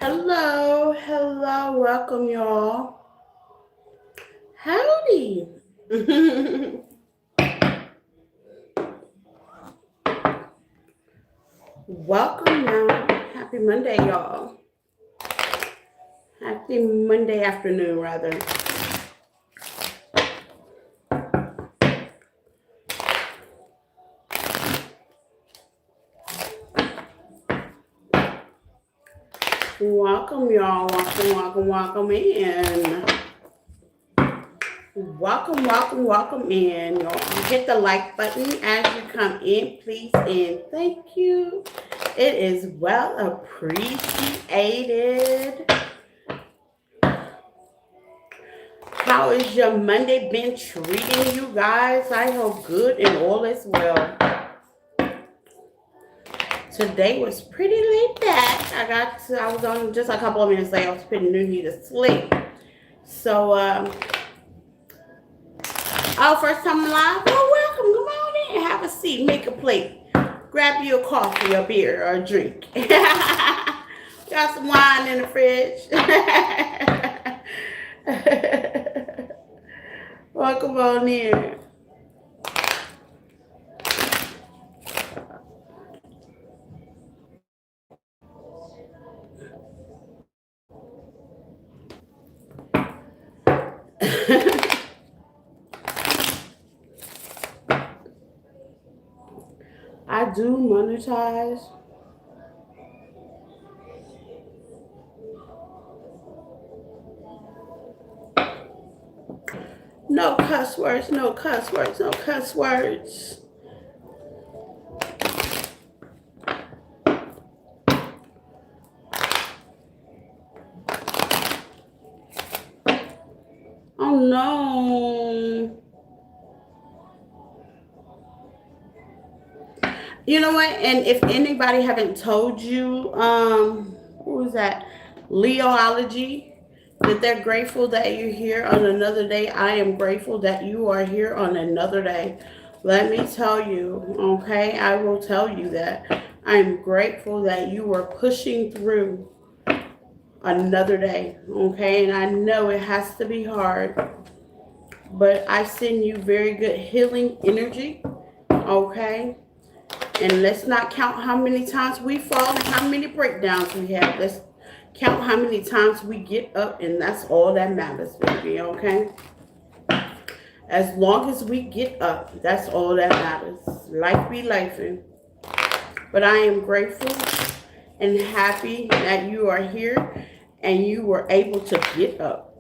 Hello, hello, welcome y'all. Howdy. Welcome now. Happy Monday, y'all. Happy Monday afternoon, rather. Welcome, y'all. Welcome in. Welcome in, y'all. Hit the like button as you come in, please, and thank you. It is well appreciated. How is your Monday been treating you guys? I hope good and all is well. Today was pretty laid back. I was on just a couple of minutes late. I was putting Noonie to sleep. So, first time live. Well, welcome. Come on in. Have a seat. Make a plate. Grab you a coffee, a beer, or a drink. Got some wine in the fridge. Welcome on in. I do monetize. No cuss words, no cuss words, no cuss words. Oh no. You know what? And if anybody haven't told you, who is that? Leoology, that they're grateful that you're here on another day. I am grateful that you are here on another day. Let me tell you, okay? I will tell you that. I'm grateful that you are pushing through another day, okay? And I know it has to be hard, but I send you very good healing energy, okay? And let's not count how many times we fall and how many breakdowns we have. Let's count how many times we get up, and that's all that matters, baby, okay? As long as we get up, that's all that matters. Life be lifing. But I am grateful and happy that you are here and you were able to get up.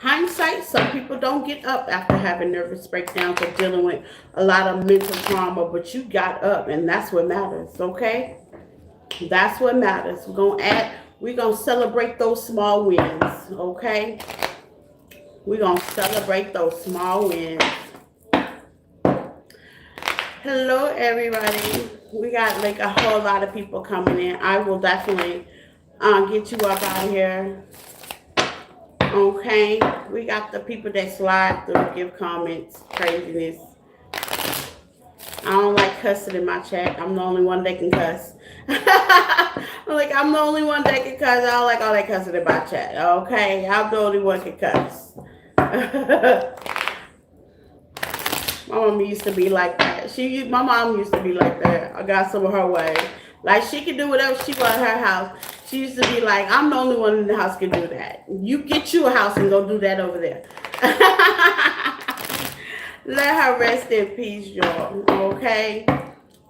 Hindsight, some people don't get up after having nervous breakdowns or dealing with a lot of mental trauma, but you got up, and that's what matters, okay? That's what matters. We're gonna celebrate those small wins, okay? We're gonna celebrate those small wins. Hello, everybody. We got like a whole lot of people coming in. I will definitely get you up out of here. Okay, we got the people that slide through, give comments, craziness. I don't like cussing in my chat. I'm the only one that can cuss. I'm the only one that can cuss. I don't like all that cussing in my chat. Okay, I'm the only one that can cuss. My mom used to be like that. My mom used to be like that. I got some of her ways. Like, she could do whatever she want in her house. She used to be like, I'm the only one in the house can do that. You get you a house and go do that over there. Let her rest in peace, y'all. Okay?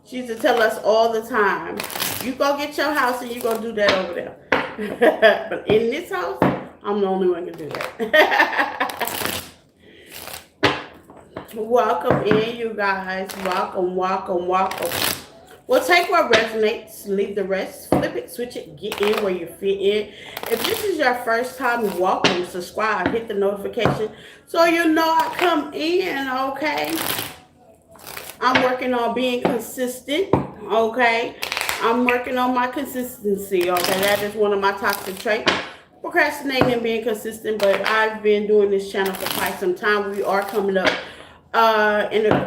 She used to tell us all the time, you go get your house and you go do that over there. But in this house, I'm the only one who can do that. Welcome in, you guys. Welcome. Well, take what resonates, leave the rest, flip it, switch it, get in where you fit in. If this is your first time, welcome, subscribe, hit the notification so you know I come in, okay? I'm working on being consistent, okay? I'm working on my consistency, okay? That is one of my toxic traits. Procrastinating and being consistent, but I've been doing this channel for quite some time. We are coming up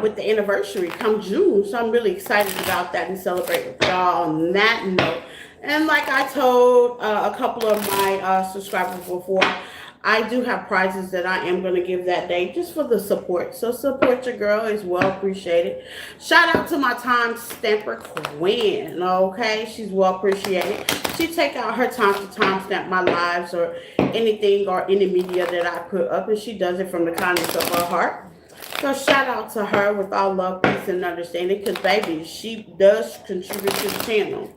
with the anniversary come June, so I'm really excited about that and celebrate with y'all on that note. And like I told a couple of my subscribers before, I do have prizes that I am going to give that day just for the support. So support your girl is well appreciated. Shout out to my time stamper queen. Okay, she's well appreciated. She take out her time to time stamp my lives or anything or any media that I put up, and she does it from the kindness of her heart. So shout out to her with all love, peace, and understanding. Because baby, she does contribute to the channel.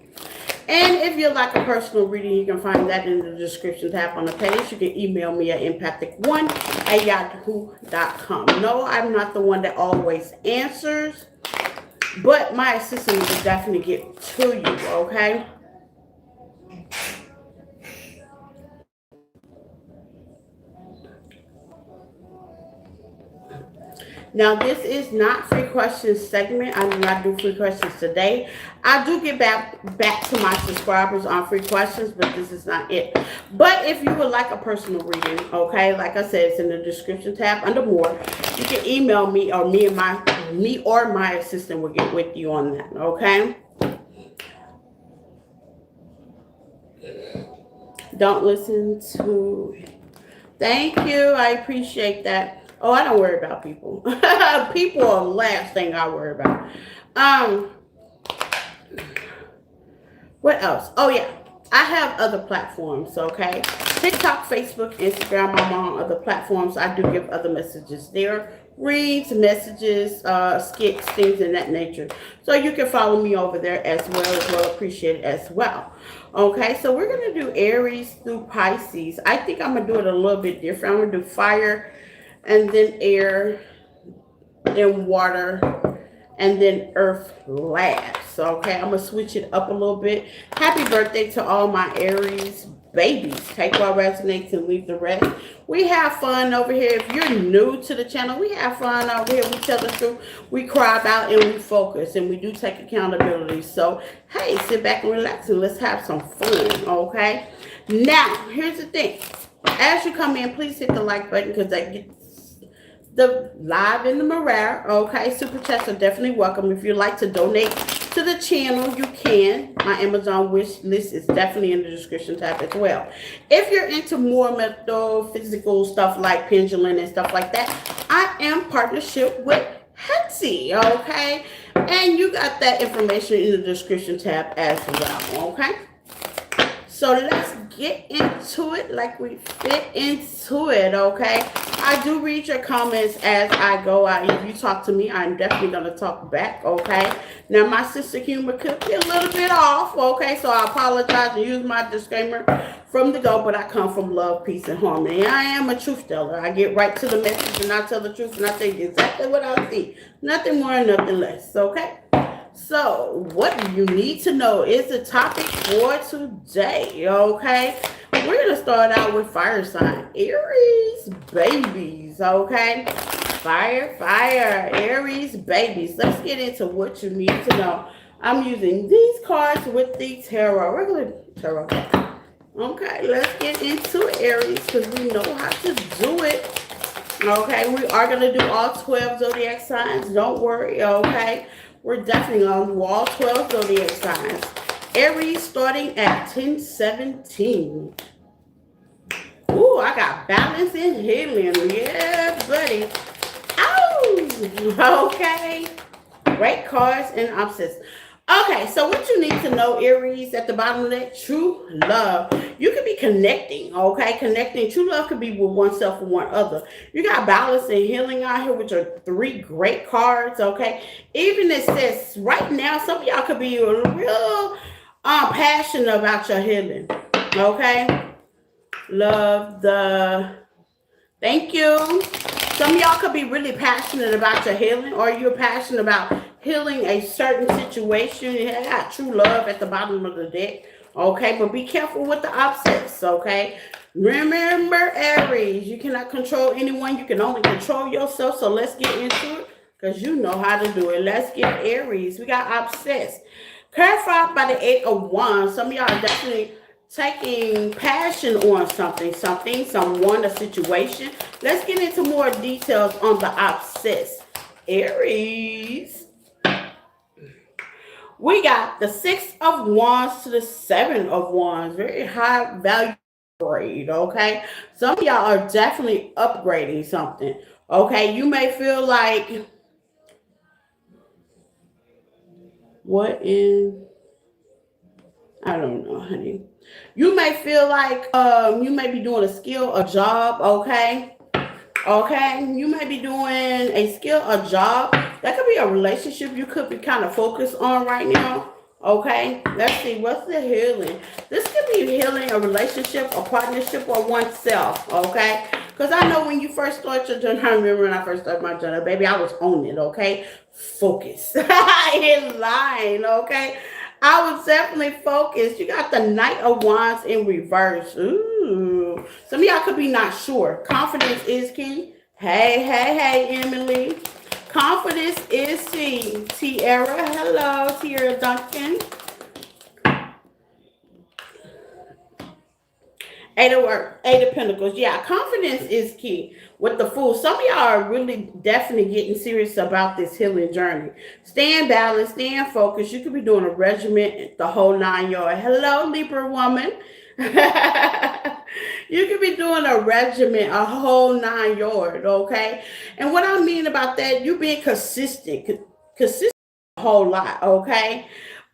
And if you'd like a personal reading, you can find that in the description tab on the page. You can email me at empathic1@yahoo.com. No, I'm not the one that always answers, but my assistant will definitely get to you, okay? Now, this is not free questions segment. I do not do free questions today. I do get back to my subscribers on free questions, but this is not it. But if you would like a personal reading, okay, like I said, it's in the description tab under more. You can email me, or me or my assistant will get with you on that, okay? Don't listen to. Thank you. I appreciate that. Oh, I don't worry about people. People are the last thing I worry about. What else? Oh, yeah. I have other platforms, okay? TikTok, Facebook, Instagram. I'm on other platforms. I do give other messages there. Reads, messages, skits, things in that nature. So you can follow me over there as well. Appreciate it as well. Okay, so we're going to do Aries through Pisces. I think I'm going to do it a little bit different. I'm going to do fire, and then air, then water, and then earth last. Okay, I'm going to switch it up a little bit. Happy birthday to all my Aries babies. Take what resonates and leave the rest. We have fun over here. If you're new to the channel, we have fun over here. We tell the truth. We cry about and we focus, and we do take accountability. So, hey, sit back and relax and let's have some fun, okay? Now, here's the thing. As you come in, please hit the like button because that gets the live in the mirror, okay? Super chats are definitely welcome. If you'd like to donate to the channel, you can. My Amazon wish list is definitely in the description tab as well. If you're into more metaphysical stuff like pendulum and stuff like that, I am partnership with Etsy, okay? And you got that information in the description tab as well, okay? So let's get into it like we fit into it, okay? I do read your comments as I go out. If you talk to me, I'm definitely going to talk back, okay? Now, my sister humor could be a little bit off, okay? So I apologize and use my disclaimer from the go, but I come from love, peace, and harmony. I am a truth teller. I get right to the message and I tell the truth and I say exactly what I see. Nothing more and nothing less, okay? So, what you need to know is the topic for today, okay? We're going to start out with fire sign, Aries babies, okay? Fire, Aries babies. Let's get into what you need to know. I'm using these cards with the tarot, regular tarot. Okay, let's get into it, Aries, because we know how to do it. Okay, we are going to do all 12 zodiac signs. Don't worry, okay? We're definitely going to do all 12 zodiac signs. Aries starting at 1017. Ooh, I got balance and healing. Yeah, buddy. Oh, okay. Great cards and opposites. Okay, so what you need to know, Aries, at the bottom of that, true love. You could be connecting, okay? Connecting. True love could be with oneself or one other. You got balance and healing out here, which are 3 great cards, okay? Even it says right now, some of y'all could be real passionate about your healing, okay? Love the... Thank you. Some of y'all could be really passionate about your healing, or you're passionate about healing a certain situation. You got true love at the bottom of the deck, okay? But be careful with the opposites, okay? Remember, Aries, you cannot control anyone. You can only control yourself. So let's get into it because you know how to do it. Let's get Aries. We got opposites. Clarified by the 8 of Wands. Some of y'all are definitely taking passion on someone, a situation. Let's get into more details on the opposites. Aries. We got the Six of Wands to the Seven of Wands. Very high value grade, okay? Some of y'all are definitely upgrading something, okay? You may feel like, what in, I don't know, honey. You may feel like you may be doing a skill, a job, okay? Okay, you may be doing a skill, a job. That could be a relationship you could be kind of focused on right now. Okay, let's see, what's the healing? This could be healing a relationship, a partnership, or oneself. Okay, because I know when you first start your journey, I remember when I first started my journey, baby, I was on it. Okay, focus in line. Okay, I was definitely focused. You got the Knight of Wands in reverse. Ooh. Some of y'all could be not sure. Confidence is key. Hey, hey, hey, Emily. Confidence is key. Tiara, hello, Tiara Duncan. Eight of Pentacles. Yeah, confidence is key with the Fool. Some of y'all are really definitely getting serious about this healing journey. Staying balanced, staying focused. You could be doing a regimen the whole 9 yards. Hello, Libra woman. You could be doing a regimen a whole 9 yards, okay? And what I mean about that, you being consistent. Consistent a whole lot, okay?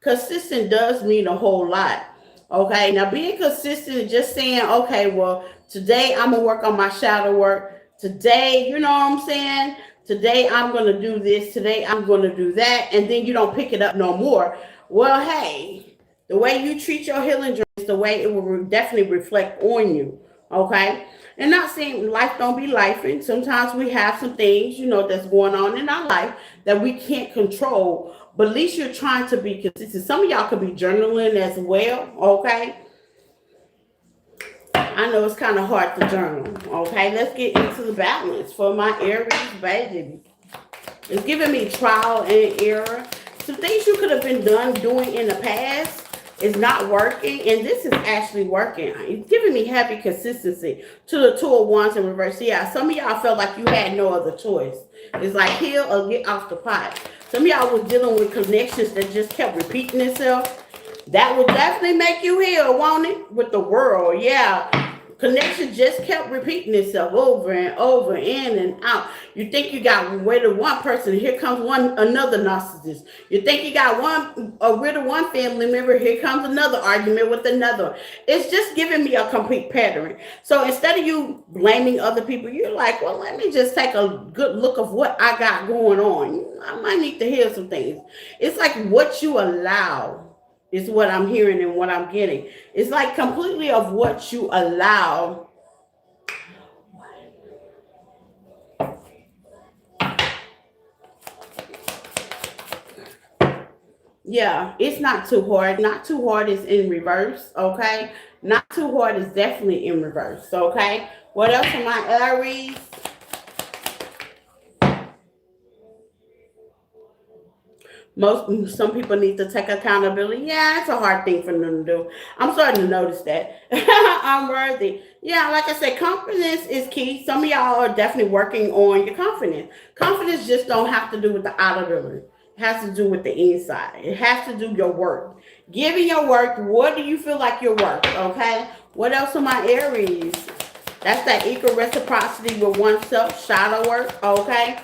Consistent does mean a whole lot. Okay, now being consistent and just saying, okay, well, today I'm gonna work on my shadow work. Today, you know what I'm saying? Today I'm gonna do this. Today I'm gonna do that, and then you don't pick it up no more. Well, hey, the way you treat your healing journey is the way it will definitely reflect on you. Okay, and not saying life don't be lifing. Sometimes we have some things, you know, that's going on in our life that we can't control, but at least you're trying to be consistent. Some of y'all could be journaling as well, okay? I know it's kind of hard to journal, okay? Let's get into the balance for my Aries, baby. It's giving me trial and error. Some things you could have been doing in the past is not working, and this is actually working. It's giving me heavy consistency to the Two of Wands in reverse. Yeah, some of y'all felt like you had no other choice. It's like heal or get off the pot. Some of y'all was dealing with connections that just kept repeating itself. That will definitely make you heal, won't it? With the world, yeah. Connection just kept repeating itself over and over, in and out. You think you got rid of one person, here comes another narcissist. You think you got rid of one family member, here comes another argument with another. It's just giving me a complete pattern. So instead of you blaming other people, you're like, well, let me just take a good look of what I got going on. I might need to hear some things. It's like what you allow is what I'm hearing and what I'm getting. It's like completely of what you allow. Yeah, it's not too hard. Not too hard is in reverse, okay? Not too hard is definitely in reverse, okay? What else am I, Aries? Some people need to take accountability. Yeah, it's a hard thing for them to do. I'm starting to notice that. I'm worthy. Yeah, like I said, confidence is key. Some of y'all are definitely working on your confidence. Confidence just don't have to do with the outer ability. It has to do with the inside. It has to do your work. Giving your work, what do you feel like your work? Okay. What else are my Aries? That's that equal reciprocity with oneself, shadow work. Okay.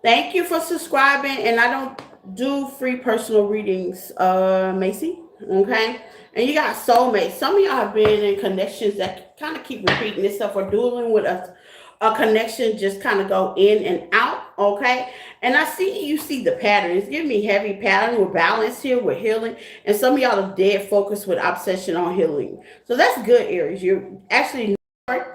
Thank you for subscribing, and I don't do free personal readings, Macy. Okay, and you got soulmates. Some of y'all have been in connections that kind of keep repeating itself, or dealing with a connection just kind of go in and out. Okay, and I see you see the pattern. It's giving me heavy pattern with balance here with healing, and some of y'all are dead focused with obsession on healing. So that's good, Aries. You're actually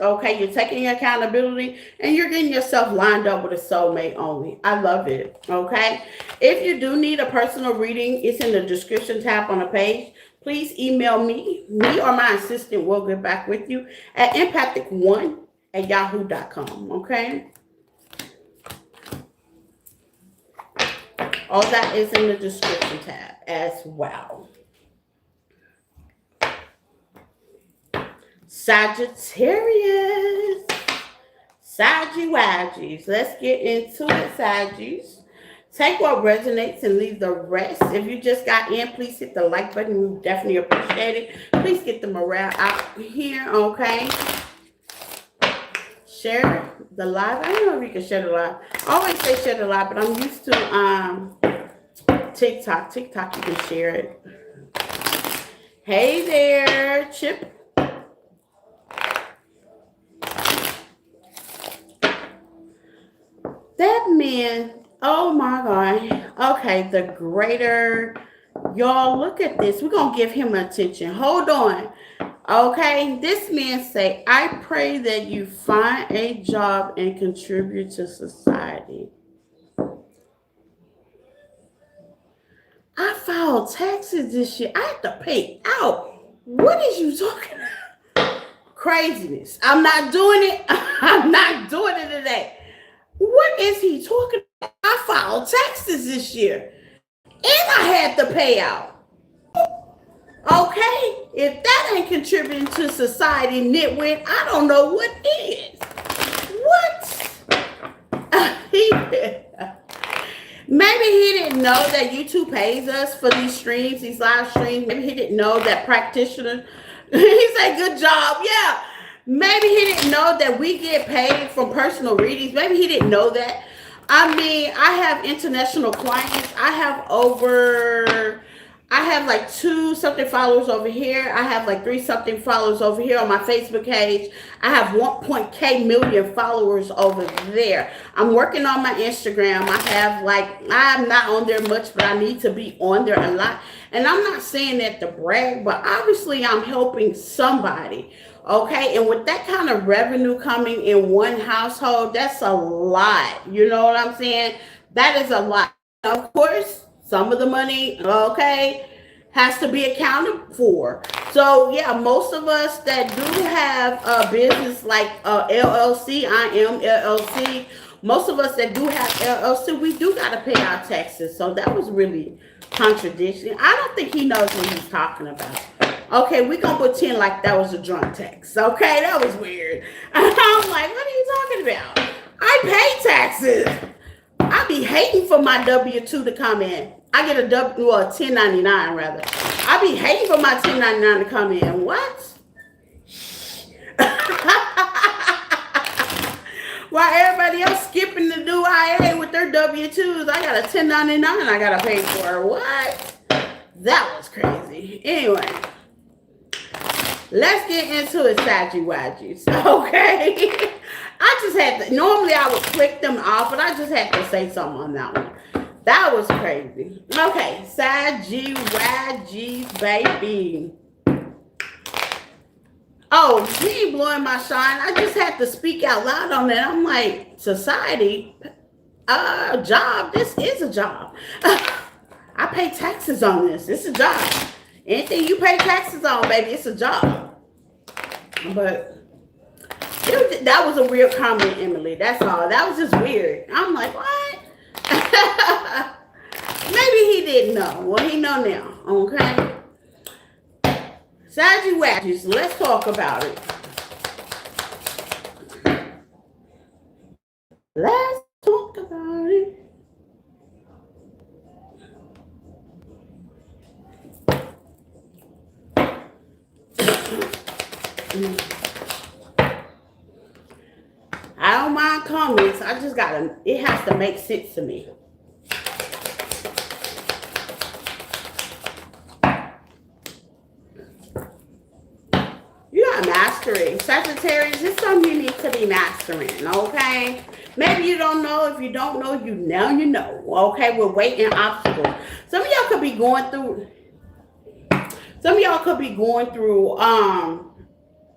okay, you're taking your accountability and you're getting yourself lined up with a soulmate only. I love it. Okay, if you do need a personal reading, it's in the description tab on the page. Please email me or my assistant will get back with you at empathic1@yahoo.com. Okay, all that is in the description tab as well. Sagittarius. Saggy Waggies. Let's get into it, Saggies. Take what resonates and leave the rest. If you just got in, please hit the like button. We definitely appreciate it. Please get the morale out here, okay? Share the live. I don't know if you can share the live. I always say share the live, but I'm used to TikTok. TikTok, you can share it. Hey there, Chip. That man, oh my God. Okay, the greater, y'all look at this. We're going to give him attention. Hold on. Okay, this man say, I pray that you find a job and contribute to society. I filed taxes this year. I have to pay out. What is you talking about? Craziness. I'm not doing it. I'm not doing it today. What is he talking about? I filed taxes this year. And I had to pay out. Okay? If that ain't contributing to society, nitwit, I don't know what is. What? Maybe he didn't know that YouTube pays us for these streams, these live streams. Maybe he didn't know that practitioner. He said, good job. Yeah. Maybe he didn't know that we get paid from personal readings. Maybe he didn't know that. I mean, I have international clients. I have like 2 something followers over here. I have like 3 something followers over here on my Facebook page. I have 1.k million followers over there. I'm working on my Instagram. I'm not on there much, but I need to be on there a lot. And I'm not saying that to brag, but obviously I'm helping somebody. Okay, and with that kind of revenue coming in one household, that's a lot. You know what I'm saying? That is a lot. Of course, some of the money, okay, has to be accounted for. So, yeah, most of us that do have a business like LLC, I am LLC, most of us that do have LLC, we do got to pay our taxes. So that was really contradiction. I don't think he knows what he's talking about. Okay, we're going to pretend like that was a drunk text. Okay, that was weird. I'm like, what are you talking about? I pay taxes. I be hating for my W-2 to come in. I get a 1099 rather. I be hating for my 1099 to come in. What? While everybody else skipping to do IA with their W-2s, I got a 1099 I got to pay for. What? That was crazy. Anyway. Let's get into it, Sagittarius. Okay. I just had to, normally I would click them off, but I just had to say something on that one. That was crazy. Okay, Sagittarius, baby. Oh, he ain't blowing my shine. I just had to speak out loud on that. I'm like, society, job, this is a job. I pay taxes on this. It's a job. Anything you pay taxes on, baby, it's a job. But that was a weird comment, Emily. That's all. That was just weird. I'm like, what? Maybe he didn't know. Well, he know now. Okay. Sagittarius, let's talk about it. Let's talk about it. I don't mind comments. I just gotta, it has to make sense to me. You got mastering. Sagittarius, this is something you need to be mastering, okay? Maybe you don't know. If you don't know, you now you know. Okay, we're waiting obstacles. Some of y'all could be going through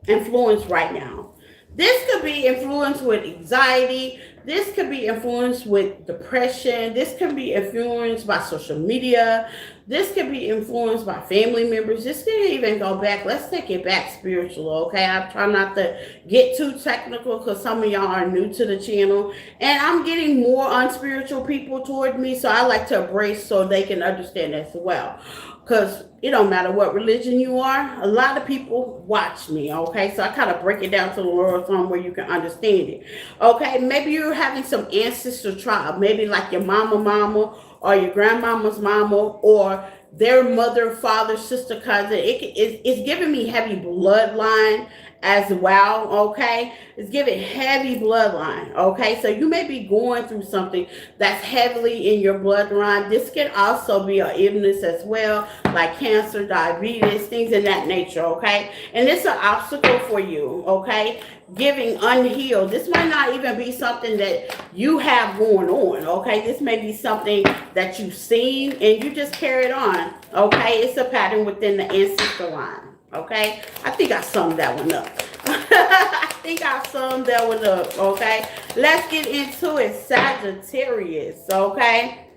influence right now. This could be influenced with anxiety. This could be influenced with depression. This could be influenced by social media. This could be influenced by family members. This could even go back. Let's take it back spiritual, okay? I try not to get too technical because some of y'all are new to the channel. And I'm getting more unspiritual people toward me, so I like to embrace so they can understand as well. Because it don't matter what religion you are. A lot of people watch me, okay? So I kind of break it down to the lower thumb where you can understand it. Okay, maybe you you're having some ancestor tribe, maybe like your mama or your grandmama's mama or their mother, father, sister, cousin. It's giving me heavy bloodline as well, okay? It's giving heavy bloodline, okay? So you may be going through something that's heavily in your bloodline. This can also be an illness as well, like cancer, diabetes, things in that nature, okay? And it's an obstacle for you, okay? Giving unhealed. This might not even be something that you have going on, okay? This may be something that you've seen and you just carry it on, okay? It's a pattern within the ancestor line, okay? I think I summed that one up. I think I summed that one up, okay? Let's get into it. Sagittarius, okay?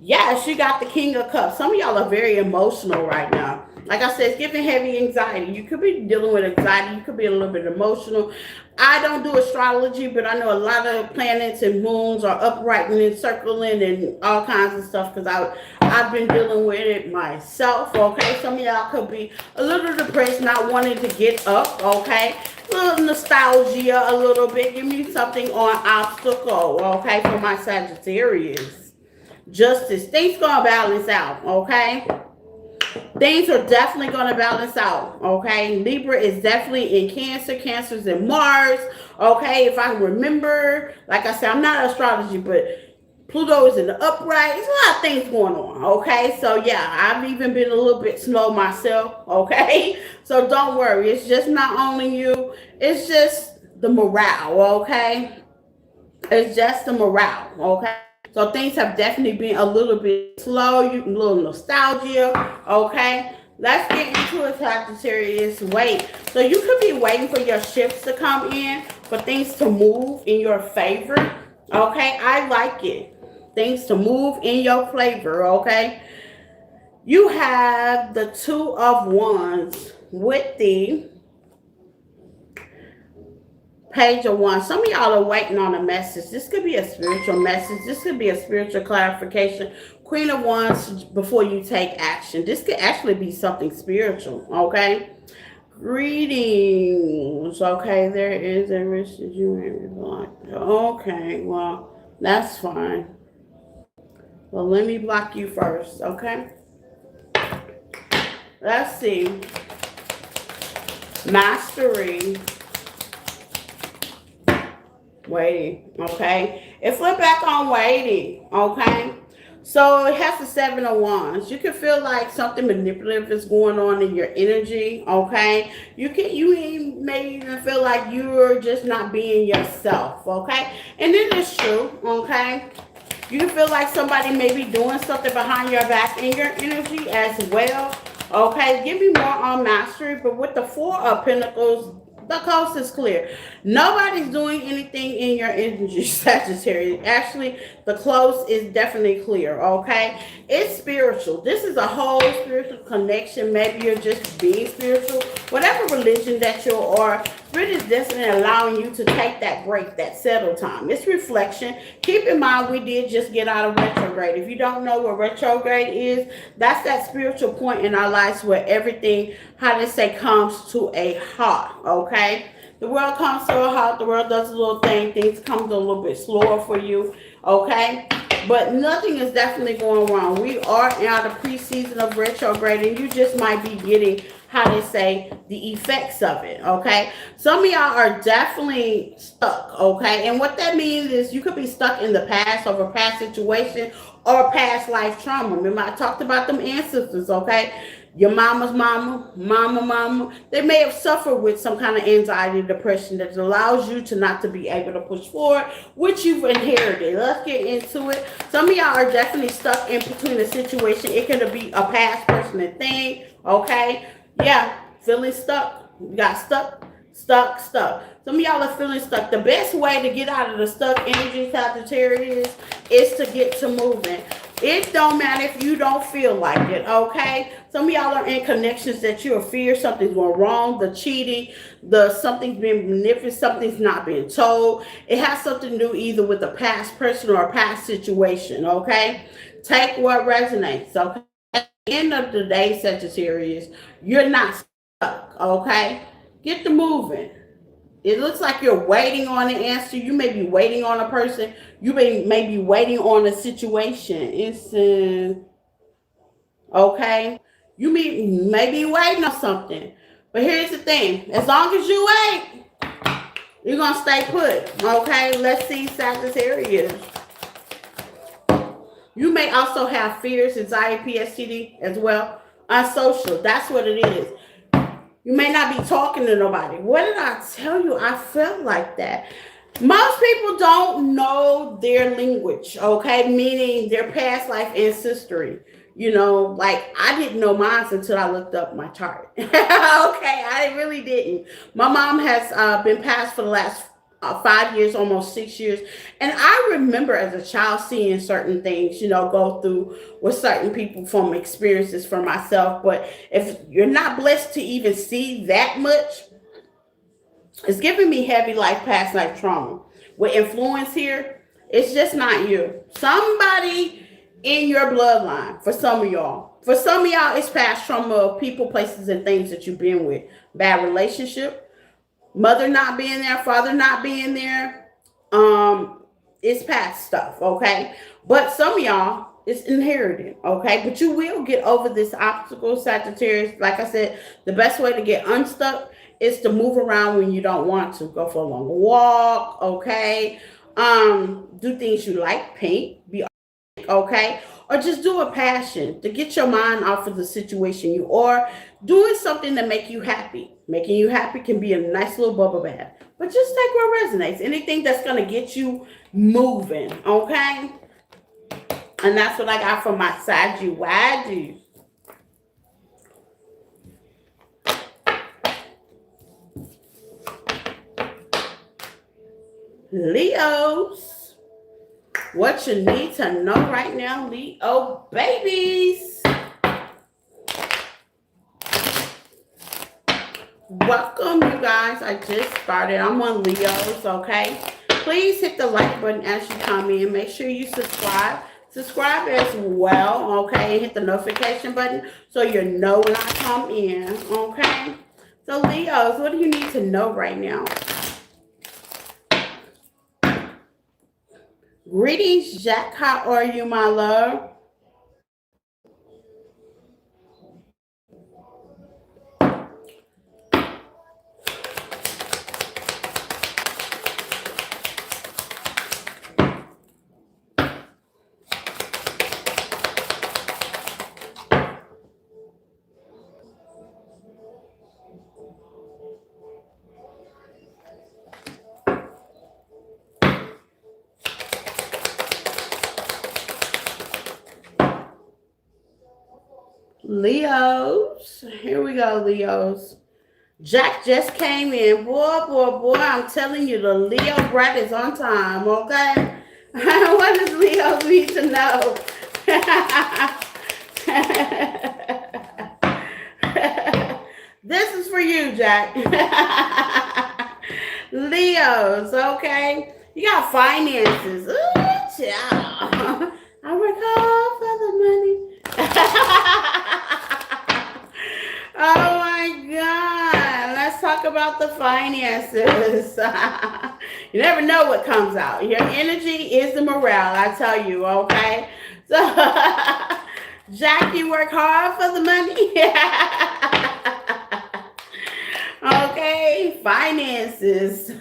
Yes, you got the King of Cups. Some of y'all are very emotional right now. Like I said, it's giving heavy anxiety. You could be dealing with anxiety. You could be a little bit emotional. I don't do astrology, but I know a lot of planets and moons are uprighting and circling and all kinds of stuff because I've been dealing with it myself, okay? Some of y'all could be a little depressed, not wanting to get up, okay? A little nostalgia, a little bit. Give me something on obstacle, okay, for my Sagittarius. Justice. Things gonna balance out, okay? Things are definitely going to balance out, okay? Libra is definitely in Cancer. Cancer's in Mars, okay? If I remember, like I said, I'm not astrology, but Pluto is in the upright. There's a lot of things going on, okay? So, yeah, I've even been a little bit slow myself, okay? So, don't worry. It's just not only you. It's just the morale, okay? It's just the morale, okay? So things have definitely been a little bit slow, a little nostalgia, okay? Let's get into it, Sagittarius. Wait. So you could be waiting for your shifts to come in, for things to move in your favor, okay? I like it. Things to move in your favor, okay? You have the Two of Wands with the Page of Wands. Some of y'all are waiting on a message. This could be a spiritual message. This could be a spiritual clarification. Queen of Wands before you take action. This could actually be something spiritual, okay? Greetings. Okay, there is a risk that you may be blocked. Okay, well, that's fine. Well, let me block you first, okay? Let's see. Mastery. Waiting, okay? It flipped back on waiting, okay? So it has the Seven of Wands. You can feel like something manipulative is going on in your energy, okay? You may even feel like you're just not being yourself, okay? And it is true, okay? You can feel like somebody may be doing something behind your back in your energy as well, okay? Give me more on mastery, but with the Four of Pentacles, the coast is clear. Nobody's doing anything in your energy, Sagittarius. Actually, the close is definitely clear, okay? It's spiritual. This is a whole spiritual connection. Maybe you're just being spiritual. Whatever religion that you are, Spirit is definitely allowing you to take that break, that settle time. It's reflection. Keep in mind, we did just get out of retrograde. If you don't know what retrograde is, that's that spiritual point in our lives where everything, how they say, comes to a halt, okay? The world comes to a halt. The world does a little thing. Things come a little bit slower for you, okay? But nothing is definitely going wrong. We are in the pre-season of retrograde, and you just might be getting, how they say, the effects of it, okay? Some of y'all are definitely stuck, okay? And what that means is you could be stuck in the past over past situation or past life trauma. Remember, I talked about them ancestors, okay? Your mama's mama, they may have suffered with some kind of anxiety, depression that allows you to not to be able to push forward, which you've inherited. Let's get into it. Some of y'all are definitely stuck in between a situation. It could be a past person and thing, okay? Yeah, feeling stuck. You got stuck. Some of y'all are feeling stuck. The best way to get out of the stuck energy, Sagittarius, is to get to moving. It don't matter if you don't feel like it, okay? Some of y'all are in connections that you fear something's going wrong, the cheating, something's being manipulated, something's not being told. It has something to do either with a past person or a past situation, okay? Take what resonates, okay? At the end of the day, Sagittarius, you're not stuck, okay? Get to moving. It looks like you're waiting on an answer. You may be waiting on a person. You may be waiting on a situation. It's okay. You may be waiting on something. But here's the thing. As long as you wait, you're going to stay put. Okay? Let's see Sagittarius. You may also have fears, anxiety, PSTD as well. Unsocial. That's what it is. You may not be talking to nobody. What did I tell you? I felt like that. Most people don't know their language, okay? Meaning their past life ancestry. You know, like I didn't know mine until I looked up my chart. Okay, I really didn't. My mom has been passed for the last 5 years, almost 6 years. And I remember as a child seeing certain things, you know, go through with certain people from experiences for myself. But if you're not blessed to even see that much, it's giving me heavy life, past life trauma. With influence here, it's just not you. Somebody in your bloodline, for some of y'all. For some of y'all, it's past trauma of people, places, and things that you've been with. Bad relationship, mother not being there, father not being there. It's past stuff, okay? But some of y'all, it's inherited, okay? But you will get over this obstacle, Sagittarius. Like I said, the best way to get unstuck is to move around when you don't want to. Go for a long walk, okay? Do things you like, paint, be okay, or just do a passion to get your mind off of the situation you are doing, something to make you happy. Making you happy can be a nice little bubble bath, but just take what resonates. Anything that's going to get you moving, okay? And that's what I got for my Sagittarius. Leos, what you need to know right now, Leo babies. Welcome, you guys. I just started. I'm on Leos, okay? Please hit the like button as you come in. Make sure you subscribe. Subscribe as well, okay? Hit the notification button so you know when I come in, okay? So, Leos, what do you need to know right now? Greetings, Jack. How are you, my love? Leos, here we go, Leos. Jack just came in. Boy, I'm telling you, the Leo brat is on time, okay? What does Leo need to know? This is for you, Jack. Leos, okay? You got finances. Ooh, child. I work hard for the money. Oh my God. Let's talk about the finances. You never know what comes out. Your energy is the morale, I tell you, okay? So, Jack, you work hard for the money. Okay, finances.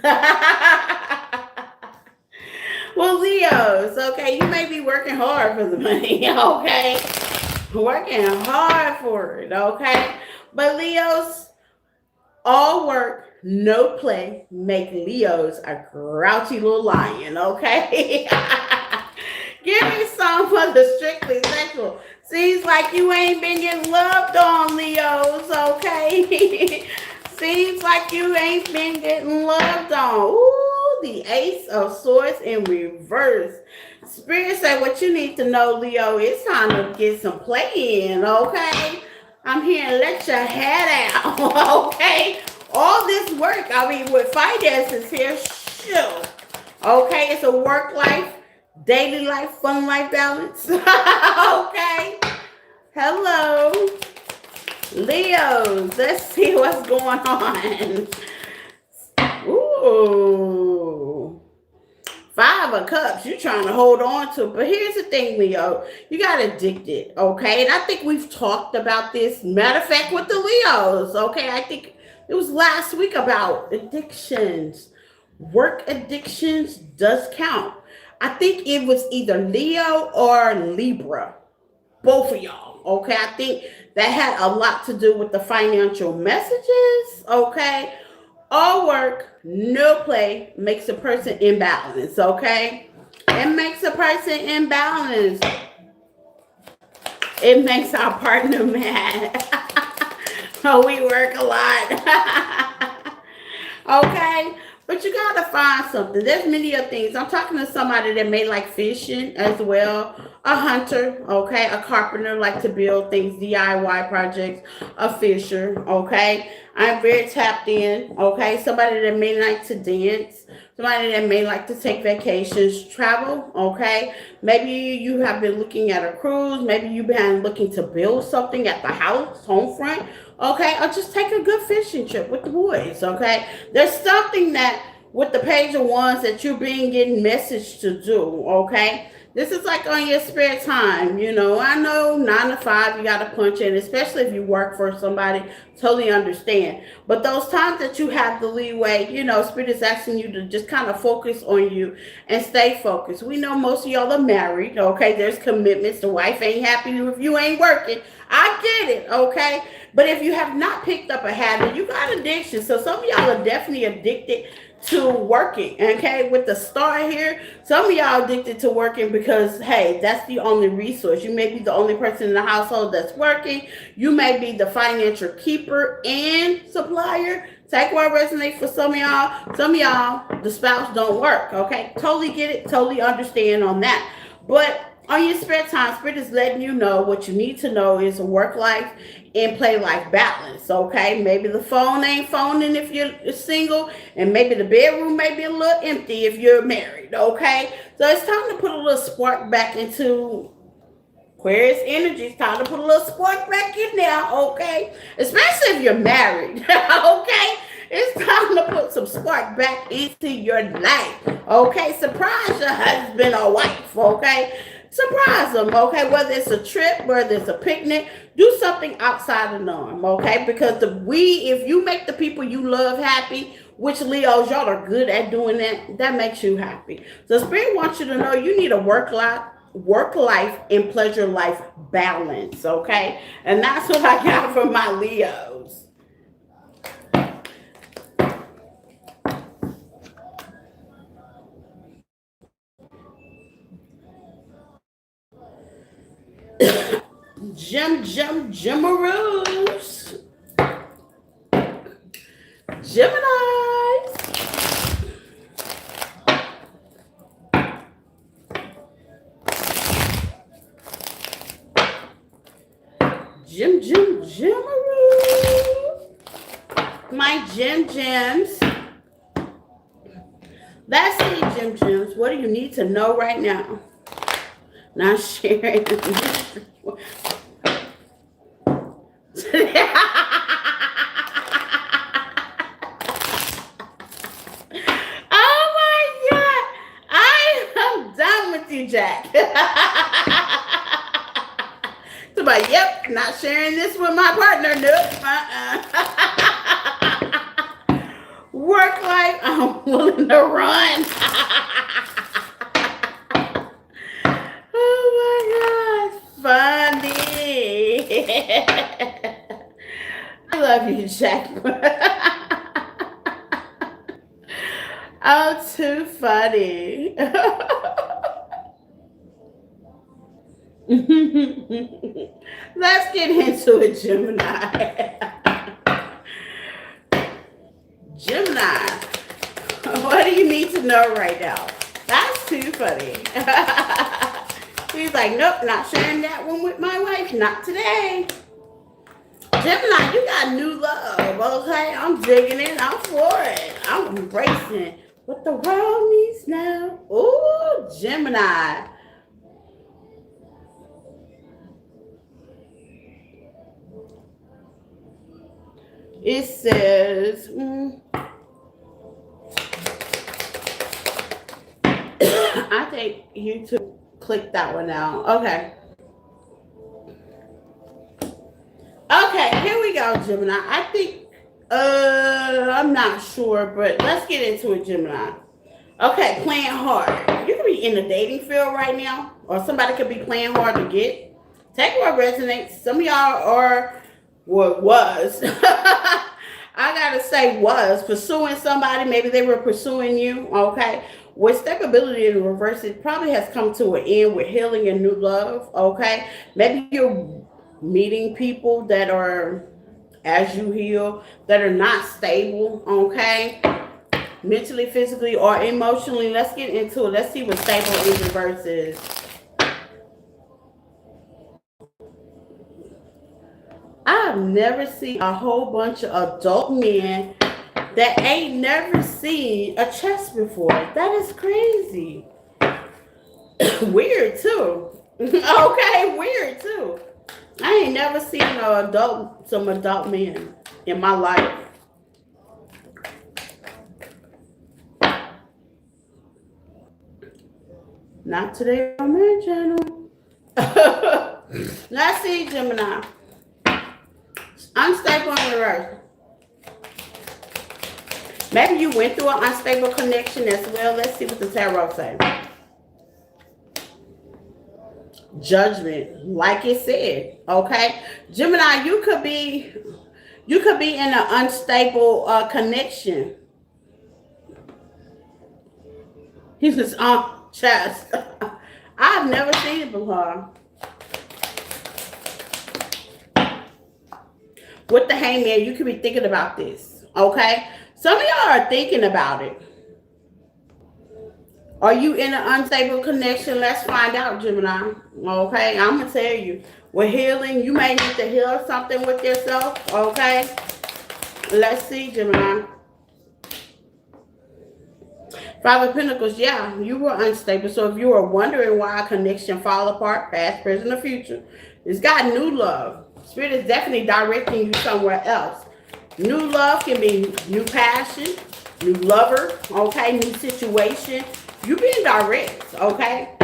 Well, Leos, okay, you may be working hard for the money, okay? Working hard for it, okay? But Leos, all work, no play, make Leos a grouchy little lion, okay? Give me some for the strictly sexual. Seems like you ain't been getting loved on, Leos, okay? Seems like you ain't been getting loved on. Ooh, the Ace of Swords in reverse. Spirit say what you need to know, Leo. It's time to get some play in, okay? I'm here to let your head out, okay? All this work, I mean, with finances here, sure. Okay, it's a work life, daily life, fun life balance. Okay? Hello. Leos, let's see what's going on. Ooh, of Cups, you're trying to hold on to. But here's the thing, Leo. You got addicted, okay? And I think we've talked about this. Matter of fact, with the Leos, okay? I think it was last week about addictions. Work addictions does count. I think it was either Leo or Libra. Both of y'all, okay? I think that had a lot to do with the financial messages, okay? All work, no play makes a person imbalance, okay? It makes a person imbalance. It makes our partner mad. Oh, we work a lot. Okay? But you gotta find something. There's many of things. I'm talking to somebody that may like fishing as well. A hunter, okay? A carpenter, like to build things, DIY projects. A fisher, okay? I'm very tapped in, okay? Somebody that may like to dance. Somebody that may like to take vacations, travel, okay? Maybe you have been looking at a cruise. Maybe you've been looking to build something at the house, home front, okay? Or just take a good fishing trip with the boys, okay? There's something that with the Page of Wands that you're being getting message to do, okay? This is like on your spare time, you know. I know 9 to 5, you got to punch in, especially if you work for somebody. Totally understand. But those times that you have the leeway, you know, Spirit is asking you to just kind of focus on you and stay focused. We know most of y'all are married, okay? There's commitments. The wife ain't happy if you ain't working. I get it, okay? But if you have not picked up a habit, you got addiction. So some of y'all are definitely addicted to working, okay? With the star here, some of y'all addicted to working because, hey, that's the only resource. You may be the only person in the household that's working. You may be the financial keeper and supplier. Take what resonates for some of y'all. Some of y'all, the spouse don't work, okay? Totally get it, totally understand on that. But on your spare time, Spirit is letting you know what you need to know is a work life and play life balance, okay? Maybe the phone ain't phoning if you're single, and maybe the bedroom may be a little empty if you're married, okay? So it's time to put a little spark back into Aquarius energy. It's time to put a little spark back in there, okay? Especially if you're married, okay? It's time to put some spark back into your life, okay? Surprise your husband or wife, okay? Surprise them, okay? Whether it's a trip, whether it's a picnic, do something outside the norm, okay? Because if you make the people you love happy, which Leos, y'all are good at doing that, that makes you happy. So Spirit wants you to know you need a work life and pleasure life balance, okay? And that's what I got for my Leos. Jimaroos. Gemini. Jimaroo. My gems. Let's see, gems. What do you need to know right now? Not sharing. Oh my God. I am done with you, Jack. Somebody, yep, not sharing this with my partner. Nope. Work life, I'm willing to run. Oh my God, funny. I love you, Jack. Oh, too funny. Let's get into it, Gemini. Gemini, what do you need to know right now? That's too funny. He's like, nope, not sharing that one with my wife. Not today. Gemini, you got new love, okay? I'm digging it. I'm for it. I'm embracing what the world needs now. Ooh, Gemini. It says, I think YouTube clicked that one out. Okay. Okay, here we go, Gemini. I think, I'm not sure, but let's get into it, Gemini. Okay, playing hard. You could be in the dating field right now, or somebody could be playing hard to get. Take what resonates. Some of y'all are, well, was. I gotta say was pursuing somebody. Maybe they were pursuing you. Okay. With stability in reverse, it probably has come to an end with healing and new love. Okay. Maybe you're meeting people that are, as you heal, that are not stable. Okay. Mentally, physically, or emotionally. Let's get into it. Let's see what stable in reverse is. I've never seen a whole bunch of adult men that ain't never seen a chest before. That is crazy. Weird too. Okay, weird too. I ain't never seen some adult men in my life. Not today on my channel. Let's see, Gemini. Unstable in reverse. Maybe you went through an unstable connection as well. Let's see what the tarot says. Judgment, like it said. Okay, Gemini, you could be in an unstable connection. He says, chest. I've never seen it before. With the Hangman, you could be thinking about this. Okay, some of y'all are thinking about it. Are you in an unstable connection? Let's find out, Gemini. Okay, I'm gonna tell you. With healing, you may need to heal something with yourself. Okay, let's see, Gemini. Five of Pentacles, yeah, you were unstable. So if you were wondering why a connection fall apart, past, present, or future, it's got new love. Spirit is definitely directing you somewhere else. New love can be new passion, new lover, okay, new situation. You being direct, okay?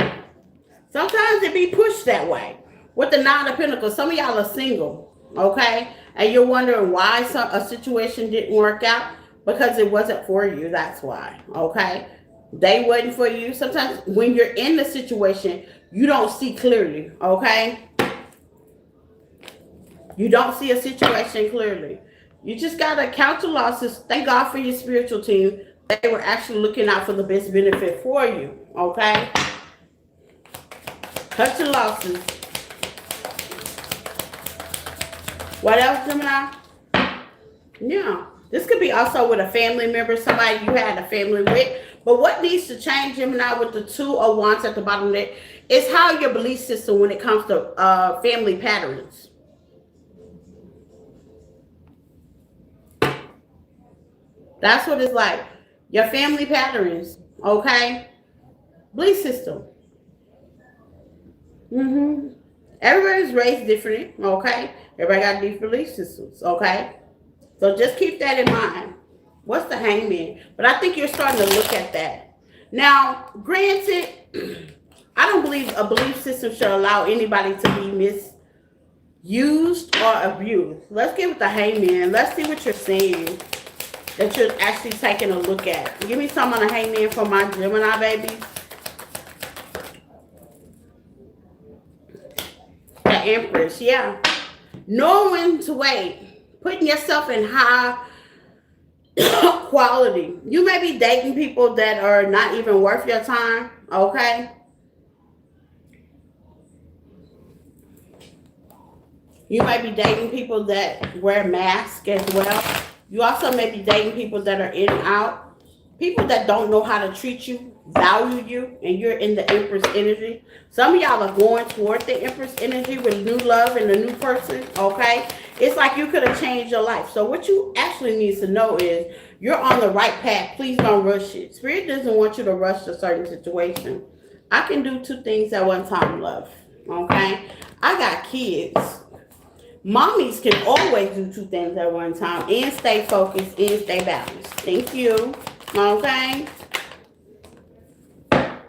Sometimes it be pushed that way. With the Nine of Pentacles, some of y'all are single, okay? And you're wondering why a situation didn't work out. Because it wasn't for you, that's why, okay? They wasn't for you. Sometimes when you're in the situation, you don't see clearly, okay? You don't see a situation clearly. You just got to count your losses. Thank God for your spiritual team. They were actually looking out for the best benefit for you, okay? Cut your losses. What else, Gemini? Yeah. This could be also with a family member, somebody you had a family with. But what needs to change, Gemini, with the Two of Wands at the bottom there, is how your belief system when it comes to family patterns. That's what it's like. Your family patterns, okay? Belief system. Everybody's raised different, okay? Everybody got different belief systems, okay? So just keep that in mind. What's the Hangman? But I think you're starting to look at that. Now, granted, I don't believe a belief system should allow anybody to be misused or abused. Let's get with the Hangman. Let's see what you're saying that you're actually taking a look at. Give me some on the Hangman for my Gemini babies. The Empress, yeah. Knowing when to wait. Putting yourself in high quality. You may be dating people that are not even worth your time, okay? You might be dating people that wear masks as well. You also may be dating people that are in and out. People that don't know how to treat you, value you, and you're in the Empress energy. Some of y'all are going toward the Empress energy with new love and a new person, okay? It's like you could have changed your life. So what you actually need to know is you're on the right path. Please don't rush it. Spirit doesn't want you to rush a certain situation. I can do two things at one time, love, okay? I got kids. Mommies can always do two things at one time and stay focused and stay balanced. Thank you. Okay.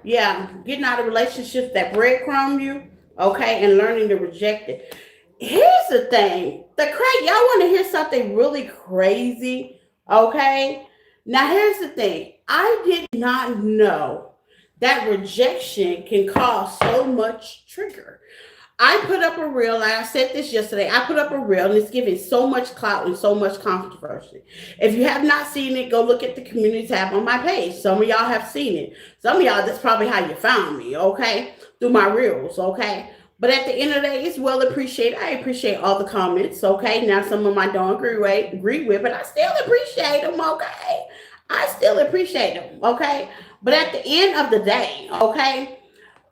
Yeah, getting out of relationships that breadcrumb you, okay, and learning to reject it. Here's the thing. Y'all want to hear something really crazy, okay? Now here's the thing. I did not know that rejection can cause so much trigger. I put up a reel, like I said this yesterday. I put up a reel, and it's giving so much clout and so much controversy. If you have not seen it, go look at the community tab on my page. Some of y'all have seen it. Some of y'all, that's probably how you found me, okay? Through my reels, okay? But at the end of the day, it's well appreciated. I appreciate all the comments, okay? Now, some of them I don't agree with, but I still appreciate them, okay? I still appreciate them, okay? But at the end of the day, okay?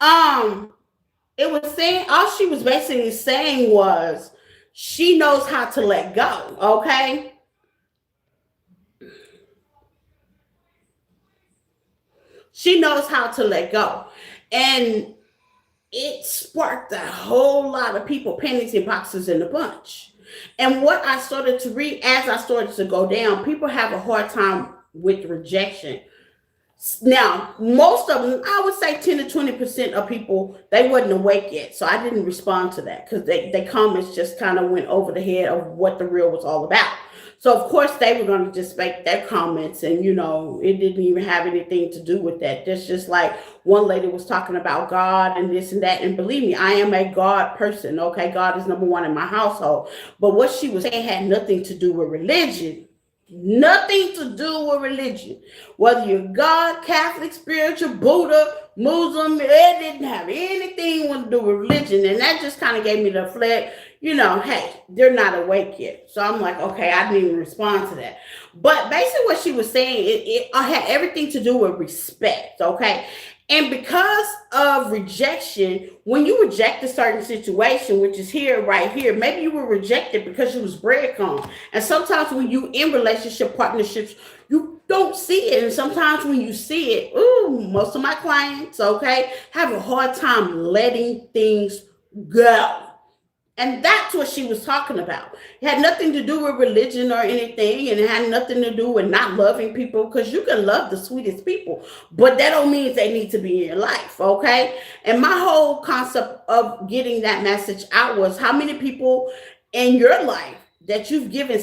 Um, it was saying all she was basically saying was she knows how to let go, okay? She knows how to let go. And it sparked a whole lot of people panties and boxes in the bunch. And what I started to read as I started to go down, people have a hard time with rejection. Now, most of them, I would say 10 to 20% of people, they wasn't awake yet. So I didn't respond to that because they comments just kind of went over the head of what the real was all about. So of course they were going to just make their comments, and it didn't even have anything to do with that. That's just like one lady was talking about God and this and that. And believe me, I am a God person. Okay, God is number one in my household. But what she was saying had nothing to do with religion. Nothing to do with religion. Whether you're God, Catholic, spiritual, Buddha, Muslim, it didn't have anything to do with religion. And that just kind of gave me the flag, hey, they're not awake yet. So I'm like, okay, I didn't even respond to that. But basically what she was saying, it had everything to do with respect, okay? And because of rejection, when you reject a certain situation, which is here, right here, maybe you were rejected because you was breadcrumb. And sometimes when you in relationship partnerships, you don't see it. And sometimes when you see it, most of my clients, okay, have a hard time letting things go. And that's what she was talking about. It had nothing to do with religion or anything, and it had nothing to do with not loving people, because you can love the sweetest people, but that don't mean they need to be in your life, okay? And my whole concept of getting that message out was how many people in your life that you've given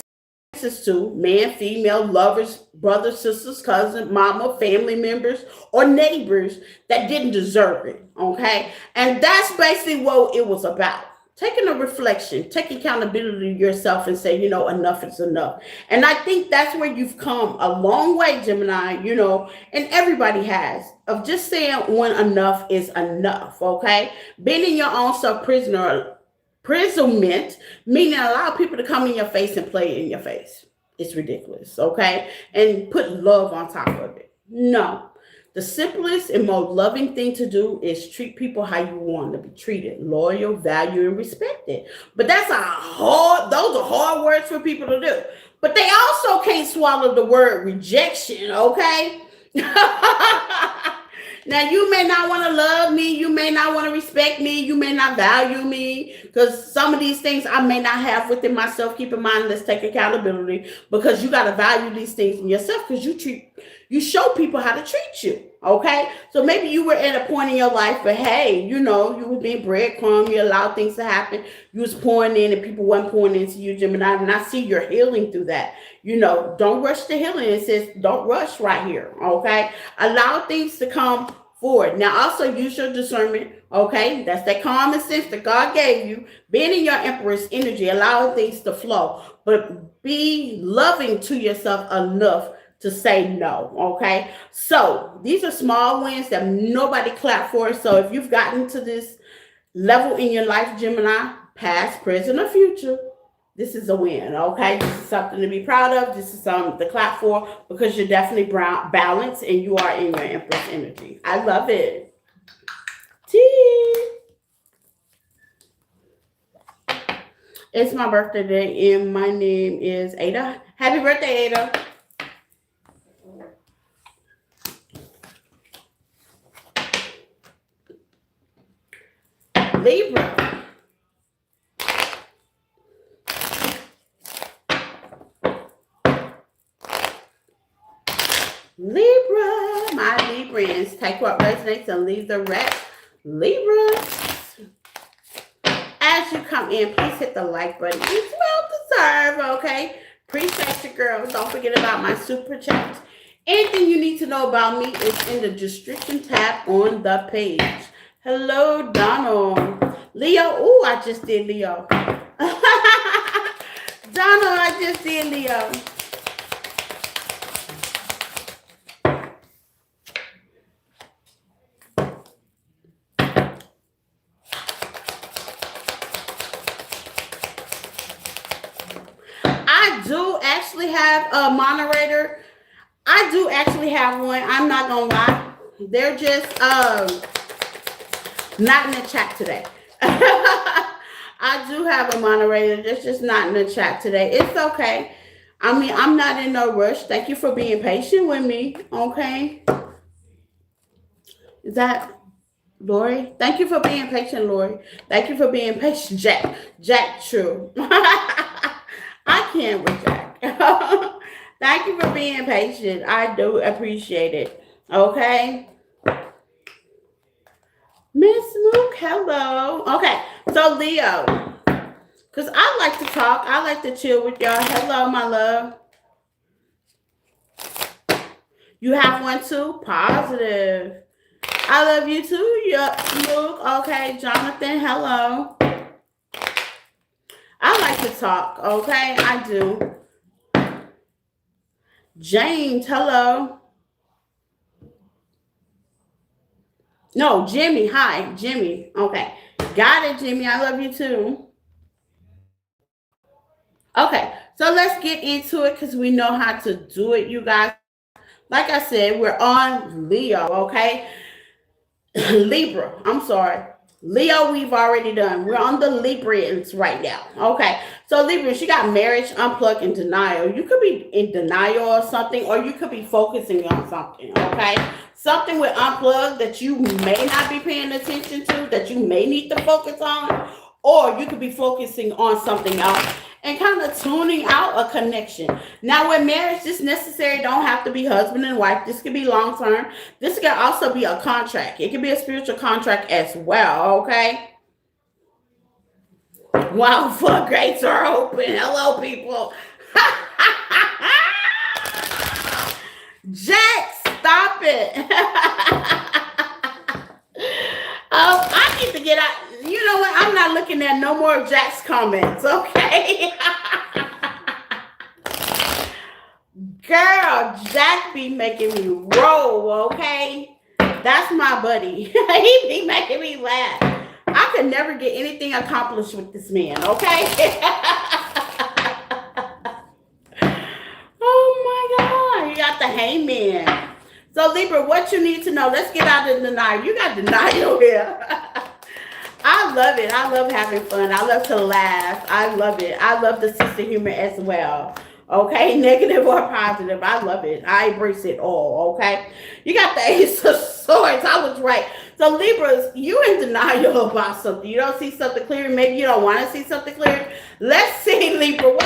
access to, man, female, lovers, brothers, sisters, cousins, mama, family members, or neighbors that didn't deserve it, okay? And that's basically what it was about. Taking a reflection, take accountability to yourself and say, enough is enough. And I think that's where you've come a long way, Gemini, and everybody has, of just saying when enough is enough, okay? Being in your own imprisonment, meaning allow people to come in your face and play in your face. It's ridiculous, okay? And put love on top of it. No. The simplest and most loving thing to do is treat people how you want to be treated. Loyal, value, and respected. But those are hard words for people to do. But they also can't swallow the word rejection, okay? Now, you may not want to love me. You may not want to respect me. You may not value me, because some of these things I may not have within myself. Keep in mind, let's take accountability, because you got to value these things in yourself, because you show people how to treat you, okay? So maybe you were at a point in your life, but hey, you were being breadcrumb. You allowed things to happen. You was pouring in and people weren't pouring into you, Gemini, and I see you're healing through that. Don't rush the healing. It says don't rush right here, okay? Allow things to come forward. Now, also use your discernment, okay? That's that common sense that God gave you. Being in your Empress energy, allowing things to flow, but be loving to yourself enough to say no, okay? So these are small wins that nobody clapped for. So if you've gotten to this level in your life, Gemini, past, present, or future, this is a win, okay? This is something to be proud of. This is something to clap for, because you're definitely balanced and you are in your Empress energy. I love it. It's my birthday today, and my name is Ada. Happy birthday, Ada. Libra. Libra, my Librans. Take what resonates and leave the rest. Libras. As you come in, please hit the like button. It's well deserved, okay? Appreciate you, girl. Don't forget about my super chat. Anything you need to know about me is in the description tab on the page. Hello, Donald. Leo. Ooh, I just did Leo. Donald, I just did Leo. I do actually have a moderator. I do actually have one. I'm not gonna lie. They're just not in the chat today. I do have a moderator. They're just not in the chat today. It's okay. I mean, I'm not in no rush. Thank you for being patient with me. Okay. Is that Lori? Thank you for being patient, Lori. Thank you for being patient, Jack. Jack, true. I can't with Jack. Thank you for being patient. I do appreciate it. Okay. Miss Luke, hello. Okay, so Leo. Because I like to talk. I like to chill with y'all. Hello, my love. You have one too? Positive. I love you too, Luke. Okay, Jonathan, hello. I like to talk, okay? I do. James, hello. No, Jimmy, hi, Jimmy. Okay, got it, Jimmy. I love you too. Okay, so let's get into it because we know how to do it, you guys. Like I said, we're on Leo, okay? Libra, I'm sorry. Leo, we've already done. We're on the Librans right now. Okay. So Libra, you got marriage, unplug, and denial. You could be in denial or something, or you could be focusing on something. Okay. Something with unplug that you may not be paying attention to, that you may need to focus on, or you could be focusing on something else and kind of tuning out a connection. Now, with marriage, this necessary don't have to be husband and wife. This could be long term. This can also be a contract. It can be a spiritual contract as well, okay? Wow, floodgates are open. Hello, people. Jack, stop it. Oh, I need to get out. You know what? I'm not looking at no more of Jack's comments, okay? Girl, Jack be making me roll, okay? That's my buddy. He be making me laugh. I could never get anything accomplished with this man, okay? Oh my God, you got the hangman. So Libra, what you need to know, let's get out of denial. You got denial here. I love it. I love having fun. I love to laugh. I love it. I love the sense of humor as well. Okay, negative or positive. I love it. I embrace it all. Okay, you got the Ace of Swords. I was right. So Libras, you in denial about something. You don't see something clear. Maybe you don't want to see something clear. Let's see, Libra.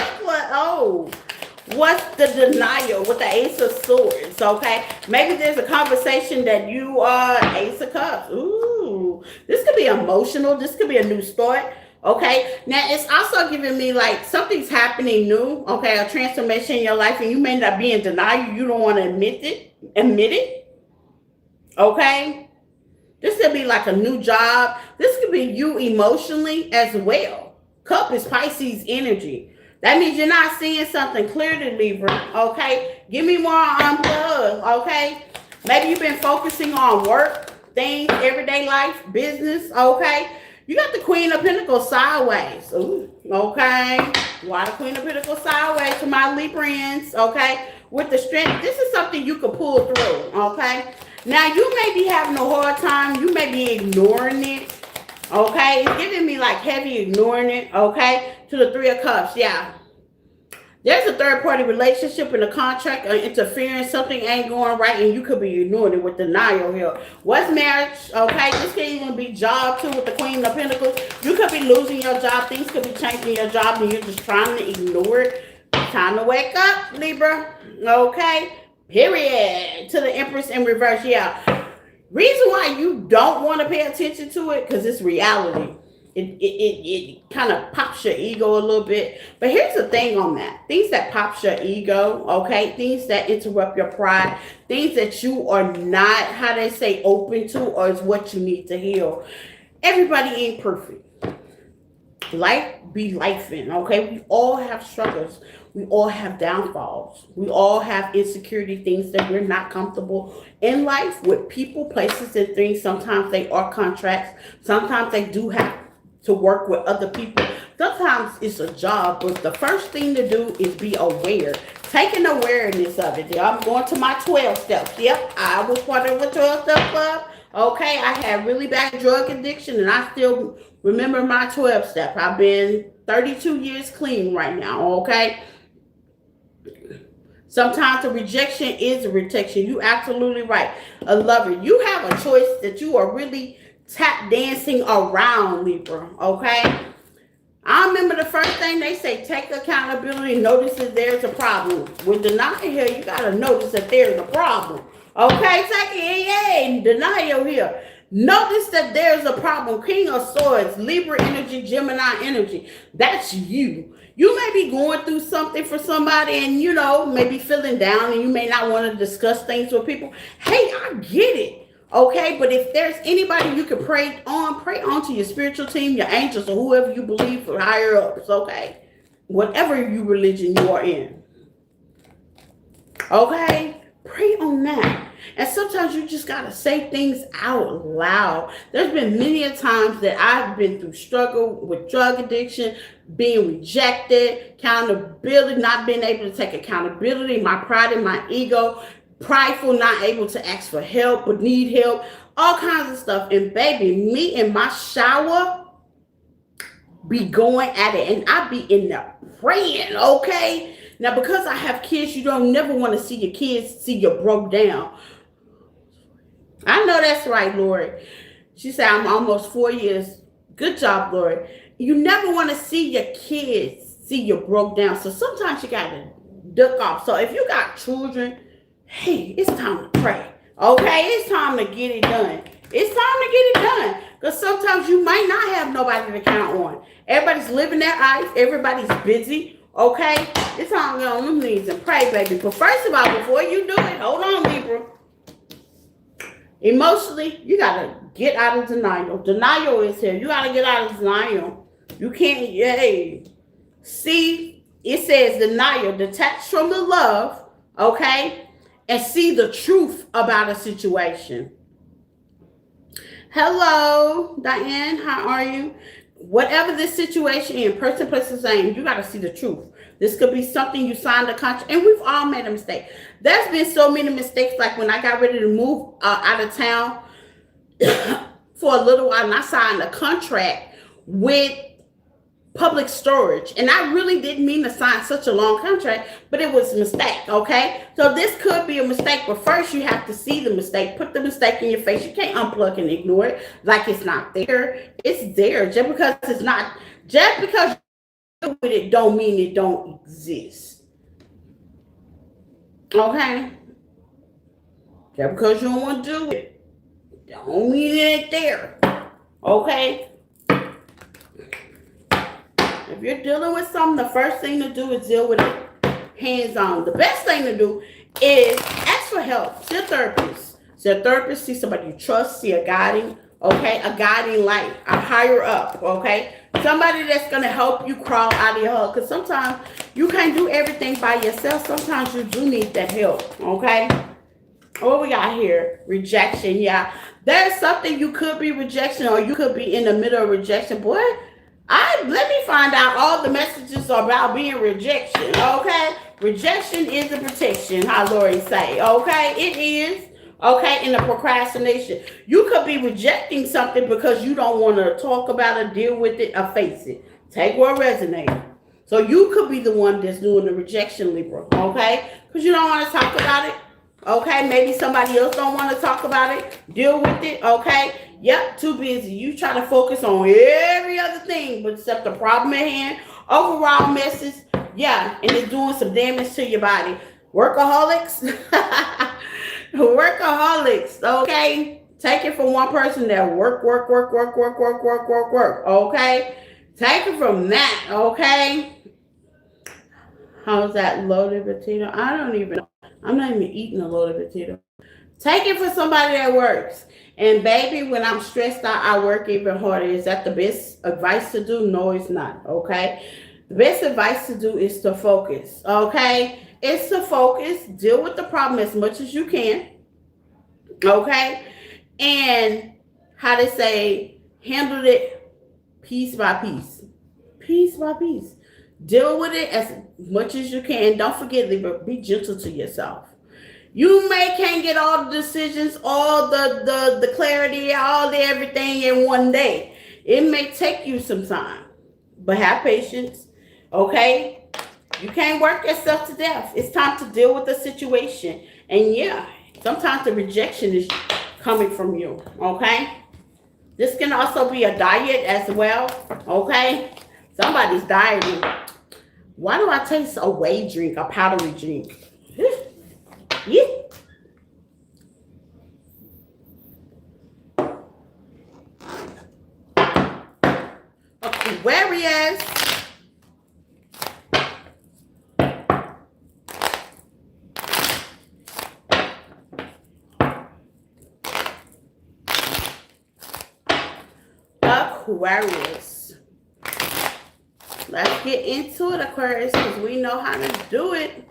What's the denial with the Ace of Swords? Okay, maybe there's a conversation that you are Ace of Cups. Ooh, this could be emotional. This could be a new start. Okay, now it's also giving me like something's happening new. Okay, a transformation in your life, and you may not be in denial. You don't want to admit it. Okay, this could be like a new job. This could be you emotionally as well. Cup is Pisces energy. That means you're not seeing something clearly, Libra. Okay, give me more unplug. Okay, maybe you've been focusing on work, things, everyday life, business. Okay. You got the Queen of Pentacles sideways. Ooh, okay. Why the Queen of Pentacles sideways for my Librans? Okay. With the strength, this is something you can pull through. Okay. Now, you may be having a hard time. You may be ignoring it. Okay. It's giving me like heavy ignoring it. Okay. To the Three of Cups. Yeah. There's a third-party relationship in a contract or interference. Something ain't going right, and you could be ignoring it with denial here. What's marriage? Okay, this can even be job, too, with the Queen of Pentacles. You could be losing your job. Things could be changing your job, and you're just trying to ignore it. Time to wake up, Libra. Okay? Period. To the Empress in reverse. Yeah. Reason why you don't want to pay attention to it, because it's reality. It kind of pops your ego a little bit. But here's the thing on that. Things that pops your ego, okay? Things that interrupt your pride. Things that you are not, how they say, open to, or is what you need to heal. Everybody ain't perfect. Life be lifing, okay? We all have struggles. We all have downfalls. We all have insecurity, things that we're not comfortable in life with people, places, and things. Sometimes they are contracts. Sometimes they do have to work with other people. Sometimes it's a job, but the first thing to do is be aware. Take an awareness of it. I'm going to my 12 steps. Yep, I was part of a 12-step club. Okay, I had really bad drug addiction, and I still remember my 12 step. I've been 32 years clean right now, okay? Sometimes the rejection is a rejection. You absolutely right. A lover. You have a choice that you are really tap dancing around, Libra, okay? I remember the first thing they say, take accountability, notice that there's a problem. With denial here, you got to notice that there's a problem. Okay, take it, denial here. Notice that there's a problem. King of Swords, Libra energy, Gemini energy. That's you. You may be going through something for somebody and, you know, maybe feeling down and you may not want to discuss things with people. Hey, I get it. Okay, but if there's anybody you can pray on to your spiritual team, your angels, or whoever you believe for higher ups, okay? Whatever you religion you are in. Okay? Pray on that. And sometimes you just got to say things out loud. There's been many a times that I've been through struggle with drug addiction, being rejected, accountability, not being able to take accountability, my pride and my ego, prideful, not able to ask for help, but need help, all kinds of stuff. And baby, me in my shower be going at it, and I be in there praying, okay? Now, because I have kids, you don't never want to see your kids see you broke down. I know that's right, Lord. She said, I'm almost 4 years. Good job, Lord. You never want to see your kids see you broke down. So sometimes you got to duck off. So if you got children, hey, it's time to pray. Okay, it's time to get it done. It's time to get it done. Because sometimes you might not have nobody to count on. Everybody's living their life. Everybody's busy. Okay, it's time to get on them knees and pray, baby. But first of all, before you do it, hold on, Libra. Emotionally, you got to get out of denial. Denial is here. You got to get out of denial. You can't, see, it says denial, detach from the love, okay, and see the truth about a situation. Hello, Diane, how are you? Whatever this situation in person, place, or saying, you got to see the truth. This could be something you signed a contract, and we've all made a mistake. There's been so many mistakes, like when I got ready to move out of town for a little while, and I signed a contract with public storage, and I really didn't mean to sign such a long contract, but it was a mistake, okay? So this could be a mistake, but first you have to see the mistake, put the mistake in your face. You can't unplug and ignore it like it's not there. It's there. Just because it's not, just because you with it don't mean it don't exist. Okay? Just because you don't want to do it don't mean it ain't there. Okay? If you're dealing with something, the first thing to do is deal with it hands-on. The best thing to do is ask for help. See a therapist. See a therapist, see somebody you trust, see a guiding, okay, a guiding light, a higher up, okay? Somebody that's going to help you crawl out of your hole. Because sometimes you can't do everything by yourself. Sometimes you do need that help, okay? What we got here? Rejection, yeah. There's something you could be rejection, or you could be in the middle of rejection. Boy, let me find out all the messages are about being rejection, okay? Rejection is a protection, how Lori say, okay? It is, okay, in the procrastination. You could be rejecting something because you don't want to talk about it, deal with it, or face it. Take what resonates. So you could be the one that's doing the rejection, Libra, okay? Because you don't want to talk about it, okay? Maybe somebody else don't want to talk about it, deal with it, okay? Yep, too busy. You try to focus on every other thing but except the problem at hand. Overall message, yeah, and it's doing some damage to your body. Workaholics. Workaholics, okay? Take it from one person that work, okay? Take it from that, okay? How's that loaded potato? I don't even know. I'm not even eating a loaded potato. Take it for somebody that works. And baby, when I'm stressed out, I work even harder. Is that the best advice to do? No, it's not, okay? The best advice to do is to focus, okay? It's to focus, deal with the problem as much as you can, okay? And how to say, handle it piece by piece. Piece by piece. Deal with it as much as you can. Don't forget, Libra, be gentle to yourself. You can't get all the decisions, all the clarity, all the everything in one day. It may take you some time, but have patience, okay? You can't work yourself to death. It's time to deal with the situation. And yeah, sometimes the rejection is coming from you, okay? This can also be a diet as well, okay? Somebody's dieting. Why do I taste a whey drink, a powdery drink? Yeah. Aquarius. Aquarius. Let's get into it, Aquarius, because we know how to do it.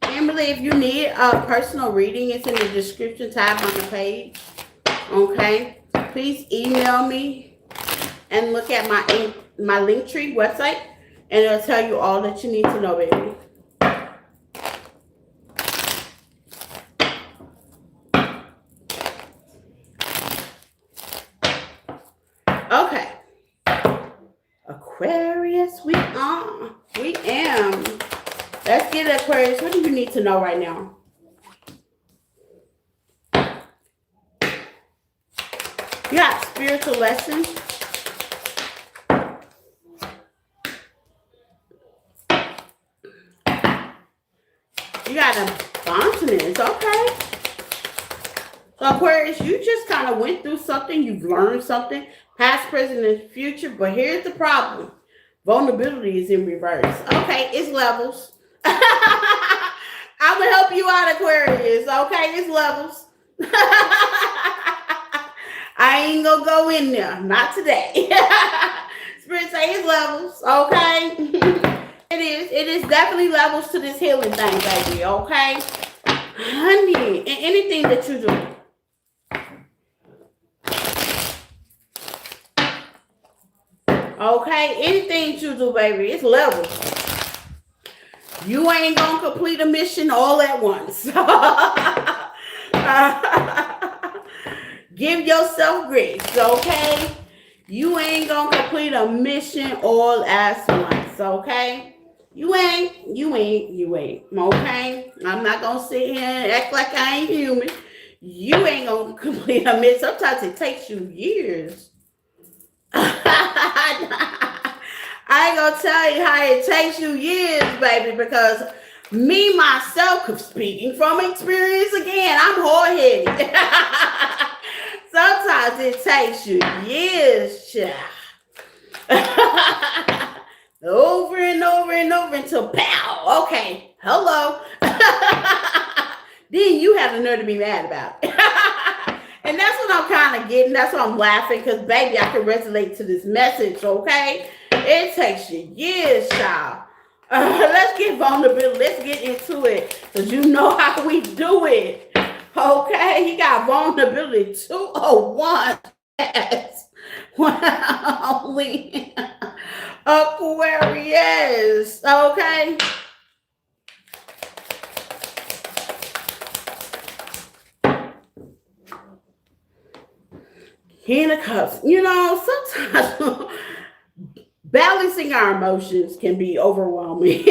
Emily, if you need a personal reading, it's in the description tab on the page. Okay? Please email me and look at my Linktree website, and it'll tell you all that you need to know, baby. Okay. Aquarius, we am. Let's get it, Aquarius. What do you need to know right now? You got spiritual lessons. You got abundance, okay? So Aquarius, you just kind of went through something. You've learned something, past, present, and future. But here's the problem. Vulnerability is in reverse. Okay, it's levels. I'm going to help you out, Aquarius. Okay, it's levels. I ain't going to go in there. Not today. Spirit say it's levels. Okay? It is definitely levels to this healing thing, baby. Okay? Honey, and anything that you do. Okay, anything you do, baby, it's levels. You ain't gonna complete a mission all at once. Give yourself grace, okay? You ain't gonna complete a mission all at once, okay? You ain't, okay? I'm not gonna sit here and act like I ain't human. You ain't gonna complete a mission. Sometimes it takes you years. I ain't gonna tell you how it takes you years, baby, because me, myself, speaking from experience again, I'm hard-headed. Sometimes it takes you years, child. Over and over and over until pow. Okay, hello. Then you have the nerve to be mad about it. And that's what I'm kind of getting. That's why I'm laughing, because, baby, I can resonate to this message, okay? It takes you years, child. Let's get vulnerable. Let's get into it, because you know how we do it. Okay? You got vulnerability 201. Yes. Only Aquarius. Okay? King of Cups. You know, sometimes balancing our emotions can be overwhelming.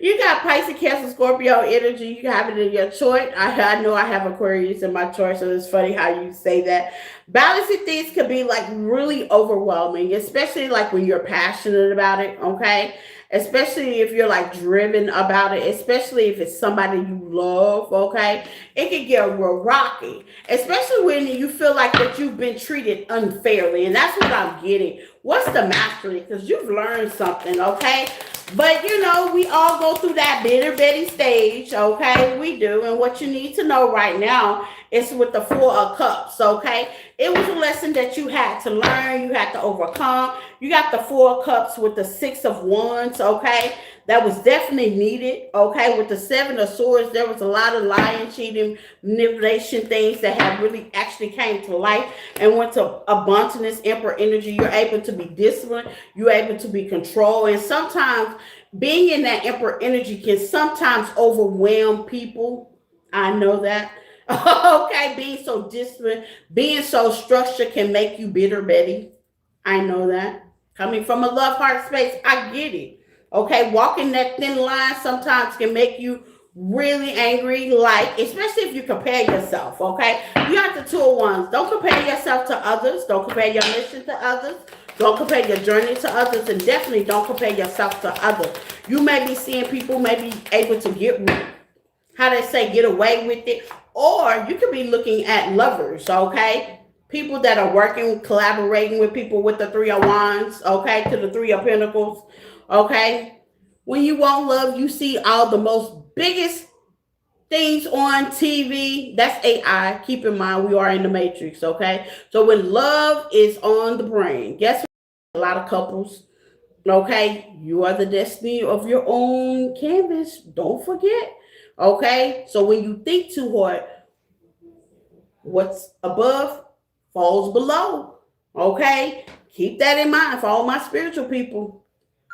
You got got Pisces, Cancer, Scorpio energy. You have it in your chart. I know I have Aquarius in my chart, so it's funny how you say that. Balancing things can be like really overwhelming, especially like when you're passionate about it, okay? Especially if you're like driven about it, especially if it's somebody you love, okay? It can get real rocky, especially when you feel like that you've been treated unfairly. And that's what I'm getting. What's the mastery? Because you've learned something, okay? But you know, we all go through that bitter Betty stage, okay? We do. And what you need to know right now is with the Four of Cups, okay? It was a lesson that you had to learn, you had to overcome. You got the Four of Cups with the Six of Wands, okay? That was definitely needed, okay? With the Seven of Swords, there was a lot of lying, cheating, manipulation, things that have really actually came to life and went to abundance, Emperor energy. You're able to be disciplined, you're able to be controlled, and sometimes being in that Emperor energy can sometimes overwhelm people. I know that. Okay, being so disciplined, being so structured can make you bitter, Betty. I know that. Coming from a love heart space, I get it. Okay, walking that thin line sometimes can make you really angry, like, especially if you compare yourself, okay? You got the Two of Wands. Don't compare yourself to others. Don't compare your mission to others. Don't compare your journey to others, and definitely don't compare yourself to others. You may be seeing people may be able to get away with it, or you could be looking at lovers, okay? People that are working, collaborating with people with the Three of Wands, okay, to the Three of Pentacles, okay? When you want love, you see all the most biggest things on TV. That's AI. Keep in mind, we are in the matrix, okay? So when love is on the brain, guess what? A lot of couples, okay? You are the destiny of your own canvas. Don't forget, okay? So when you think too hard, what's above falls below, okay? Keep that in mind for all my spiritual people.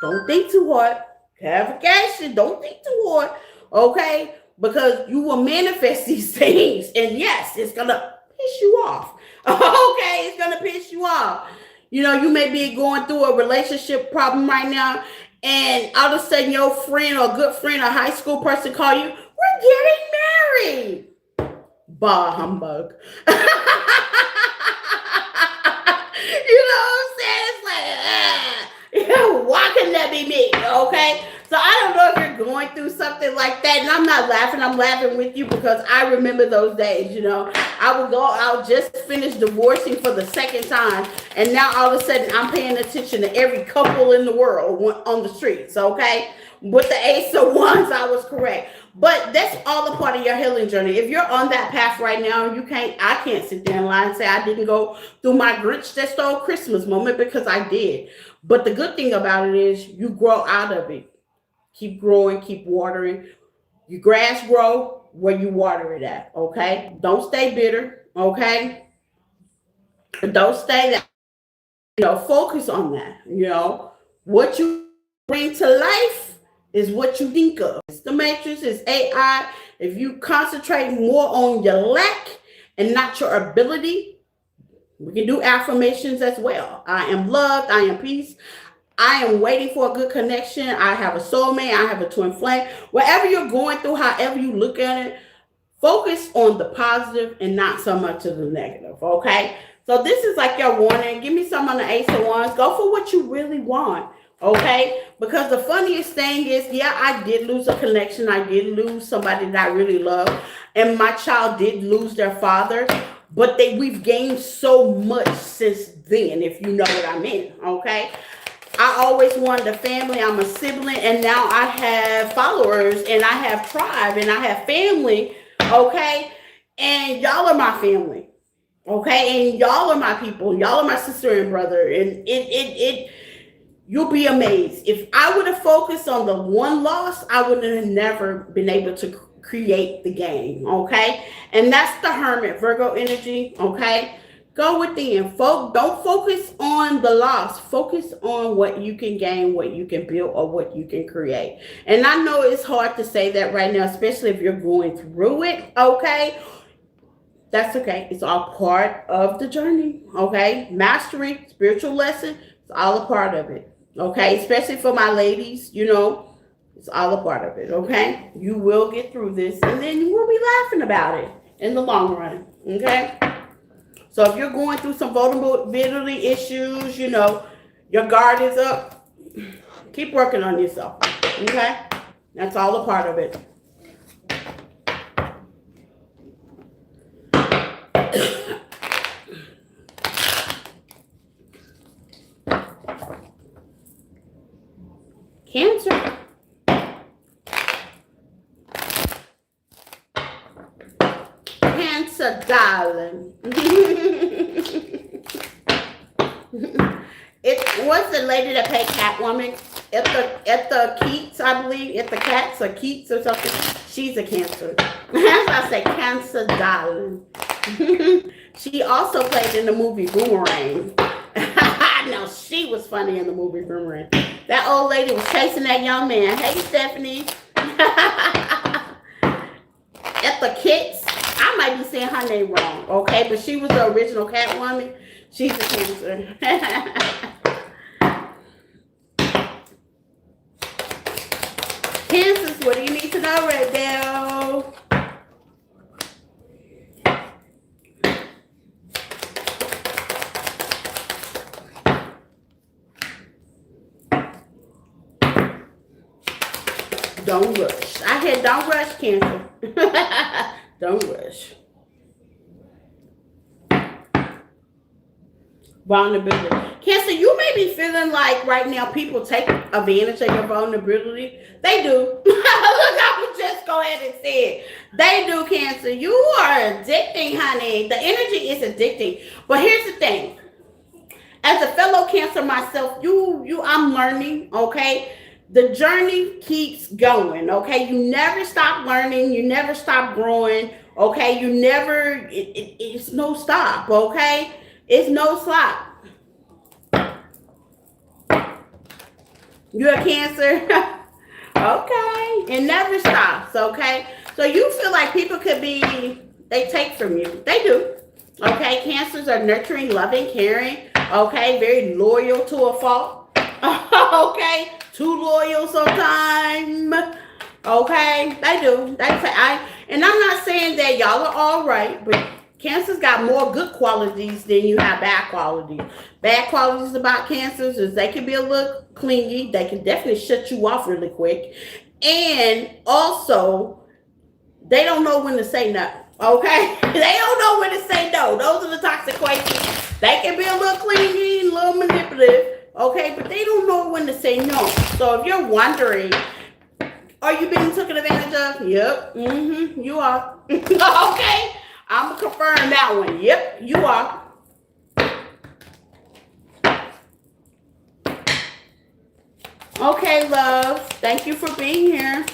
Don't think too hard. Clarification, don't think too hard, okay? Because you will manifest these things, and yes, it's gonna piss you off. Okay, it's gonna piss you off. You know, you may be going through a relationship problem right now, and all of a sudden your friend or good friend or high school person call you, we're getting married. Bah humbug. You know what I'm saying? It's like, why can that be me? Okay? So I don't know if you're going through something like that. And I'm not laughing. I'm laughing with you because I remember those days, you know. I'll just finish divorcing for the second time. And now all of a sudden I'm paying attention to every couple in the world on the streets, okay? With the Ace of Wands, I was correct. But that's all a part of your healing journey. If you're on that path right now, I can't sit there and lie and say I didn't go through my Grinch that stole Christmas moment, because I did. But the good thing about it is you grow out of it. Keep growing, keep watering. Your grass grow where you water it at, okay? Don't stay bitter, okay? Don't stay that. Focus on that, What you bring to life is what you think of. It's the matrix, it's AI. If you concentrate more on your lack and not your ability, we can do affirmations as well. I am loved, I am peace. I am waiting for a good connection. I have a soulmate. I have a twin flame. Whatever you're going through, however you look at it, focus on the positive and not so much of the negative, okay? So this is like your warning. Give me some on the Ace of Wands. Go for what you really want, okay? Because the funniest thing is, yeah, I did lose a connection. I did lose somebody that I really love. And my child did lose their father. But we've gained so much since then, if you know what I mean, okay? I always wanted a family. I'm a sibling, and now I have followers, and I have tribe, and I have family, okay? And y'all are my family, okay? And y'all are my people. Y'all are my sister and brother, and you'll be amazed. If I would have focused on the one loss, I would have never been able to create the game, okay? And that's the Hermit, Virgo energy, okay? Go within. Don't focus on the loss. Focus on what you can gain, what you can build, or what you can create. And I know it's hard to say that right now, especially if you're going through it, okay? That's okay. It's all part of the journey, okay? Mastery, spiritual lesson, it's all a part of it, okay? Especially for my ladies, It's all a part of it, okay? You will get through this, and then you will be laughing about it in the long run, okay? So if you're going through some vulnerability issues, you know, your guard is up, keep working on yourself, okay? That's all a part of it. Cancer. Cancer, darling. It was the lady that played Catwoman at the Keats, I believe, at the Cats or Keats or something. She's a Cancer. That's why I say Cancer, darling. She also played in the movie Boomerang. No, she was funny in the movie Boomerang. That old lady was chasing that young man. Hey, Stephanie. At the Kits, I might be saying her name wrong, okay? But she was the original Catwoman. She's a Cancer. Cancers, what do you need to know right now? Don't rush. I hear don't rush, Cancer. Don't rush. Vulnerability. Cancer, you may be feeling like right now people take advantage of your vulnerability. They do. Look, I would just go ahead and say it. They do, Cancer. You are addicting, honey. The energy is addicting. But here's the thing. As a fellow Cancer myself, I'm learning, okay? The journey keeps going, okay? You never stop learning. You never stop growing, okay? You never, it's no stop, okay? It's no stop. You're a Cancer? Okay. It never stops, okay? So you feel like people could be, they take from you. They do. Okay? Cancers are nurturing, loving, caring, okay? Very loyal to a fault. Okay? Too loyal sometimes. Okay? They do. They say, and I'm not saying that y'all are all right, but Cancers got more good qualities than you have bad qualities. Bad qualities about Cancers is they can be a little clingy. They can definitely shut you off really quick. And also, they don't know when to say no. Okay? They don't know when to say no. Those are the toxic questions. They can be a little clingy, a little manipulative. Okay? But they don't know when to say no. So if you're wondering, are you being taken advantage of? Yep. You are. Okay? I'm going to confirm that one. Yep, you are. Okay, love. Thank you for being here.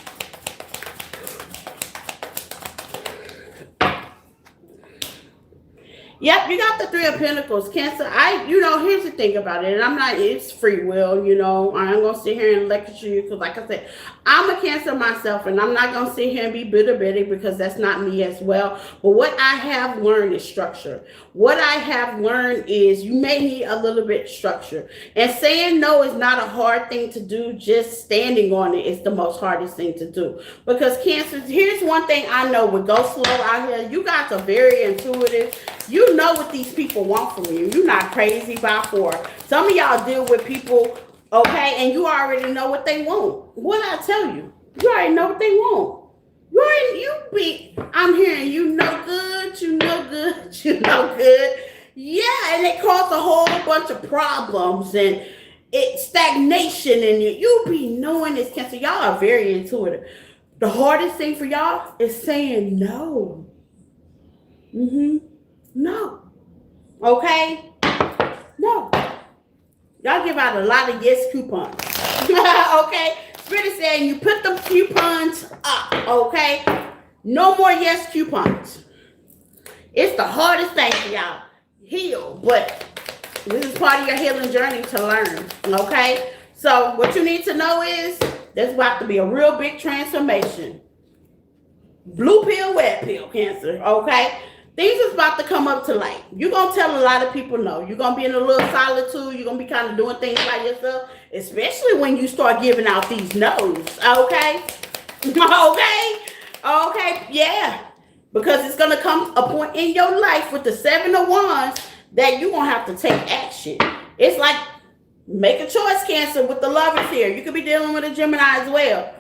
Yep, you got the Three of Pentacles. Cancer, here's the thing about it. And it's free will, I ain't going to sit here and lecture you because, like I said, I'm a Cancer myself, and I'm not going to sit here and be bitter Betty because that's not me as well. But what I have learned is structure. What I have learned is you may need a little bit of structure. And saying no is not a hard thing to do. Just standing on it is the most hardest thing to do. Because Cancer, here's one thing I know with Go Slow out here. You guys are very intuitive. You know what these people want from you. You're not crazy by four. Some of y'all deal with people, okay, and you already know what they want. What I tell you, you already know what they want. I'm hearing you know good, you know good, you know good. Yeah, and it caused a whole bunch of problems and stagnation in you. You be knowing this, Cancer. Y'all are very intuitive. The hardest thing for y'all is saying no. No. Okay? No. Y'all give out a lot of yes coupons. Okay? Spirit is saying you put them coupons up. Okay? No more yes coupons. It's the hardest thing for y'all. Heal. But this is part of your healing journey to learn. Okay? So what you need to know is there's about to be a real big transformation. Blue pill, red pill, Cancer. Okay? Things is about to come up to light. You're going to tell a lot of people no. You're going to be in a little solitude. You're going to be kind of doing things by yourself, especially when you start giving out these no's. Okay? Okay? Okay? Yeah. Because it's going to come a point in your life with the 7 of Wands that you're going to have to take action. It's like make a choice, Cancer, with the lovers here. You could be dealing with a Gemini as well.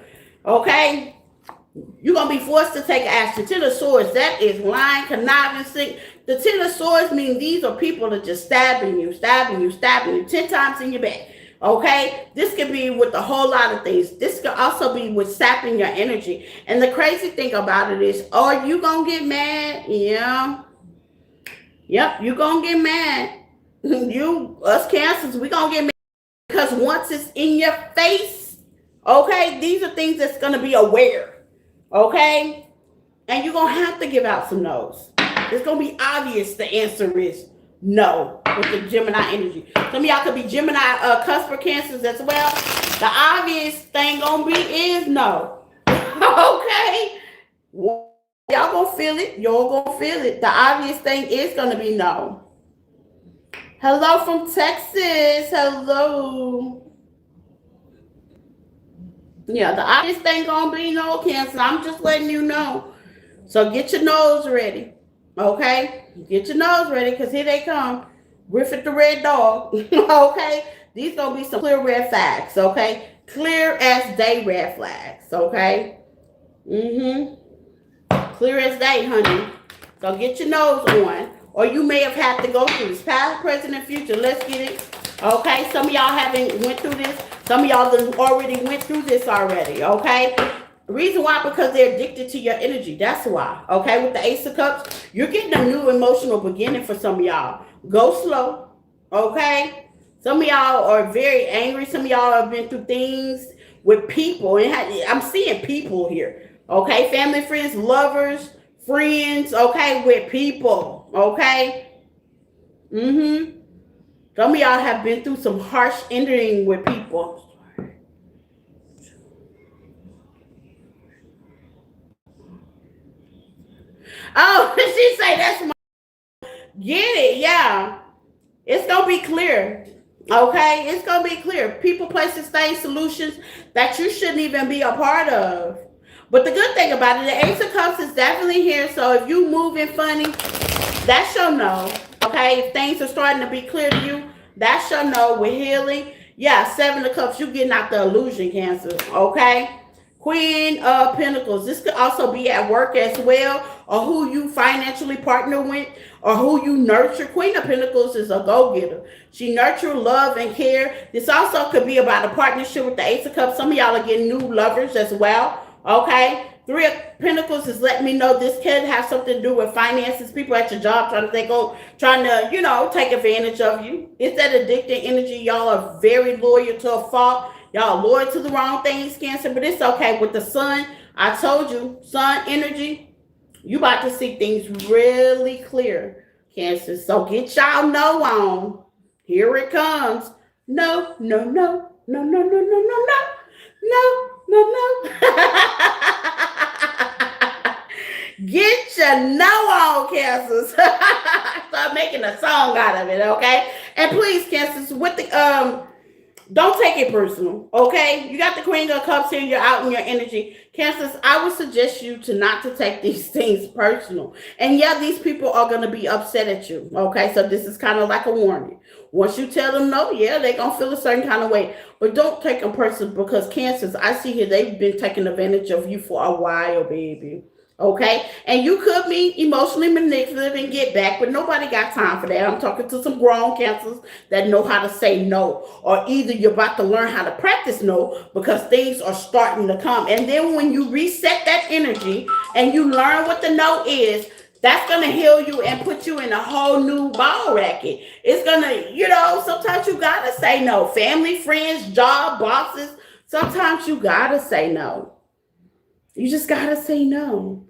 Okay? You're going to be forced to take action. Ten of Swords, that is lying, conniving, sick. The Ten of Swords mean these are people that just stabbing you 10 times in your back. Okay? This could be with a whole lot of things. This could also be with sapping your energy. And the crazy thing about it is, are you going to get mad? Yeah. Yep, you're going to get mad. Us Cancers, we're going to get mad. Because once it's in your face, okay, these are things that's going to be aware. Okay? And you're going to have to give out some no's. It's going to be obvious the answer is no with the Gemini energy. Some of y'all could be Gemini cusper Cancers as well. The obvious thing going to be is no. Okay? Y'all going to feel it. Y'all going to feel it. The obvious thing is going to be no. Hello from Texas. Hello. Yeah, the obvious thing gonna be no, Cancer. I'm just letting you know. So get your nose ready. Okay? Get your nose ready, because here they come. Griffith the red dog. Okay? These gonna be some clear red flags, okay? Clear as day red flags, okay? Clear as day, honey. So get your nose on. Or you may have had to go through this. Past, present, and future. Let's get it. Okay? Some of y'all haven't went through this. Some of y'all already went through this already. Okay? Reason why? Because they're addicted to your energy. That's why. Okay? With the Ace of Cups, you're getting a new emotional beginning for some of y'all. Go slow. Okay? Some of y'all are very angry. Some of y'all have been through things with people. And I'm seeing people here. Okay? Family, friends, lovers, friends. Okay? With people. Okay? Some of y'all have been through some harsh ending with people. Oh, she say that's my... Get it, yeah. It's going to be clear. Okay? It's going to be clear. People, places, things, solutions that you shouldn't even be a part of. But the good thing about it, the Ace of Cups is definitely here. So if you moving funny, that's your no. Okay? If things are starting to be clear to you, that's your no. With healing. Yeah, 7 of Cups. You getting out the illusion, Cancer. Okay? Queen of Pentacles. This could also be at work as well, or who you financially partner with, or who you nurture. Queen of Pentacles is a go-getter. She nurtures, love, and care. This also could be about a partnership with the Ace of Cups. Some of y'all are getting new lovers as well. Okay? 3 of Pentacles is letting me know this could have something to do with finances. People at your job trying to, take advantage of you. It's that addicted energy. Y'all are very loyal to a fault. Y'all are loyal to the wrong things, Cancer, but it's okay. With the sun, I told you, sun energy, you about to see things really clear, Cancer. So get y'all no on. Here it comes. No, no, no, no, no, no, no, no, no, no, no, no. Get your no on, Cancers. Start making a song out of it, okay? And please, Cancers, with the don't take it personal, okay? You got the Queen of Cups here, you're out in your energy. Cancers, I would suggest you to not to take these things personal. And yeah, these people are going to be upset at you, okay? So this is kind of like a warning. Once you tell them no, yeah, they're going to feel a certain kind of way. But don't take them personal, because Cancers, I see here, they've been taking advantage of you for a while, baby. Okay? And you could be emotionally manipulative and get back, but nobody got time for that. I'm talking to some grown Cancers that know how to say no. Or either you're about to learn how to practice no, because things are starting to come. And then when you reset that energy and you learn what the no is, that's going to heal you and put you in a whole new ball racket. It's going to, sometimes you got to say no. Family, friends, job, bosses, sometimes you got to say no. You just got to say no.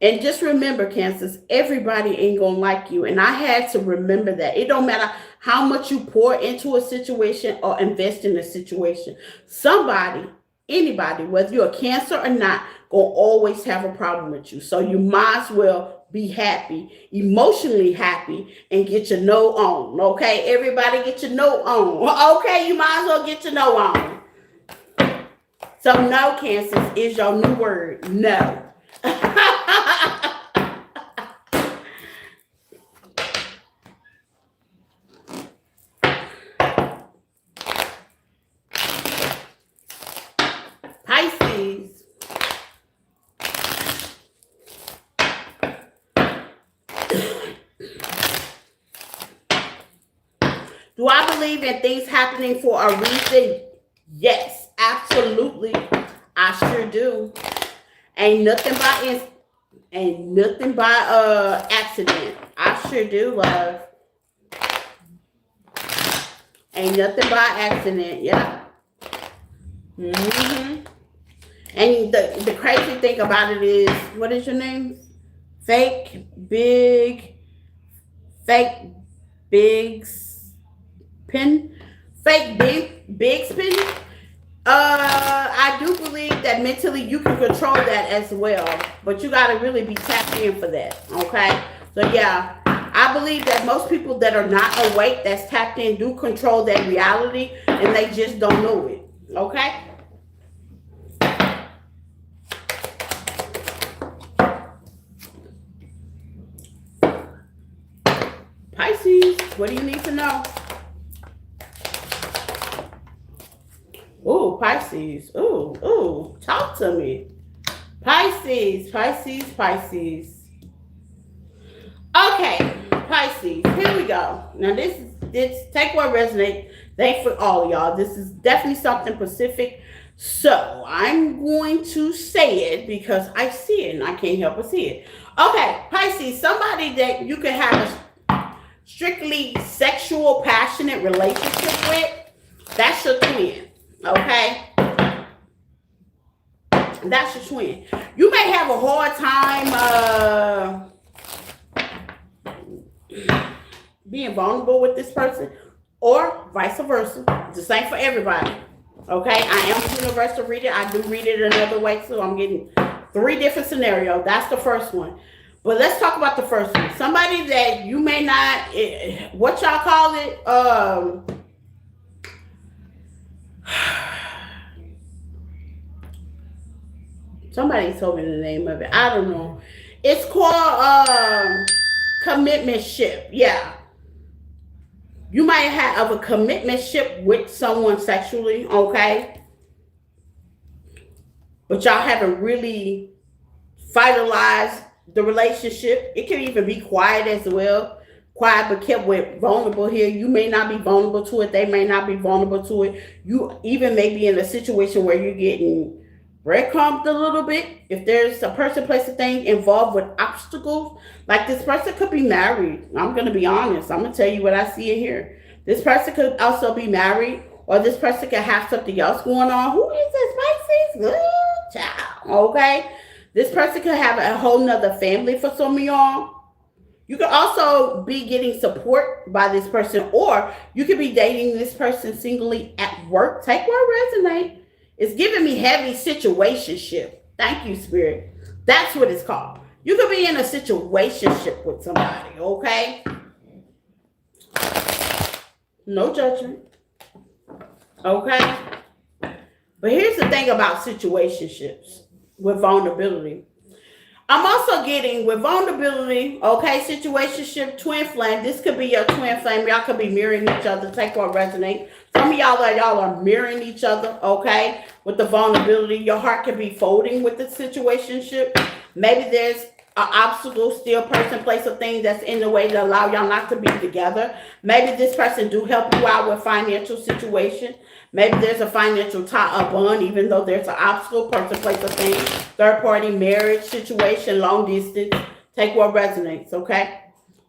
And just remember, Cancers, everybody ain't going to like you. And I had to remember that. It don't matter how much you pour into a situation or invest in a situation. Somebody, anybody, whether you're a Cancer or not, going to always have a problem with you. So you might as well be happy, emotionally happy, and get your no on. Okay, everybody get your no on. Okay, you might as well get your no on. So no, Cancer, is your new word. No. Pisces. Do I believe in things happening for a reason? Yes, absolutely. I sure do. Ain't nothing by accident. I sure do, love. Ain't nothing by accident. Yeah. And the crazy thing about it is, what is your name? Fake big spin. Fake big spin. I do believe that mentally you can control that as well, but you got to really be tapped in for that. Okay, so yeah, I believe that most people that are not awake, that's tapped in, do control their reality, and they just don't know it. Okay. Pisces, what do you need to know? Ooh, Pisces. Ooh, talk to me. Pisces. Okay, Pisces, here we go. Now this take what resonates. Thanks for all of y'all. This is definitely something specific. So I'm going to say it because I see it and I can't help but see it. Okay, Pisces, somebody that you can have a strictly sexual, passionate relationship with, that's your twin. Okay? That's your twin. You may have a hard time being vulnerable with this person, or vice versa. The same for everybody. Okay? I am a universal reader. I do read it another way, so I'm getting 3 different scenarios. That's the first one. But let's talk about the first one. Somebody that you may not, what y'all call it? Somebody told me the name of it. I don't know. It's called commitment ship. Yeah. You might have a commitment ship with someone sexually, okay? But y'all haven't really finalized the relationship. It can even be quiet as well. Quiet but kept with vulnerable here. You may not be vulnerable to it. They may not be vulnerable to it. You even may be in a situation where you're getting breadcrumbed a little bit. If there's a person, place, a thing involved with obstacles, like this person could be married. I'm going to be honest. I'm going to tell you what I see in here. This person could also be married, or this person could have something else going on. Who is this Pisces? Good child. Okay. This person could have a whole nother family for some of y'all. You could also be getting support by this person, or you could be dating this person singly at work. Take what resonate. It's giving me heavy situationship. Thank you, Spirit. That's what it's called. You could be in a situationship with somebody, okay? No judgment. Okay? But here's the thing about situationships with vulnerability. I'm also getting with vulnerability, okay, situationship, twin flame. This could be your twin flame. Y'all could be mirroring each other. Take what resonate. Some of y'all are mirroring each other, okay, with the vulnerability. Your heart could be folding with the situationship. Maybe there's an obstacle, still person, place, or thing that's in the way to allow y'all not to be together. Maybe this person do help you out with financial situation. Maybe there's a financial bond, even though there's an obstacle, person, place, or thing, third party, marriage situation, long distance. Take what resonates, okay?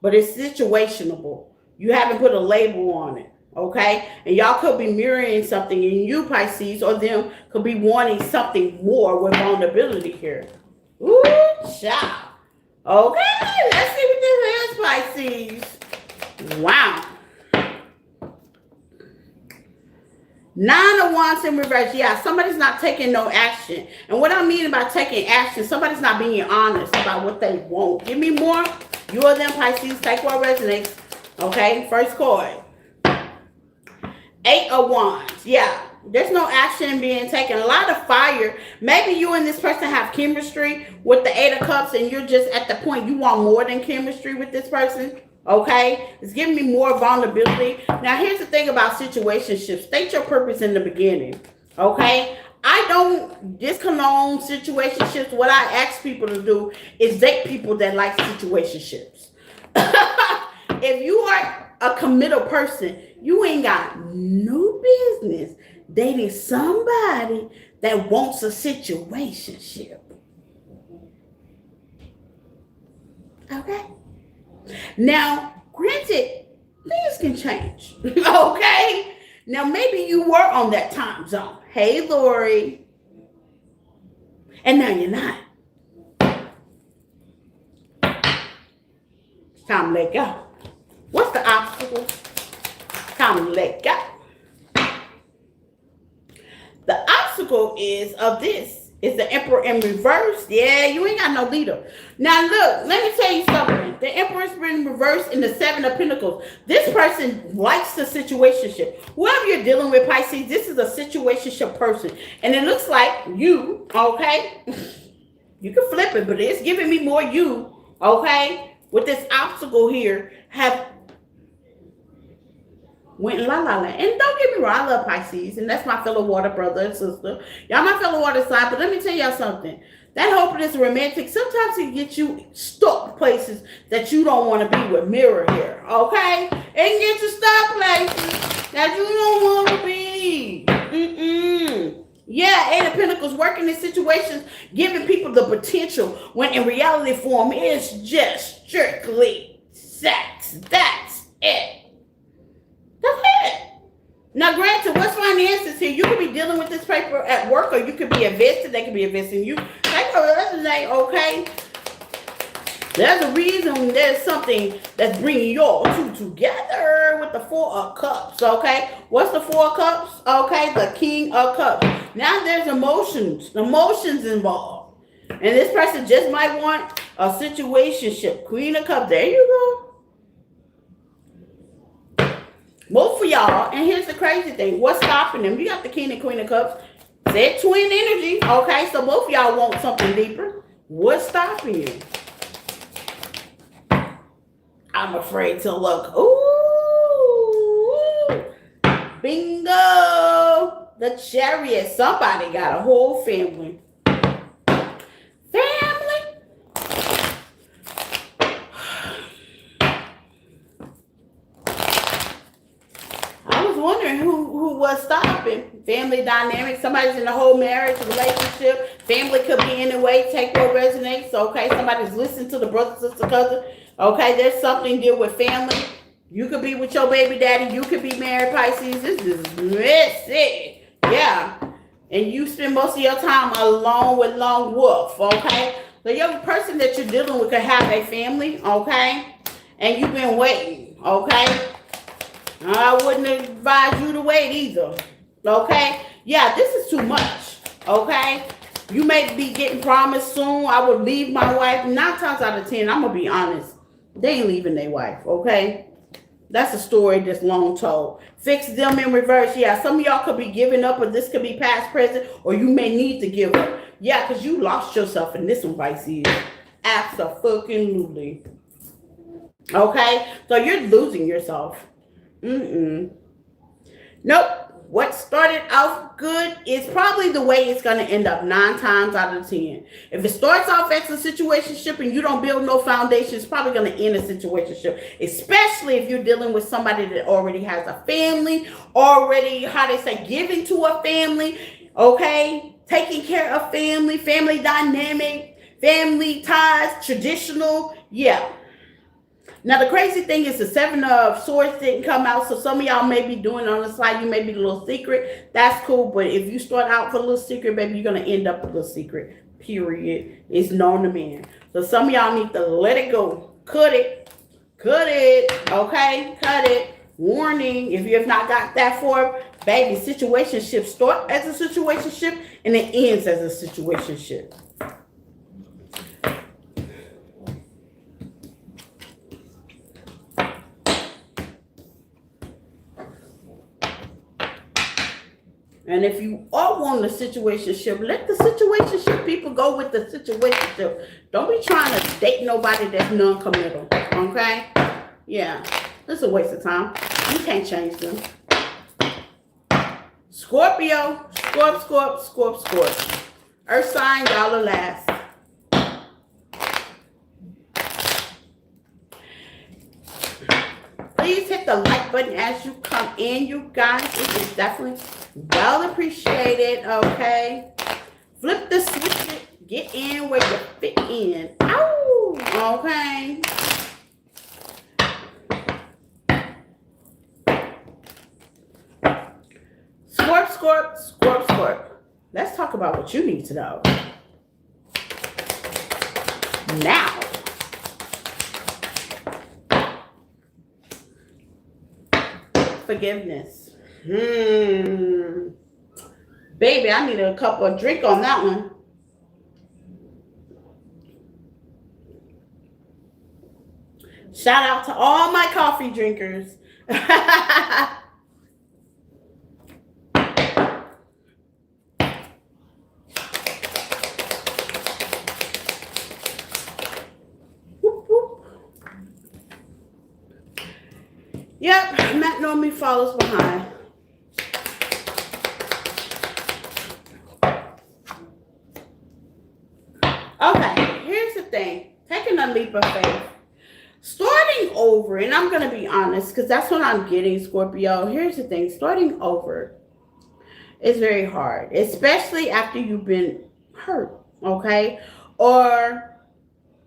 But it's situationable. You haven't put a label on it, okay? And y'all could be mirroring something in you, Pisces, or them could be wanting something more with vulnerability here. Ooh, child. Okay, let's see what this is, Pisces. Wow. Nine of Wands in reverse. Yeah, somebody's not taking no action. And what I mean by taking action, somebody's not being honest about what they want. Give me more. You or them, Pisces. Take what resonates. Okay, first card. Eight of Wands. Yeah, there's no action being taken. A lot of fire. Maybe you and this person have chemistry with the Eight of Cups, and you're just at the point you want more than chemistry with this person. Okay, it's giving me more vulnerability. Now, here's the thing about situationships. State your purpose in the beginning. Okay, I don't disconnect situationships. What I ask people to do is date people that like situationships. If you are a committal person, you ain't got no business dating somebody that wants a situationship. Okay? Now, granted, things can change. Okay? Now, maybe you were on that time zone. Hey, Lori. And now you're not. It's time to let go. What's the obstacle? Time to let go. The obstacle is of this. It's the Emperor in reverse. Yeah, you ain't got no leader. Now, look, let me tell you something. The Emperor's been reversed in the Seven of Pentacles. This person likes the situationship. Whoever you're dealing with, Pisces, this is a situationship person. And it looks like you, okay? You can flip it, but it's giving me more you, okay? With this obstacle here, have went la la la. And don't get me wrong, I love Pisces, and that's my fellow water brother and sister. Y'all my fellow water sign, but let me tell y'all something. That hopeless romantic, sometimes it gets you stuck places that you don't want to be with. Mirror here, okay? It can get you stuck places that you don't want to be. Yeah, Eight of Pentacles working in situations, giving people the potential when in reality form it's just strictly sex. That's it. That's it. Now, granted, what's finances here? You could be dealing with this paper at work, or you could be invested. They could be investing in you. Take a resonate, okay? There's a reason there's something that's bringing y'all two together with the Four of Cups, okay? What's the Four of Cups? Okay, the King of Cups. Now there's emotions involved. And this person just might want a situationship. Queen of Cups, there you go. Both of y'all, and here's the crazy thing. What's stopping them? You got the King and Queen of Cups. Said twin energy. Okay, so both of y'all want something deeper. What's stopping you? I'm afraid to look. Ooh. Bingo. The Chariot. Somebody got a whole family. Who was stopping. Family dynamic. Somebody's in a whole marriage, relationship. Family could be in the way. Take what resonates. Okay, somebody's listening to the brother, sister, cousin. Okay, there's something deal with family. You could be with your baby daddy. You could be married, Pisces. This is messy. Yeah. And you spend most of your time alone with Lone Wolf. Okay. So your person that you're dealing with could have a family. Okay. And you've been waiting. Okay. I wouldn't advise you to wait either. Okay? Yeah, this is too much. Okay? You may be getting promised soon. I would leave my wife. 9 times out of 10, I'm going to be honest. They ain't leaving their wife. Okay? That's a story that's long told. Fix them in reverse. Yeah, some of y'all could be giving up, or this could be past, present, or you may need to give up. Yeah, because you lost yourself in this one, Pisces. Absolutely. Okay? So you're losing yourself. Nope. What started off good is probably the way it's going to end up 9 times out of 10. If it starts off as a situationship and you don't build no foundation, it's probably going to end a situationship. Especially if you're dealing with somebody that already has a family, already, how they say, giving to a family, okay? Taking care of family, family dynamic, family ties, traditional, yeah. Now, the crazy thing is the Seven of Swords didn't come out, so some of y'all may be doing on the side. You may be a little secret. That's cool, but if you start out for a little secret, baby, you're going to end up a little secret, period. It's known to man. So some of y'all need to let it go. Cut it, okay? Cut it. Warning, if you have not got that for, baby, situationship start as a situationship and it ends as a situationship. And if you all want a situationship, let the situationship people go with the situationship. Don't be trying to date nobody that's non-committal. Okay? Yeah. It's a waste of time. You can't change them. Scorpio. Scorp. Earth sign, y'all are last. Please hit the like button as you come in, you guys. It is definitely well appreciated, okay? Flip the switch, get in where you fit in. Ow! Okay. Scorp. Let's talk about what you need to know. Now. Forgiveness. Baby, I need a cup of drink on that one. Shout out to all my coffee drinkers. Yep, Matt normally follows behind. Okay, here's the thing. Taking a leap of faith. Starting over, and I'm going to be honest, because that's what I'm getting, Scorpio. Here's the thing. Starting over is very hard, especially after you've been hurt, okay? Or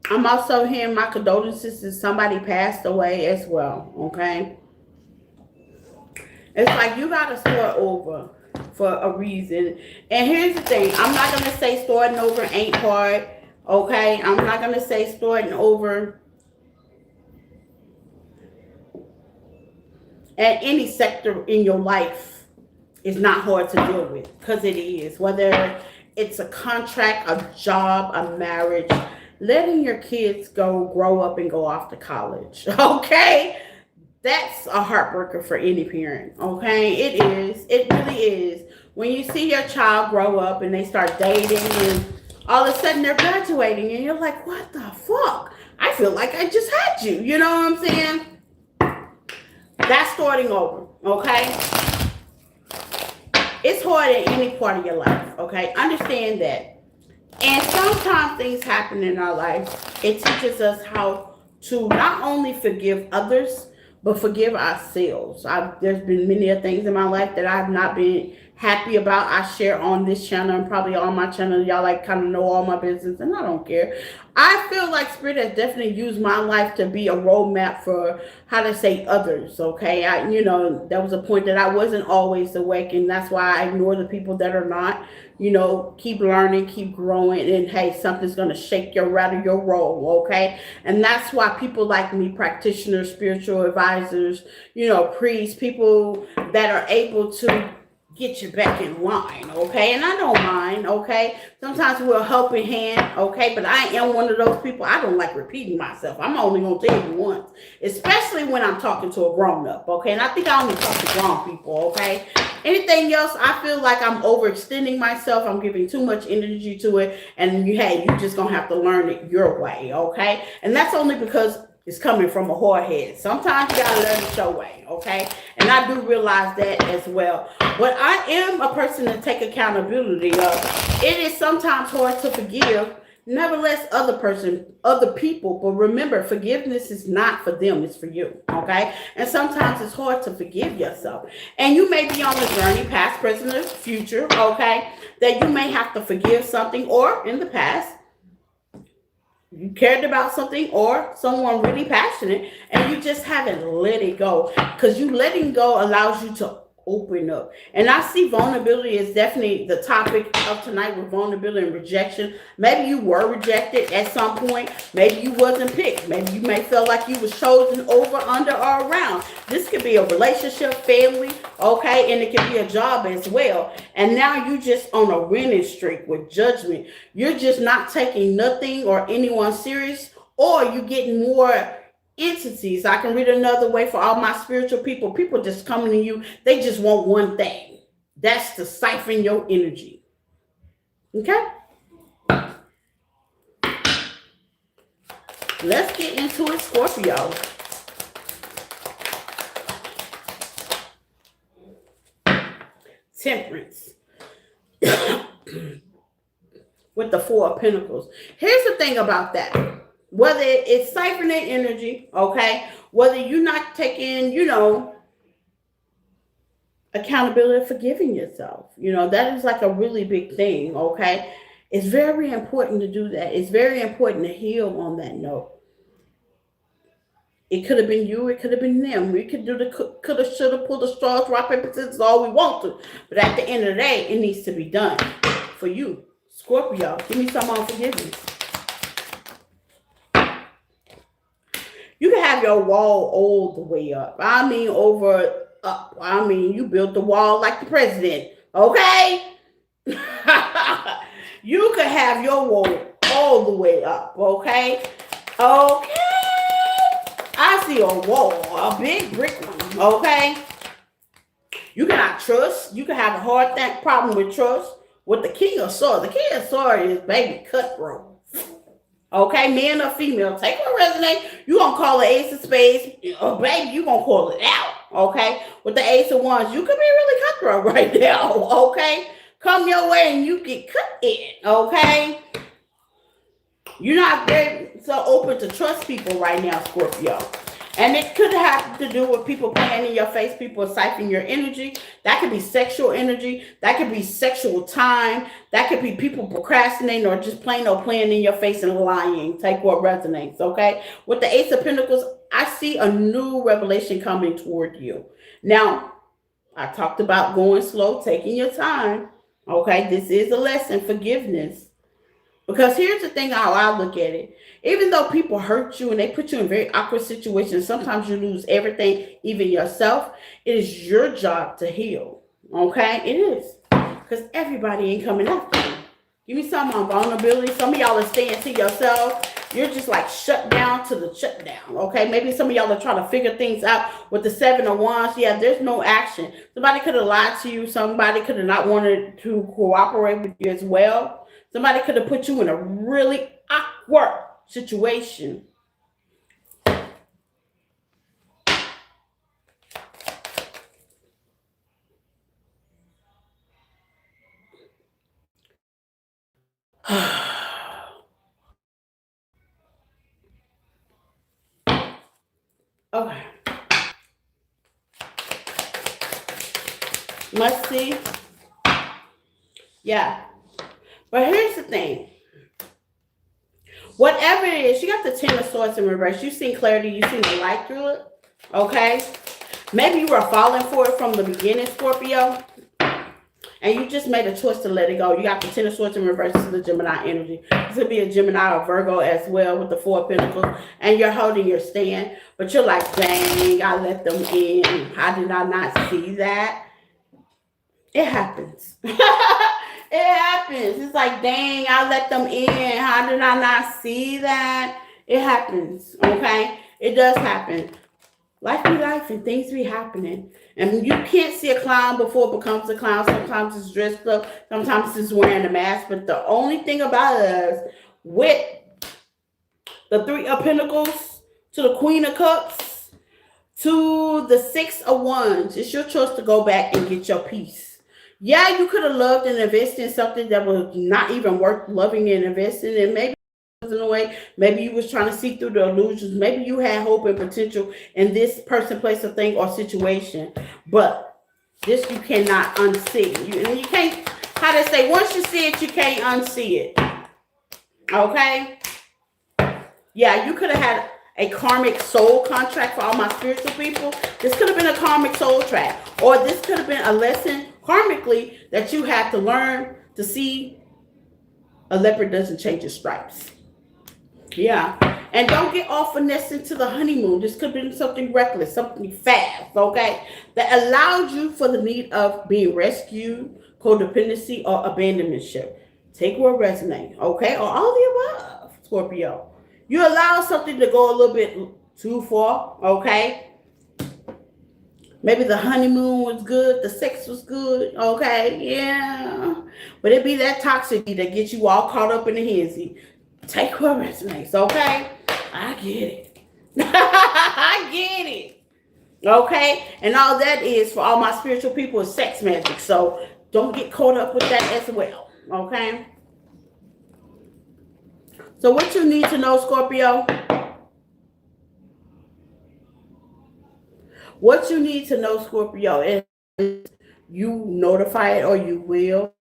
I'm also hearing my condolences if somebody passed away as well, okay? It's like you got to start over for a reason. And here's the thing. I'm not going to say starting over ain't hard, okay? I'm not going to say starting over at any sector in your life is not hard to deal with, because it is. Whether it's a contract, a job, a marriage, letting your kids grow up and go off to college, okay? That's a heartbreaker for any parent, okay? It is. It really is. When you see your child grow up and they start dating and all of a sudden they're graduating and you're like, what the fuck? I feel like I just had you. You know what I'm saying? That's starting over, okay? It's hard in any part of your life, okay? Understand that. And sometimes things happen in our life. It teaches us how to not only forgive others, but forgive ourselves. There's been many things in my life that I've not been happy about. I share on this channel and probably on my channel. Y'all like kind of know all my business, and I don't care. I feel like Spirit has definitely used my life to be a roadmap for how to say others, okay? There was a point that I wasn't always awake, and that's why I ignore the people that are not. Keep learning, keep growing, and hey, something's going to shake your rattle your roll, okay? And that's why people like me, practitioners, spiritual advisors, priests, people that are able to get you back in line, okay? And I don't mind, okay? Sometimes we're a helping hand, okay? But I am one of those people, I don't like repeating myself. I'm only going to tell you once, especially when I'm talking to a grown-up, okay? And I think I only talk to grown people, okay? Anything else, I feel like I'm overextending myself. I'm giving too much energy to it. And you just going to have to learn it your way, okay? And that's only because it's coming from a hard head. Sometimes you got to learn it your way, okay? And I do realize that as well. But I am a person to take accountability of. It is sometimes hard to forgive. Nevertheless, other people. But remember, forgiveness is not for them. It's for you, okay? And sometimes it's hard to forgive yourself. And you may be on a journey, past, present, or future, okay? That you may have to forgive something, or in the past, you cared about something or someone really passionate and you just haven't let it go, because you letting go allows you to open up. And I see vulnerability is definitely the topic of tonight, with vulnerability and rejection. Maybe you were rejected at some point. Maybe you wasn't picked. Maybe you may feel like you was chosen over, under, or around. This could be a relationship, family, okay? And it could be a job as well. And now you just on a winning streak with judgment. You're just not taking nothing or anyone serious, or you getting more entities. I can read another way for all my spiritual people. People just coming to you. They just want one thing. That's to siphon your energy. Okay? Let's get into it, Scorpio. Temperance. With the Four of Pentacles. Here's the thing about that. Whether it's siphoning energy, okay, whether you're not taking, accountability for forgiving yourself, that is like a really big thing, okay? It's very important to do that. It's very important to heal on that note. It could have been you, it could have been them. We could do the coulda, shoulda, pull the straws, rock, paper, scissors, all we want to. But at the end of the day, it needs to be done for you. Scorpio, give me some on forgiveness. You can have your wall all the way up. I mean, up. I mean, you built the wall like the president. Okay? You can have your wall all the way up. Okay? Okay? I see a wall, a big brick one. Okay? You cannot trust. You can have a hard problem with trust. With the King of Swords. The King of Swords is baby cutthroat. Okay, man or female, take what resonates. You gonna call the Ace of Spades, or baby, you gonna call it out. Okay, with the Ace of Wands, you could be really cutthroat right now. Okay, come your way and you get cut in. Okay, you're not very so open to trust people right now, Scorpio. And it could have to do with people playing in your face, people siphoning your energy. That could be sexual energy. That could be sexual time. That could be people procrastinating or just plain old playing in your face and lying. Take what resonates, okay? With the Ace of Pentacles, I see a new revelation coming toward you. Now, I talked about going slow, taking your time, okay? This is a lesson, forgiveness. Because here's the thing how I look at it. Even though people hurt you and they put you in very awkward situations, sometimes you lose everything, even yourself. It is your job to heal. Okay? It is. Because everybody ain't coming after you. Give me some on vulnerability. Some of y'all are staying to yourself. You're just like shut down to the shutdown. Okay? Maybe some of y'all are trying to figure things out with the Seven of Wands. Yeah, there's no action. Somebody could have lied to you. Somebody could have not wanted to cooperate with you as well. Somebody could have put you in a really awkward situation. Okay. Must see. Yeah. But here's the thing. Whatever it is, you got the Ten of Swords in reverse. You've seen clarity. You've seen the light through it. Okay? Maybe you were falling for it from the beginning, Scorpio. And you just made a choice to let it go. You got the Ten of Swords in reverse to the Gemini energy. This could be a Gemini or Virgo as well with the Four of Pentacles. And you're holding your stand. But you're like, dang, I let them in. How did I not see that? It happens. It happens. It's like, dang, I let them in. How did I not see that? It happens, okay? It does happen. Life be life and things be happening. And you can't see a clown before it becomes a clown. Sometimes it's dressed up. Sometimes it's wearing a mask. But the only thing about it is with the Three of Pentacles to the Queen of Cups to the Six of Wands, it's your choice to go back and get your peace. Yeah, you could have loved and invested in something that was not even worth loving and investing in. Maybe in a way, maybe you was trying to see through the illusions. Maybe you had hope and potential in this person, place, or thing, or situation. But this you cannot unsee. You can't, how they say, once you see it, you can't unsee it. Okay? Yeah, you could have had a karmic soul contract for all my spiritual people. This could have been a karmic soul trap, or this could have been a lesson karmically that you had to learn to see a leopard doesn't change its stripes. Yeah. And don't get all finessed into the honeymoon. This could have been something reckless, something fast, okay? That allowed you for the need of being rescued, codependency, or abandonmentship. Take what resonates, okay? Or all the above, Scorpio. You allow something to go a little bit too far, okay? Maybe the honeymoon was good, the sex was good, okay? Yeah. But it be that toxicity that gets you all caught up in the hensy. Take what resonates, okay? I get it. I get it. Okay? And all that is for all my spiritual people is sex magic. So don't get caught up with that as well. Okay? So what you need to know, Scorpio? What you need to know, Scorpio, is you notify it or you will.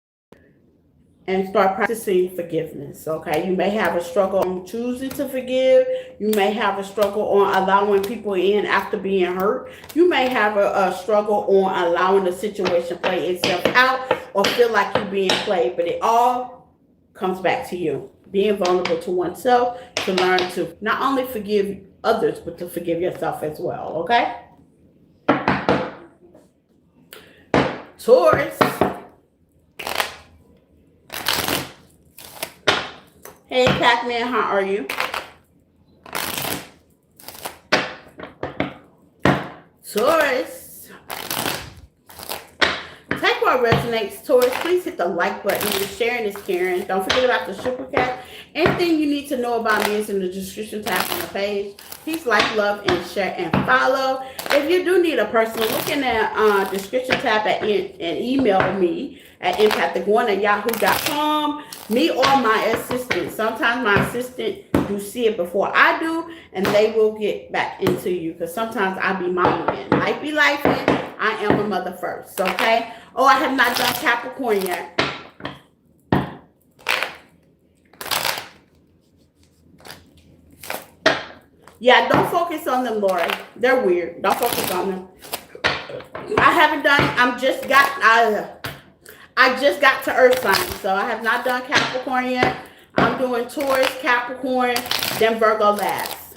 And start practicing forgiveness, okay? You may have a struggle on choosing to forgive. You may have a struggle on allowing people in after being hurt. You may have a struggle on allowing the situation play itself out or feel like you're being played. But it all comes back to you. Being vulnerable to oneself to learn to not only forgive others, but to forgive yourself as well, okay? Taurus. Hey, Pac-Man, how are you? Taurus. Take what resonates, Taurus. Please hit the like button. Sharing is caring. Don't forget about the super cat. Anything you need to know about me is in the description tab on the page. Please like, love, and share, and follow. If you do need a person, look in the description tab and email me at empathicone@yahoo.com. Me or my assistant. Sometimes my assistant do see it before I do, and they will get back into you. Because sometimes I be momming. Life be life, and I am a mother first. Okay? Oh, I have not done Capricorn yet. Yeah, don't focus on them, Lori. They're weird. Don't focus on them. I haven't done. I just got to Earth signs, so I have not done Capricorn yet. I'm doing Taurus, Capricorn, then Virgo last.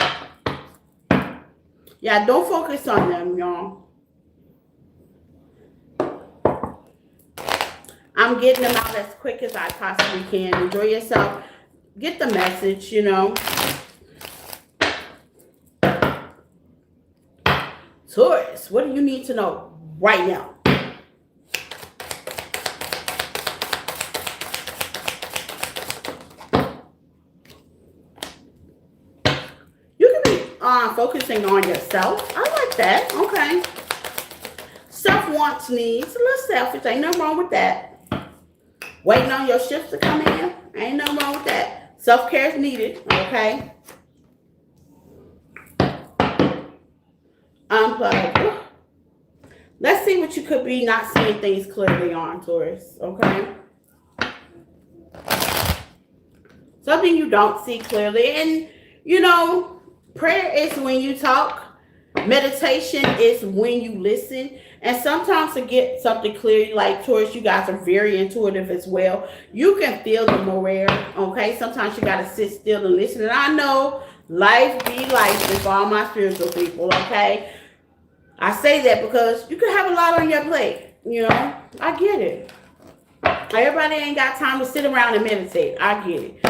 Yeah, don't focus on them, y'all. I'm getting them out as quick as I possibly can. Enjoy yourself. Get the message, you know. Taurus, what do you need to know right now? Focusing on yourself. I like that. Okay. Self-wants, needs. A little selfish. Ain't nothing wrong with that. Waiting on your shifts to come in. Ain't nothing wrong with that. Self-care is needed. Okay. Unplug. Let's see what you could be not seeing things clearly on, Taurus. Okay. Something you don't see clearly. And, you know, prayer is when you talk. Meditation is when you listen. And sometimes to get something clear, like Taurus, you guys are very intuitive as well. You can feel the morale, okay? Sometimes you got to sit still and listen. And I know life be life for all my spiritual people, okay? I say that because you can have a lot on your plate, you know? I get it. Everybody ain't got time to sit around and meditate. I get it.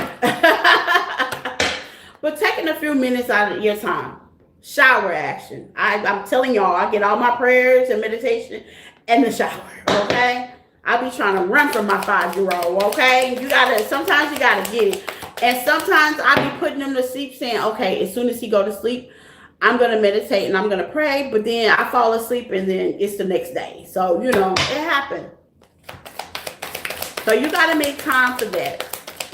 But taking a few minutes out of your time. Shower action. I'm telling y'all, I get all my prayers and meditation in the shower, okay? I be trying to run from my 5-year-old, okay? Sometimes you gotta get it. And sometimes I be putting them to sleep saying, okay, as soon as he go to sleep, I'm going to meditate and I'm going to pray. But then I fall asleep and then it's the next day. So, you know, it happened. So you got to make time for that,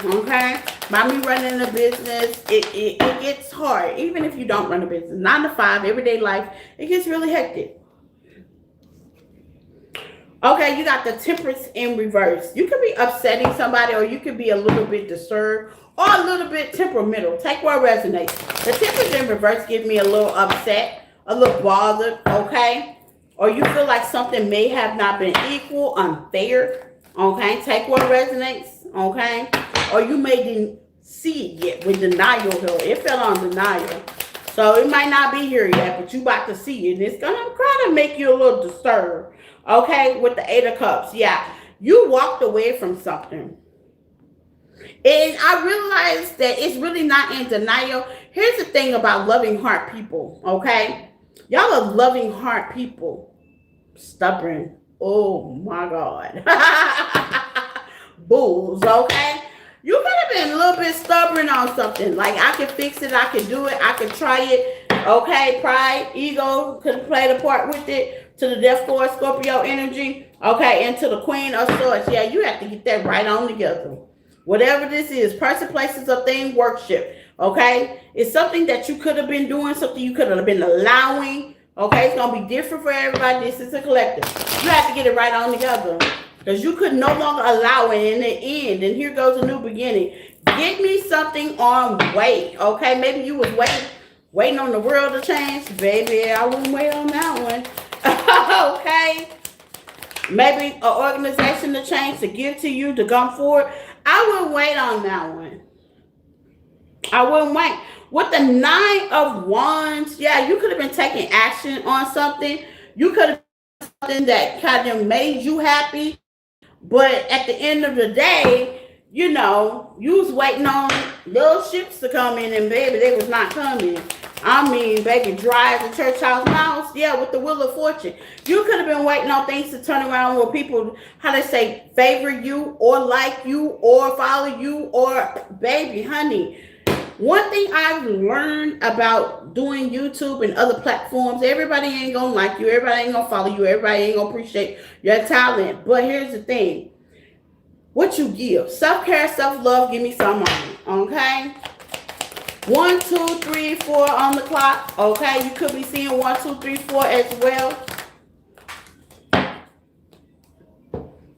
okay? By me running a business, it gets hard. Even if you don't run a business, 9 to 5, everyday life, it gets really hectic. Okay, you got the Temperance in reverse. You could be upsetting somebody, or you could be a little bit disturbed, or a little bit temperamental. Take what resonates. The Temperance in reverse gives me a little upset, a little bothered, okay? Or you feel like something may have not been equal, unfair, okay? Take what resonates, okay? Or you may didn't see it yet with denial here. It fell on denial. So it might not be here yet, but you about to see it. And it's going to kind of make you a little disturbed. Okay, with the Eight of Cups. Yeah, you walked away from something. And I realized that it's really not in denial. Here's the thing about loving heart people, okay? Y'all are loving heart people. Stubborn. Oh my God. Bulls, okay? You could have been a little bit stubborn on something. Like, I can fix it, I can do it, I can try it. Okay, pride, ego could have played a part with it. To the Death Force, Scorpio energy. Okay, and to the Queen of Swords. Yeah, you have to get that right on together. Whatever this is, person, places, or thing, worship. Okay? It's something that you could have been doing, something you could have been allowing. Okay? It's going to be different for everybody. This is a collective. You have to get it right on together. Because you could no longer allow it in the end. And here goes a new beginning. Get me something on wait. Okay? Maybe you was waiting on the world to change. Baby, I wouldn't wait on that one. Okay? Maybe an organization to change, to give to you, to come forward. I wouldn't wait on that one. I wouldn't wait. With the Nine of Wands, yeah, you could have been taking action on something. You could have done something that kind of made you happy. But at the end of the day, you know, you was waiting on little ships to come in, and baby, they was not coming. I mean, baby, dry as a church house mouse. Yeah, with the Wheel of Fortune. You could have been waiting on things to turn around where people, how they say, favor you or like you or follow you or, baby, honey. One thing I've learned about doing YouTube and other platforms, everybody ain't going to like you. Everybody ain't going to follow you. Everybody ain't going to appreciate your talent. But here's the thing. What you give. Self-care, self-love, give me some money. Okay? 1, 2, 3, 4 on the clock. Okay, you could be seeing 1, 2, 3, 4 as well.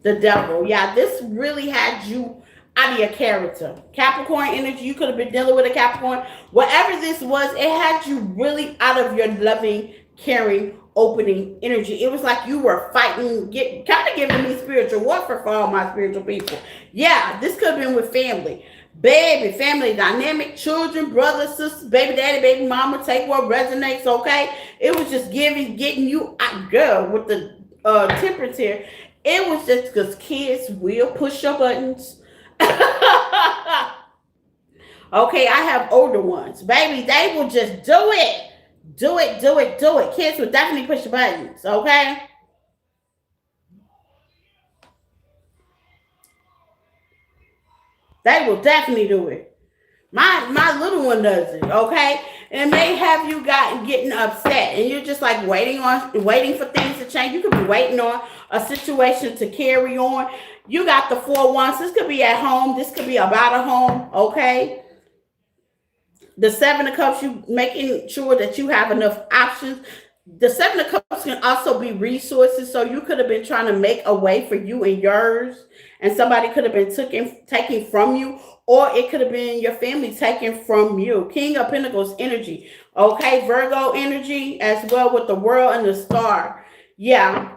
The Devil. Yeah, this really had you out of your character. Capricorn energy. You could have been dealing with a Capricorn. Whatever this was, it had you really out of your loving, caring, opening energy. It was like you were fighting, kind of giving me spiritual warfare for all my spiritual people. Yeah, this could have been with family. Baby, family dynamic, children, brothers, sisters, baby daddy, baby mama, take what resonates, okay? It was just getting you out, girl, with the Temperance here. It was just because kids will push your buttons. Okay, I have older ones. Baby, they will just do it. Do it, do it, do it. Kids will definitely push the buttons, okay? They will definitely do it. My little one does it, okay? And it may have you getting upset, and you're just like waiting for things to change. You could be waiting on a situation to carry on. You got the 4 wands. This could be at home. This could be about a home, okay? The 7 of Cups, you making sure that you have enough options. The 7 of Cups can also be resources. So you could have been trying to make a way for you and yours, and somebody could have been taking from you, or it could have been your family taking from you. King of Pentacles energy. Okay, Virgo energy as well with the World and the Star. Yeah.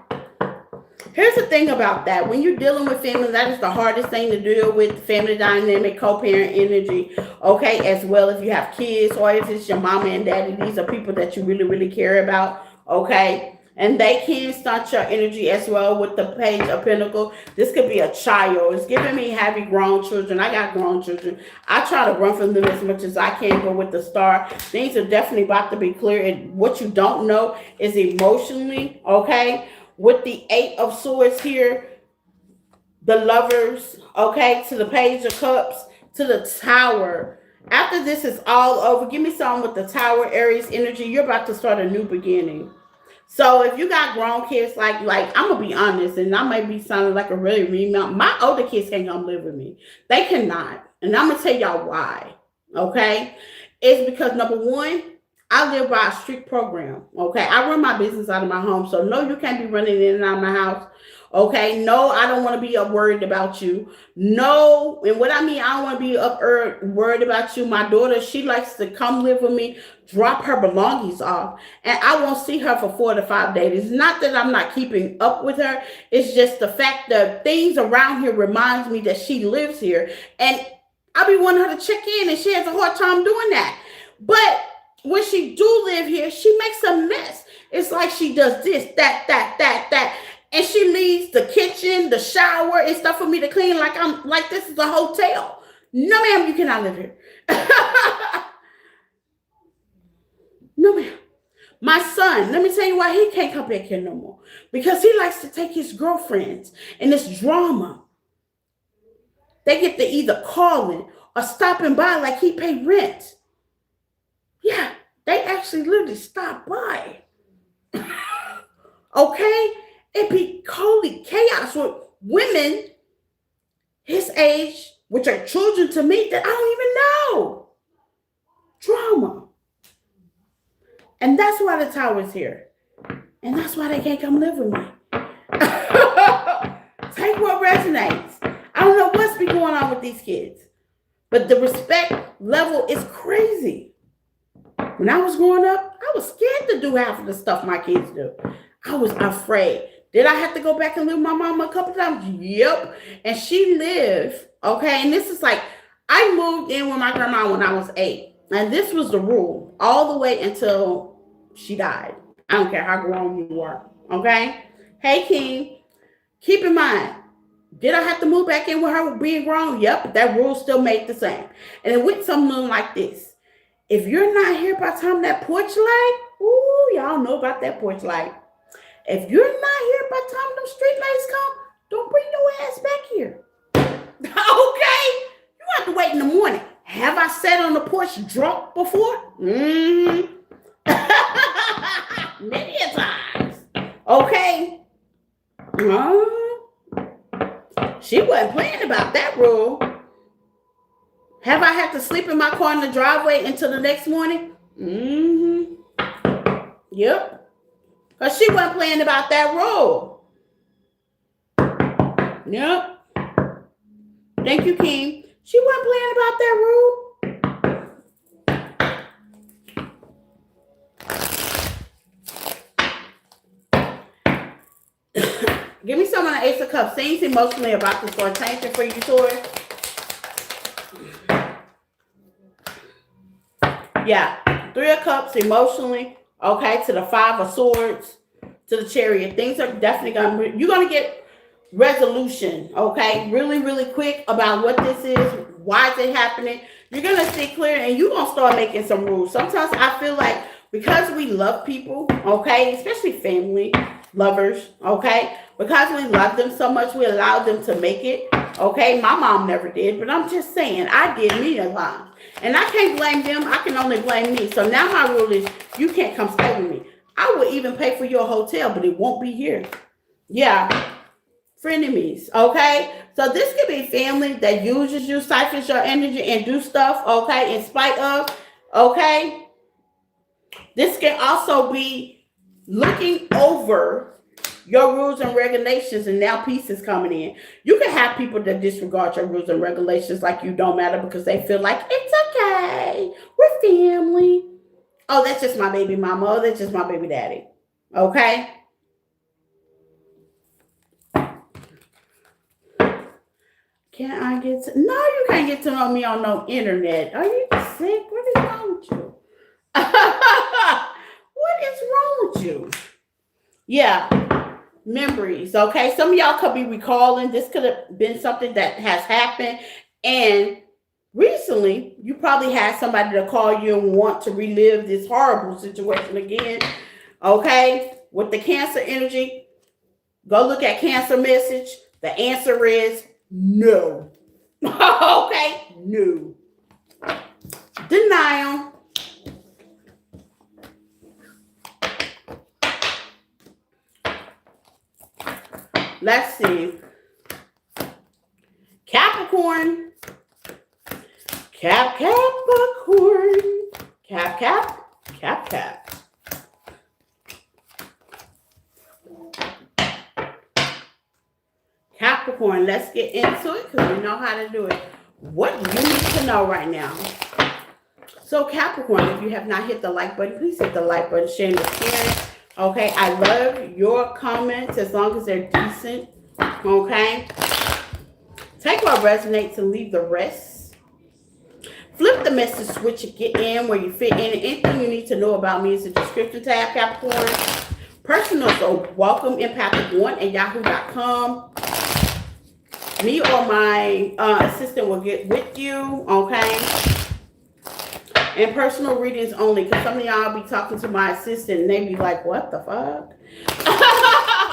Here's the thing about that. When you're dealing with family, that is the hardest thing to deal with. Family dynamic, co-parent energy. Okay, as well if you have kids or if it's your mama and daddy. These are people that you really, really care about. Okay, and they can stunt your energy as well with the Page of Pentacles. This could be a child. It's giving me heavy grown children. I got grown children. I try to run from them as much as I can, but with the Star, things are definitely about to be clear. And what you don't know is emotionally, okay? With the 8 of Swords here, the Lovers, okay, to the Page of Cups, to the Tower. After this is all over, give me something with the Tower, Aries energy. You're about to start a new beginning. So if you got grown kids, like I'm going to be honest, and I might be sounding like a really my older kids can't come live with me. They cannot. And I'm going to tell y'all why, okay? It's because, number one, I live by a strict program, okay? I run my business out of my home, so no, you can't be running in and out of my house. Okay, no, I don't want to be up worried about you. No, and what I mean, I don't want to be up worried about you. My daughter, she likes to come live with me, drop her belongings off, and I won't see her for 4 to 5 days. It's not that I'm not keeping up with her. It's just the fact that things around here reminds me that she lives here, and I be wanting her to check in, and she has a hard time doing that. But when she do live here, she makes a mess. It's like she does this, that. And she leaves the kitchen, the shower, and stuff for me to clean like I'm like this is a hotel. No, ma'am, you cannot live here. No, ma'am. My son, let me tell you why he can't come back here no more. Because he likes to take his girlfriends and this drama. They get to either calling or stopping by like he paid rent. Yeah, they actually literally stop by. Okay? It be holy chaos with women his age, which are children to me, that I don't even know. Drama. And that's why the Taurus here. And that's why they can't come live with me. Take what resonates. I don't know what's been going on with these kids. But the respect level is crazy. When I was growing up, I was scared to do half of the stuff my kids do. I was afraid. Did I have to go back and live with my mama a couple times? Yep. And she lived, okay, and this is like, I moved in with my grandma when I was 8. And this was the rule all the way until she died. I don't care how grown you were, okay? Hey, King, keep in mind, did I have to move back in with her being grown? Yep, that rule still made the same. And it went something like this. If you're not here by the time that porch light, ooh, y'all know about that porch light. If you're not here by the time them street lights come, don't bring your ass back here. Okay? You have to wait in the morning. Have I sat on the porch drunk before? Mm-hmm. Many a times. Okay? She wasn't playing about that rule. Have I had to sleep in my car in the driveway until the next morning? Mm-hmm. Yep. Because she wasn't playing about that role. Yep. Thank you, King. She wasn't playing about that rule. Give me some of the Ace of Cups. Things emotionally about this Lord. Thank you for you, Taurus. Yeah. 3 of Cups emotionally. Okay, to the 5 of Swords, to the Chariot. Things are definitely you're going to get resolution, okay? Really, really quick about what this is, why is it happening. You're going to see clear and you're going to start making some rules. Sometimes I feel like because we love people, okay, especially family, lovers, okay, because we love them so much, we allow them to make it, okay? My mom never did, but I'm just saying, I did me a lot. And I can't blame them. I can only blame me. So now my rule is you can't come stay with me. I will even pay for your hotel, but it won't be here. Yeah. Frenemies. Okay. So this could be family that uses you, siphons your energy, and do stuff. Okay. In spite of. Okay. This can also be looking over your rules and regulations, and now peace is coming in. You can have people that disregard your rules and regulations like you don't matter because they feel like it's okay. We're family. Oh, that's just my baby mama. Oh, that's just my baby daddy. Okay? Can I get to... No, you can't get to know me on no internet. Are you sick? What is wrong with you? What is wrong with you? Yeah. Memories, okay? Some of y'all could be recalling. This could have been something that has happened. And recently, you probably had somebody to call you and want to relive this horrible situation again. Okay? With the Cancer energy, go look at Cancer message. The answer is no. Okay? No. Denial. Let's see. Capricorn. Capricorn. Cap. Capricorn, let's get into it because we know how to do it. What you need to know right now. So Capricorn, if you have not hit the like button, please hit the like button, share the sharing. Okay, I love your comments as long as they're decent. Okay, take what resonates and leave the rest. Flip the message switch and get in where you fit in. Anything you need to know about me is the description tab, Capricorn. Personal, so welcome empathic1 at yahoo.com. Me or my assistant will get with you, okay? And personal readings only, because some of y'all be talking to my assistant and they be like, what the fuck?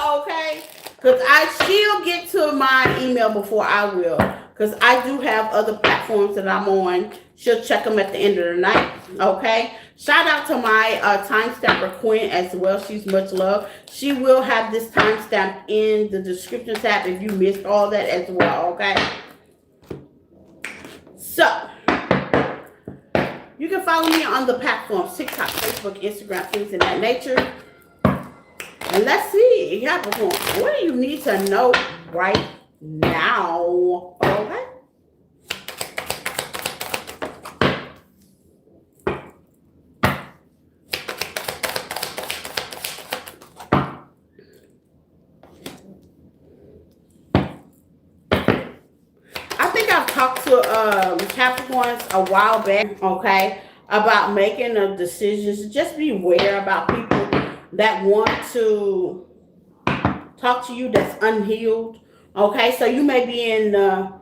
Okay? Because she'll get to my email before I will. Because I do have other platforms that I'm on. She'll check them at the end of the night. Okay? Shout out to my timestamper Quinn as well. She's much love. She will have this timestamp in the description tab if you missed all that as well. Okay? So, you can follow me on the platforms TikTok, Facebook, Instagram, things of that nature. And let's see, Capricorn, what do you need to know right now? Okay. I think I've talked to Capricorns a while back, okay, about making the decisions. Just beware about people that want to talk to you that's unhealed. Okay, so you may be in the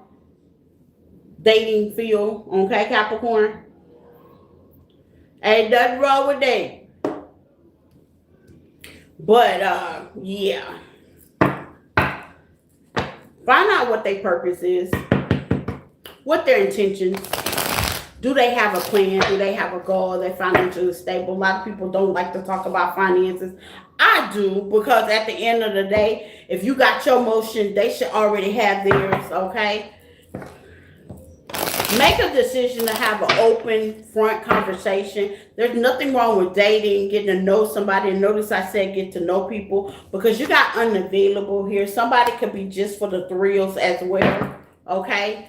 dating field, okay, Capricorn? Ain't nothing wrong with dating. But yeah. Find out what their purpose is. What their intentions. Do they have a plan? Do they have a goal? Are they financially stable? A lot of people don't like to talk about finances. I do, because at the end of the day, if you got your motion, they should already have theirs, okay? Make a decision to have an open front conversation. There's nothing wrong with dating, getting to know somebody. And notice I said get to know people, because you got unavailable here. Somebody could be just for the thrills as well, okay?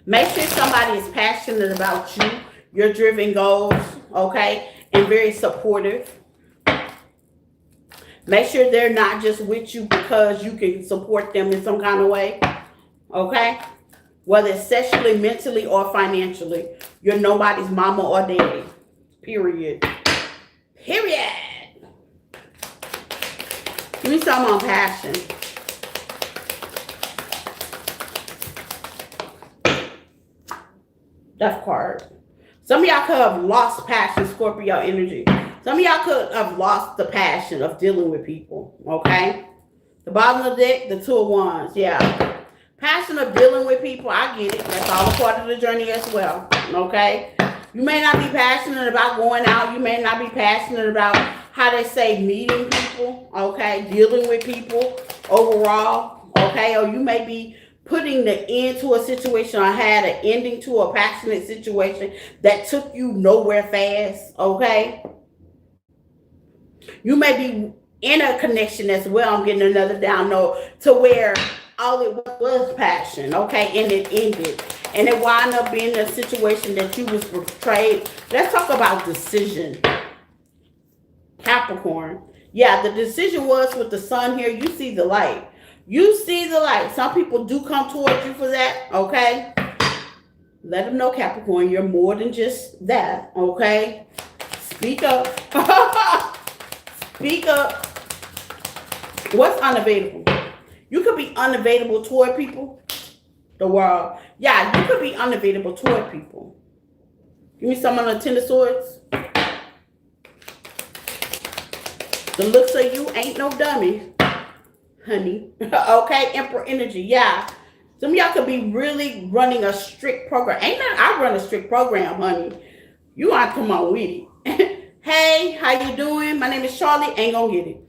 Make sure somebody is passionate about you, your driven goals, okay, and very supportive. Make sure they're not just with you because you can support them in some kind of way, okay? Whether it's sexually, mentally, or financially. You're nobody's mama or daddy, period. Period. Give me some on passion. Death card. Some of y'all could have lost passion, Scorpio energy. Some of y'all could have lost the passion of dealing with people, okay? The bottom of the deck, the 2 of Wands, yeah. Passion of dealing with people, I get it. That's all a part of the journey as well, okay? You may not be passionate about going out. You may not be passionate about, how they say, meeting people, okay? Dealing with people overall, okay? Or you may be putting the end to a situation or had an ending to a passionate situation that took you nowhere fast, okay? You may be in a connection as well. I'm getting another download to where all it was passion, okay? And it ended. And it wound up being a situation that you was betrayed. Let's talk about decision. Capricorn. Yeah, the decision was with the sun here. You see the light. You see the light. Some people do come towards you for that, okay? Let them know, Capricorn, you're more than just that, okay? Speak up. Speak up. What's unavailable? You could be unavailable toward people. The world. Yeah, you could be unavailable toward people. Give me some on the 10 of Swords. The looks of you ain't no dummy, honey. Okay, Emperor energy. Yeah. Some of y'all could be really running a strict program. Ain't that I run a strict program, honey. You want to come on with it. Hey, how you doing? My name is Charlie. Ain't gonna get it.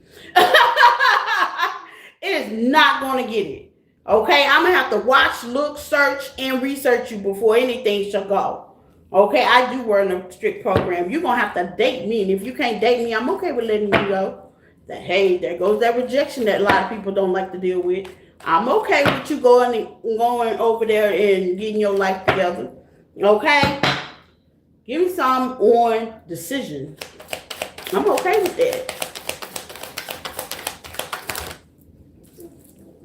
It is not gonna get it. Okay, I'm gonna have to watch, look, search, and research you before anything shall go. Okay, I do run a strict program. You're gonna have to date me, and if you can't date me, I'm okay with letting you go. That hey, there goes that rejection that a lot of people don't like to deal with. I'm okay with you going over there and getting your life together. Okay? Give me some on decision. I'm okay with that.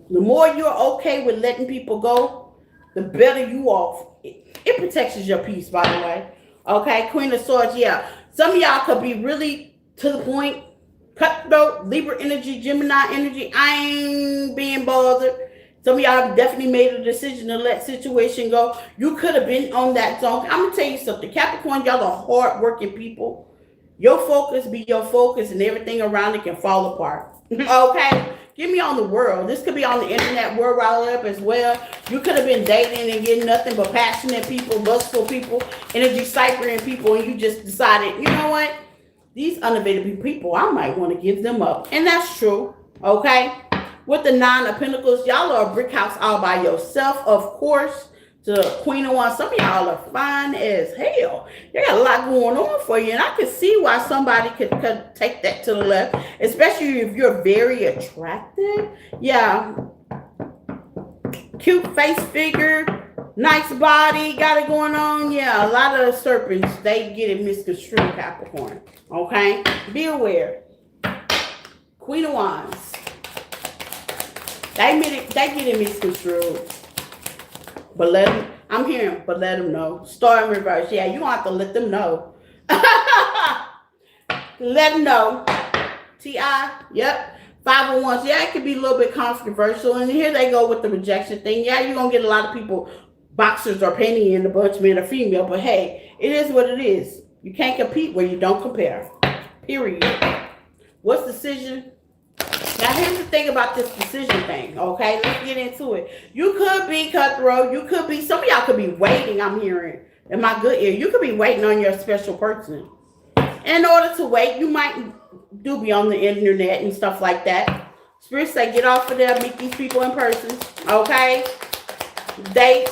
The more you're okay with letting people go, the better you off. It protects your peace, by the way. Okay, Queen of Swords, yeah. Some of y'all could be really to the point, cutthroat, Libra energy, Gemini energy. I ain't being bothered. Some of y'all have definitely made a decision to let situation go. You could have been on that zone. I'm gonna tell you something. Capricorn, y'all are hard-working people. Your focus be your focus, and everything around it can fall apart. Okay? Give me on the world. This could be on the internet, World Wide Web as well. You could have been dating and getting nothing but passionate people, lustful people, energy ciphering people, and you just decided, you know what? These unavailable people, I might want to give them up. And that's true. Okay? With the Nine of Pentacles, y'all are a brick house all by yourself, of course. To Queen of Wands, some of y'all are fine as hell. You got a lot going on for you, and I can see why somebody could take that to the left, especially if you're very attractive. Yeah, cute face figure, nice body, got it going on. Yeah, a lot of serpents, they get it misconstrued, Capricorn. Okay, be aware. Queen of Wands, they get it misconstrued. But let them, I'm hearing, but let them know. Star in reverse. Yeah, you don't have to let them know. Let them know. T.I. Yep. 501s. Yeah, it could be a little bit controversial. And here they go with the rejection thing. Yeah, you're going to get a lot of people, boxers or penny in a bunch, man or female. But hey, it is what it is. You can't compete where you don't compare. Period. What's decision? Now, here's the thing about this decision thing, okay? Let's get into it. You could be cutthroat. You could be, some of y'all could be waiting, I'm hearing, in my good ear. You could be waiting on your special person. In order to wait, you might do be on the internet and stuff like that. Spirit say, get off of there, meet these people in person, okay? Date,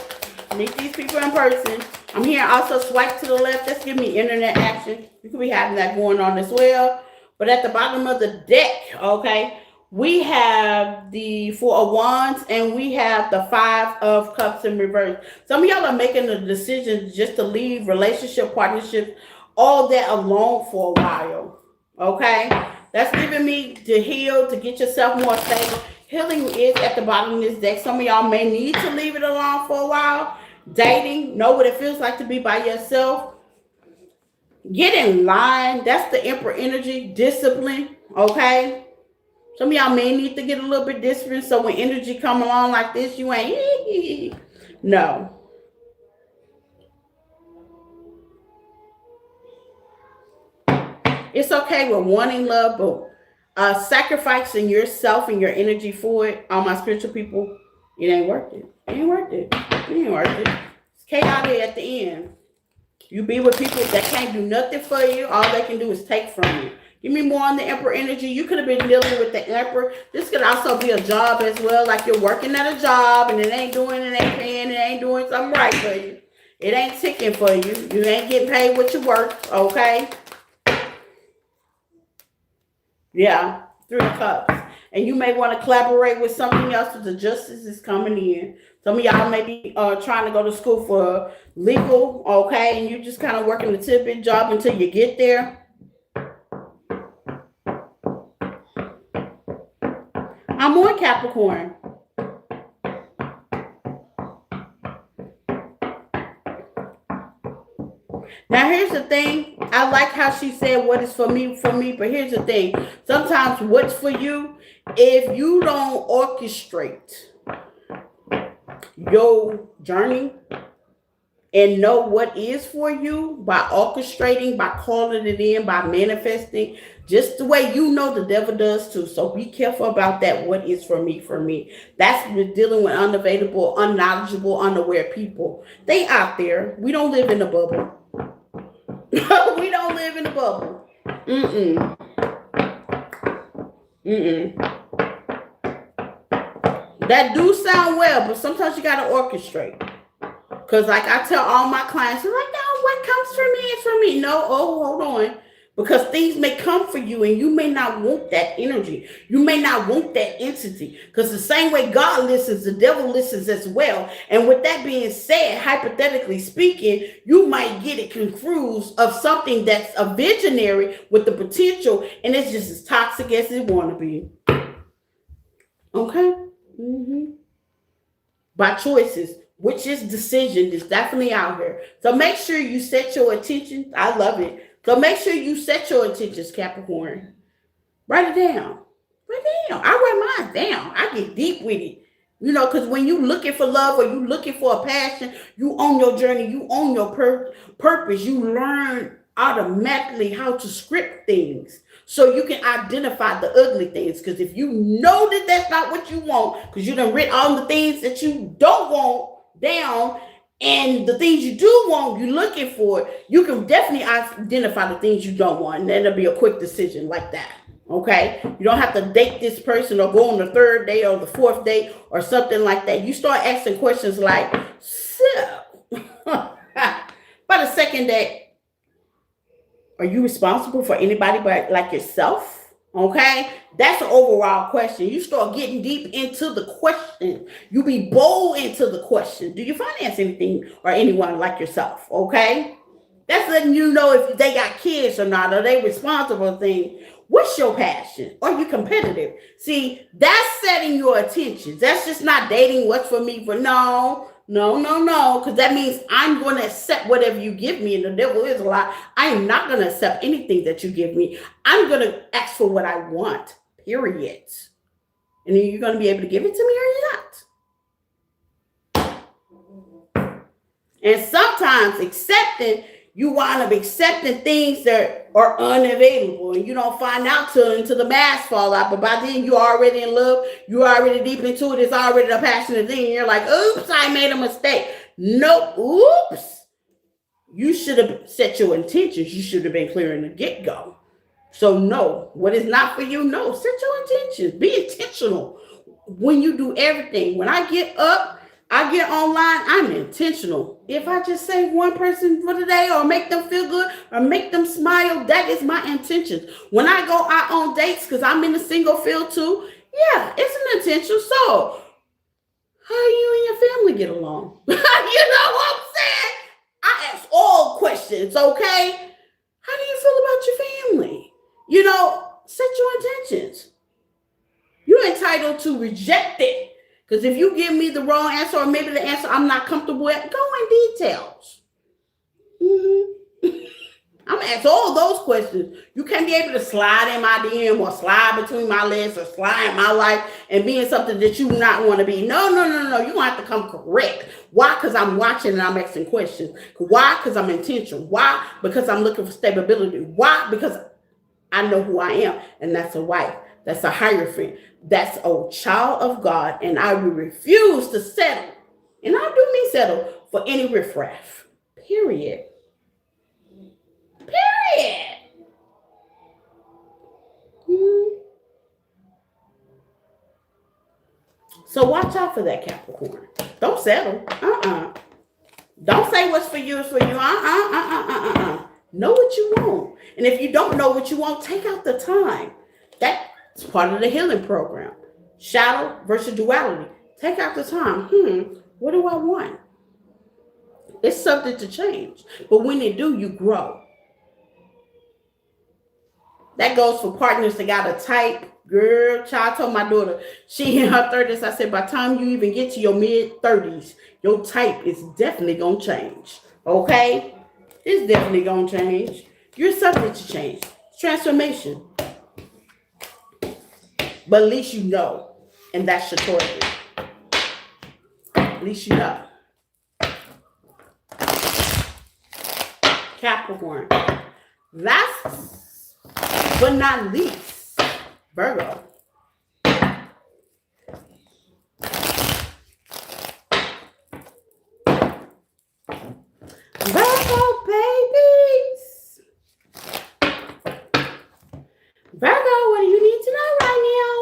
meet these people in person. I'm hearing also swipe to the left. That's giving me internet action. You could be having that going on as well. But at the bottom of the deck, okay, we have the Four of Wands and we have the Five of Cups in reverse. Some of y'all are making a decision just to leave relationship, partnerships, all that alone for a while. Okay? That's giving me to heal, to get yourself more stable. Healing is at the bottom of this deck. Some of y'all may need to leave it alone for a while. Dating, know what it feels like to be by yourself. Get in line. That's the Emperor energy. Discipline. Okay? Some of y'all may need to get a little bit disciplined so when energy come along like this, you ain't, no. It's okay with wanting love, but sacrificing yourself and your energy for it, all my spiritual people, it ain't worth it. It ain't worth it. It ain't worth it. It's chaotic at the end. You be with people that can't do nothing for you. All they can do is take from you. Give me more on the Emperor energy. You could have been dealing with the Emperor. This could also be a job as well. Like you're working at a job and it ain't paying, it ain't doing something right for you. It ain't ticking for you. You ain't getting paid what you work, okay? Yeah, 3 of Cups. And you may want to collaborate with something else because the justice is coming in. Some of y'all may be trying to go to school for legal, okay? And you just kind of working a tidbit job until you get there. I'm on Capricorn. Now, here's the thing. I like how she said what is for me, but here's the thing. Sometimes what's for you, if you don't orchestrate your journey and know what is for you by orchestrating, by calling it in, by manifesting, just the way you know the devil does too. So be careful about that. What is for me? That's dealing with unavailable, unknowledgeable, unaware people. They out there. We don't live in a bubble. We don't live in a bubble. That do sound well, but sometimes you got to orchestrate. Because like I tell all my clients, they're like, no, what comes for me is for me. No, hold on. Because things may come for you and you may not want that energy. You may not want that entity. Because the same way God listens, the devil listens as well. And with that being said, hypothetically speaking, you might get it confused of something that's a visionary with the potential, and it's just as toxic as it want to be. Okay? By choices, which is decision, is definitely out here. So make sure you set your attention. I love it. So make sure you set your intentions, Capricorn. Write it down. Write it down. I write mine down. I get deep with it. You know, because when you looking for love or you looking for a passion, you own your journey, you own your purpose. You learn automatically how to script things so you can identify the ugly things. Because if you know that that's not what you want, because you done written all the things that you don't want down, and the things you do want, you're looking for, you can definitely identify the things you don't want. And that'll be a quick decision like that. Okay? You don't have to date this person or go on the third date or the fourth date or something like that. You start asking questions like, so, by the second date, are you responsible for anybody but like yourself? Okay, that's an overall question. You start getting deep into the question. You be bold into the question. Do you finance anything or anyone like yourself? Okay, that's letting you know if they got kids or not. Are they responsible thing? What's your passion? Are you competitive? See, that's setting your attention. That's just not dating what's for me for no. Because that means I'm going to accept whatever you give me. And the devil is a lie. I am not going to accept anything that you give me. I'm going to ask for what I want, period. And are you going to be able to give it to me or you're not? And sometimes you wind up accepting things that are unavailable, and you don't find out until the mask fall out. But by then you're already in love, you're already deep into it, it's already a passionate thing, and you're like, oops, I made a mistake. Nope, oops. You should have set your intentions. You should have been clear in the get-go. So no, what is not for you, no. Set your intentions. Be intentional when you do everything. When I get up, I get online, I'm intentional. If I just save one person for the day or make them feel good or make them smile, that is my intention. When I go out on dates, because I'm in the single field too, yeah, it's an intention. So, how you and your family get along? You know what I'm saying? I ask all questions, okay? How do you feel about your family? You know, set your intentions. You're entitled to reject it. Because if you give me the wrong answer or maybe the answer I'm not comfortable with, go in details. I'm going to ask all those questions. You can't be able to slide in my DM or slide between my legs or slide in my life and be in something that you not want to be. No. You're going to have to come correct. Why? Because I'm watching and I'm asking questions. Why? Because I'm intentional. Why? Because I'm looking for stability. Why? Because I know who I am, and that's a wife. That's a hierophant. That's a child of God, and I will refuse to settle. And I do mean settle for any riffraff. Period. So watch out for that, Capricorn. Don't settle. Don't say what's for you is for you. Know what you want. And if you don't know what you want, take out the time. That's part of the healing program. Shadow versus duality. Take out the time. What do I want? It's something to change. But when you do, you grow. That goes for partners that got a type. Girl, child, I told my daughter, she in her 30s. I said, by the time you even get to your mid-30s, your type is definitely going to change. Okay? It's definitely going to change. You're subject to change. Transformation. But at least you know. And that's your choice. At least you know. Capricorn. Last but not least, Virgo. Virgo babies. Virgo, what do you need to know right now?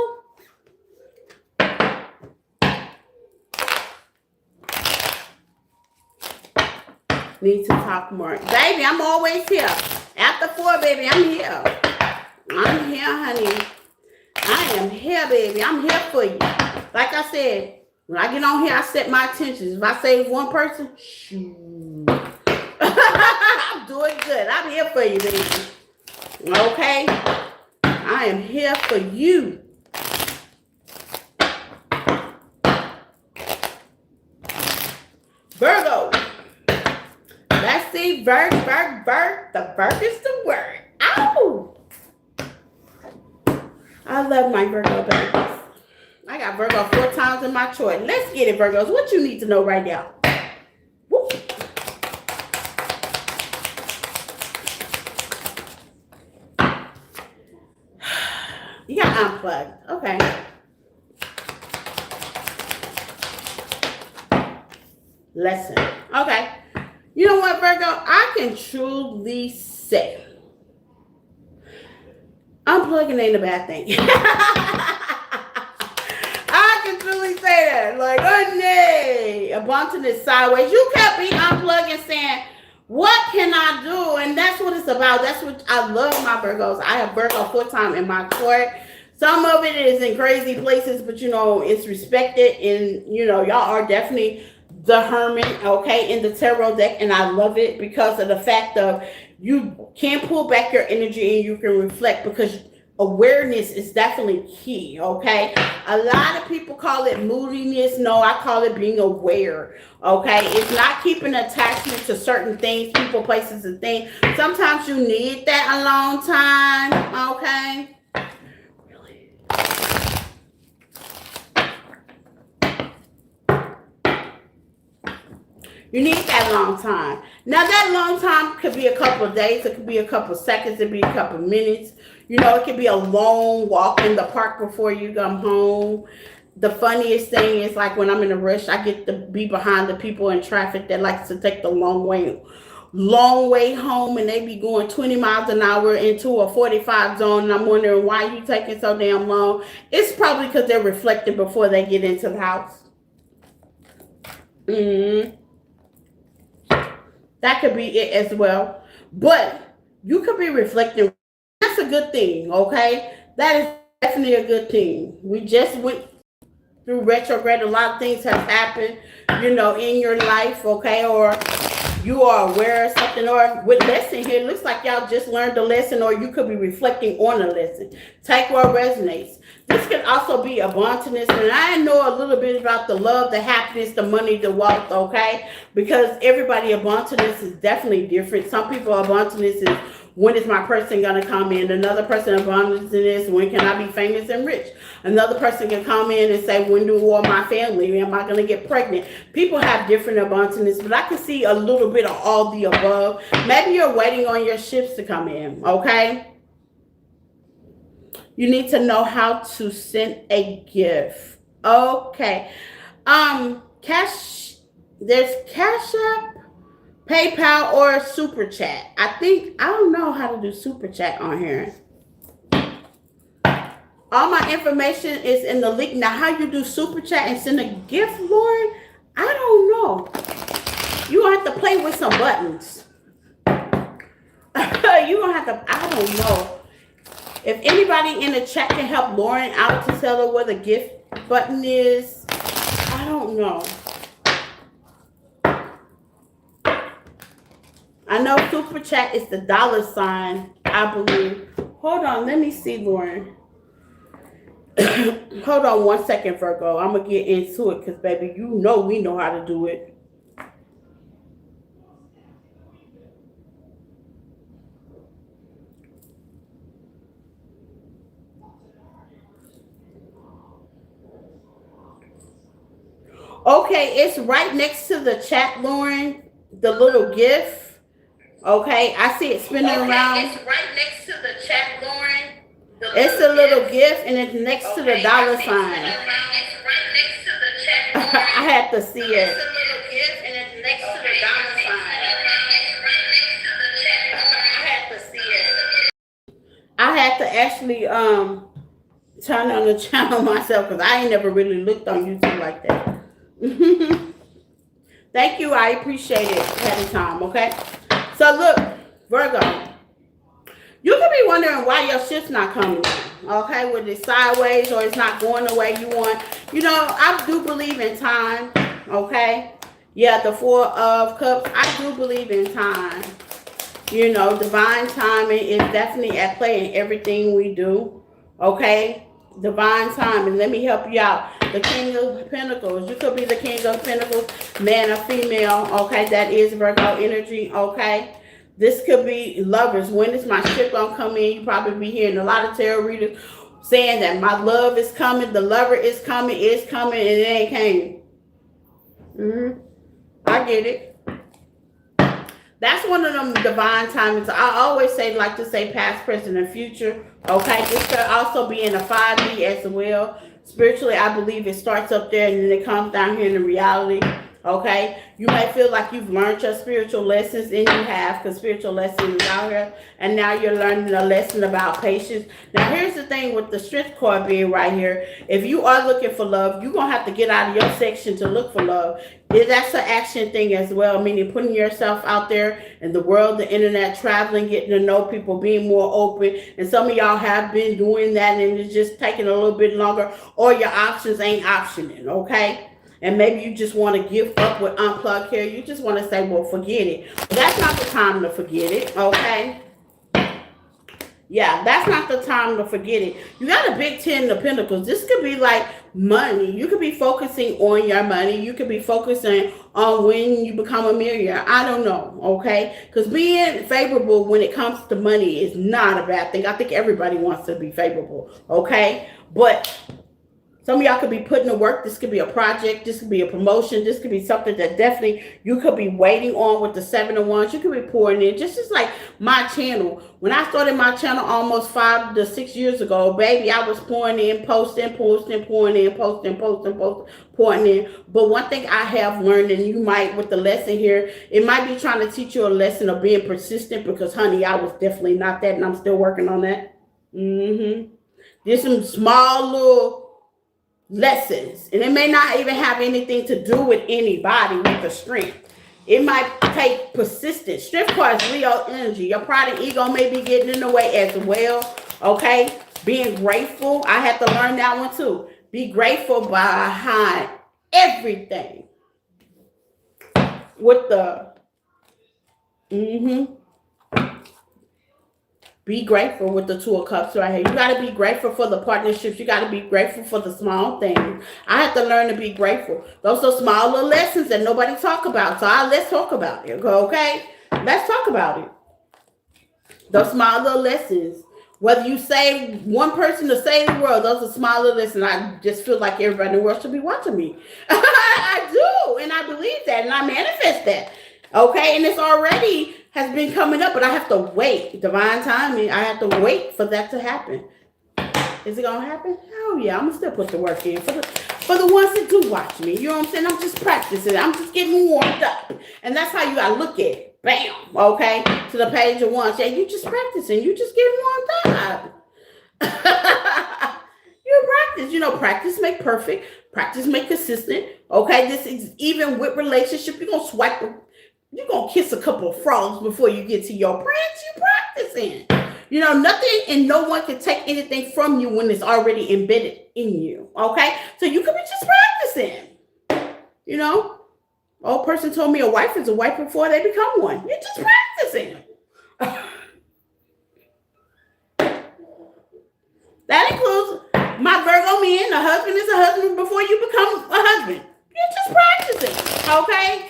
need to talk more. Baby, I'm always here. After 4, baby, I'm here. I'm here, honey. I am here, baby. I'm here for you. Like I said, when I get on here, I set my intentions. If I save one person, shoot. I'm doing good. I'm here for you, baby. Okay? I am here for you. Virgo. Let's see. Virg. The Virg is the word. Ow! I love my Virgo babies. I got Virgo 4 times in my chart. Let's get it, Virgos. What you need to know right now? Woo. You got unplugged. Okay. Lesson. Okay. You know what, Virgo? I can truly say unplugging ain't a bad thing. I can truly say that. Like, oh, nay. A bunting is sideways. You can't be unplugging saying, what can I do? And that's what it's about. That's what I love my Virgos. I have Virgo 4 times in my chart. Some of it is in crazy places, but, you know, it's respected. And, you know, y'all are definitely the Hermit, okay, in the tarot deck. And I love it because of the fact of you can pull back your energy and you can reflect, because awareness is definitely key, okay? A lot of people call it moodiness. No, I call it being aware, okay? It's not keeping attachment to certain things, people, places, and things. Sometimes you need that alone time, okay? You need that long time. Now, that long time could be a couple of days. It could be a couple of seconds. It could be a couple of minutes. You know, it could be a long walk in the park before you come home. The funniest thing is, like, when I'm in a rush, I get to be behind the people in traffic that likes to take the long way home, and they be going 20 miles an hour into a 45 zone, and I'm wondering why you taking so damn long. It's probably because they're reflecting before they get into the house. That could be it as well. But you could be reflecting. That's a good thing, okay? That is definitely a good thing. We just went through retrograde. A lot of things have happened, you know, in your life, okay? Or you are aware of something. Or with lesson here, it looks like y'all just learned a lesson, or you could be reflecting on a lesson. Take what resonates. This could also be abundance, and I know a little bit about the love, the happiness, the money, the wealth, okay? Because everybody abundance is definitely different. Some people abundance is, when is my person going to come in? Another person abundance is, when can I be famous and rich? Another person can come in and say, when do all my family? Am I going to get pregnant? People have different abundance, but I can see a little bit of all the above. Maybe you're waiting on your ships to come in, okay? You need to know how to send a gift. Okay. There's Cash App, PayPal, or Super Chat. I don't know how to do Super Chat on here. All my information is in the link. Now, how you do Super Chat and send a gift, Lord? I don't know. You gonna have to play with some buttons. You gonna have to, I don't know. If anybody in the chat can help Lauren out to tell her where the gift button is, I don't know. I know Super Chat is the $, I believe. Hold on, let me see, Lauren. Hold on 1 second, Virgo. I'm going to get into it because, baby, you know we know how to do it. Okay, it's right next to the chat, Lauren. The little GIF. Okay, I see it spinning around. It's right next to the chat, Lauren. It's a little GIF, and it's next to the $. It's right next to the chat, Lauren. I had to see it. It's a little GIF, and it's next to the $. I had to see it. I had to actually turn on the channel myself, because I ain't never really looked on YouTube like that. Thank you. I appreciate it ahead of time, okay? So look, Virgo, you could be wondering why your shit's not coming in, okay? Whether it's sideways or it's not going the way you want. You know, I do believe in time, okay? Yeah, the Four of Cups, I do believe in time. You know, divine timing is definitely at play in everything we do, okay? Divine timing. Let me help you out. The King of Pentacles. You could be the King of Pentacles, man or female, okay? That is Virgo energy, okay? This could be lovers. When is my ship gonna come in? You probably be hearing a lot of tarot readers saying that my love is coming, the lover is coming, it's coming, and it ain't came. I get it. That's one of them divine timings. I always like to say past, present, and future. Okay, this could also be in a 5D as well. Spiritually, I believe it starts up there and then it comes down here in the reality. Okay, you might feel like you've learned your spiritual lessons, and you have, because spiritual lessons is out here, and now you're learning a lesson about patience. Now, here's the thing with the Strength card being right here. If you are looking for love, you're going to have to get out of your section to look for love. That's an action thing as well, meaning putting yourself out there in the world, the internet, traveling, getting to know people, being more open. And some of y'all have been doing that, and it's just taking a little bit longer, or your options ain't optioning, okay? And maybe you just want to give up with unplugged hair. You just want to say, well, forget it. But that's not the time to forget it, okay? Yeah, that's not the time to forget it. You got a big 10 of Pentacles. This could be like money. You could be focusing on your money. You could be focusing on when you become a millionaire. I don't know, okay? Because being favorable when it comes to money is not a bad thing. I think everybody wants to be favorable, okay? But some of y'all could be putting to work. This could be a project. This could be a promotion. This could be something that definitely you could be waiting on with the 7 of Wands. You could be pouring in. Just as like my channel. When I started my channel almost 5 to 6 years ago, baby, I was pouring in, posting, pouring in, posting, pouring in. But one thing I have learned, and you might with the lesson here, it might be trying to teach you a lesson of being persistent, because, honey, I was definitely not that, and I'm still working on that. There's some small little lessons, and it may not even have anything to do with anybody with the strength. It might take persistence. Strength cards, Leo energy. Your pride and ego may be getting in the way as well, okay? Being grateful, I had to learn that one too. Be grateful behind everything. With the be grateful with the 2 of Cups right here. You got to be grateful for the partnerships. You got to be grateful for the small things. I have to learn to be grateful. Those are small little lessons that nobody talk about. So let's talk about it, okay? Let's talk about it. Those small little lessons. Whether you save one person to save the world, those are small little lessons. I just feel like everybody in the world should be watching me. I do, and I believe that, and I manifest that. Okay, and it's already has been coming up, but I have to wait. Divine timing, I have to wait for that to happen. Is it gonna happen? Hell yeah, I'm gonna still put the work in for the ones that do watch me. You know what I'm saying? I'm just practicing. I'm just getting warmed up. And that's how you gotta look at it. Bam, okay? To the page of Wands. Yeah, you just practicing. You just getting warmed up. You practice. You know, practice make perfect. Practice make consistent. Okay, this is even with relationship. You're gonna swipe. You're going to kiss a couple of frogs before you get to your prince. You practicing. You know, nothing and no one can take anything from you when it's already embedded in you. Okay? So you could be just practicing. You know? Old person told me a wife is a wife before they become one. You're just practicing. That includes my Virgo men. A husband is a husband before you become a husband. You're just practicing. Okay?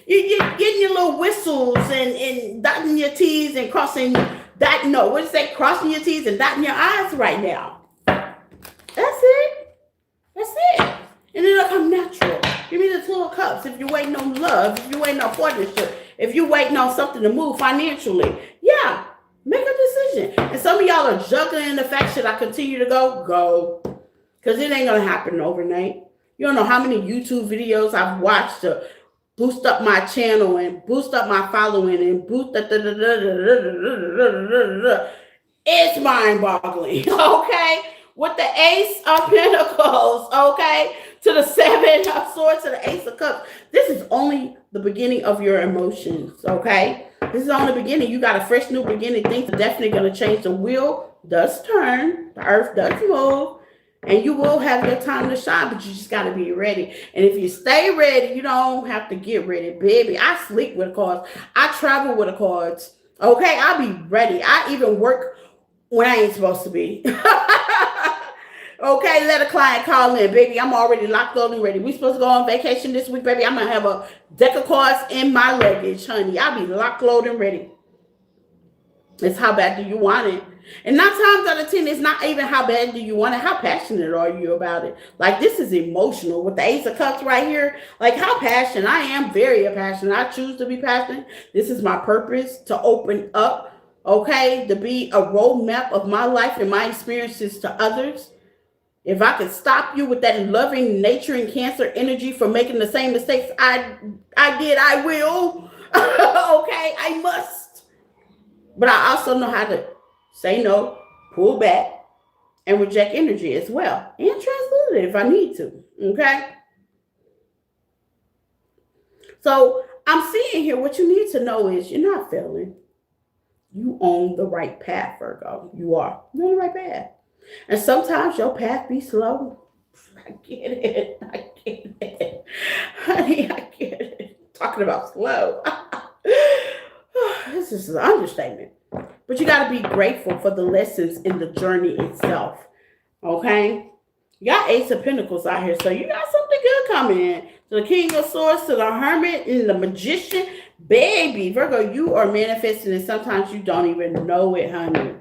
You're getting your little whistles and dotting your T's and crossing crossing your T's and dotting your I's right now. That's it. That's it. And it'll come natural. Give me the 2 of Cups. If you're waiting on love, if you're waiting on partnership, if you're waiting on something to move financially, yeah, make a decision. And some of y'all are juggling the fact, should I continue to go? Because it ain't going to happen overnight. You don't know how many YouTube videos I've watched to boost up my channel and boost up my following and boost it's mind-boggling, okay? With the Ace of Pentacles, okay? to the Seven of Swords, to the Ace of Cups. This is only the beginning of your emotions, okay? This is only the beginning. You got a fresh new beginning. Things are definitely going to change. The wheel does turn. The earth does move. And you will have your time to shine, but you just got to be ready. And if you stay ready, you don't have to get ready. Baby, I sleep with cards. I travel with the cards. Okay, I'll be ready. I even work when I ain't supposed to be. Okay, let a client call in. Baby, I'm already locked on and ready. We supposed to go on vacation this week, baby. I'm going to have a deck of cards in my luggage, honey. I'll be locked, loaded, and ready. It's how bad do you want it? And 9 times out of 10, it's not even how bad do you want it. How passionate are you about it? Like, this is emotional. With the Ace of Cups right here, like, how passionate? I am very passionate. I choose to be passionate. This is my purpose, to open up, okay? To be a roadmap of my life and my experiences to others. If I could stop you with that loving nature and Cancer energy from making the same mistakes I did, I will. Okay, I must. But I also know how to say no, pull back, and reject energy as well. And transmute it if I need to. Okay? So I'm seeing here what you need to know is you're not failing. You on the right path, Virgo. You are. You're on the right path. And sometimes your path be slow. I get it. I get it. Honey, I get it. Talking about slow. This is an understatement. But you got to be grateful for the lessons in the journey itself. Okay? You got Ace of Pentacles out here. So you got something good coming in. To the King of Swords, to the Hermit, and the Magician. Baby, Virgo, you are manifesting and sometimes you don't even know it, honey.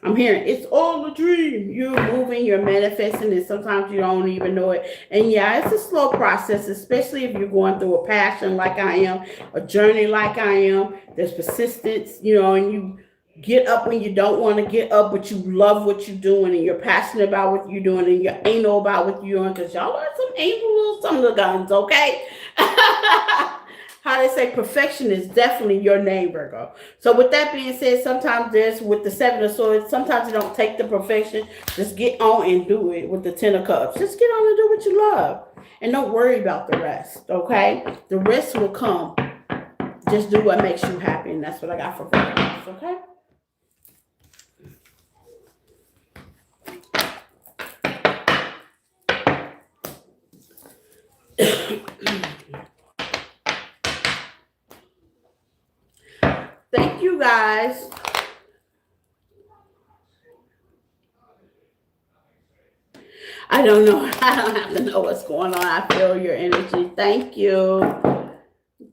I'm hearing it's all a dream. You're moving, you're manifesting, and sometimes you don't even know it. And yeah, it's a slow process, especially if you're going through a passion like I am, a journey like I am. There's persistence, and you get up when you don't want to get up, but you love what you're doing, and you're passionate about what you're doing, and you're anal about what you're doing, because y'all are some angel some of the guns, okay? How they say perfection is definitely your name, Virgo. So with that being said, sometimes there's with the Seven of Swords, sometimes you don't take the perfection. Just get on and do it with the Ten of Cups. Just get on and do what you love. And don't worry about the rest, okay? The rest will come. Just do what makes you happy. And that's what I got for Virgo, okay? Thank you, guys. I don't know. I don't have to know what's going on. I feel your energy. Thank you.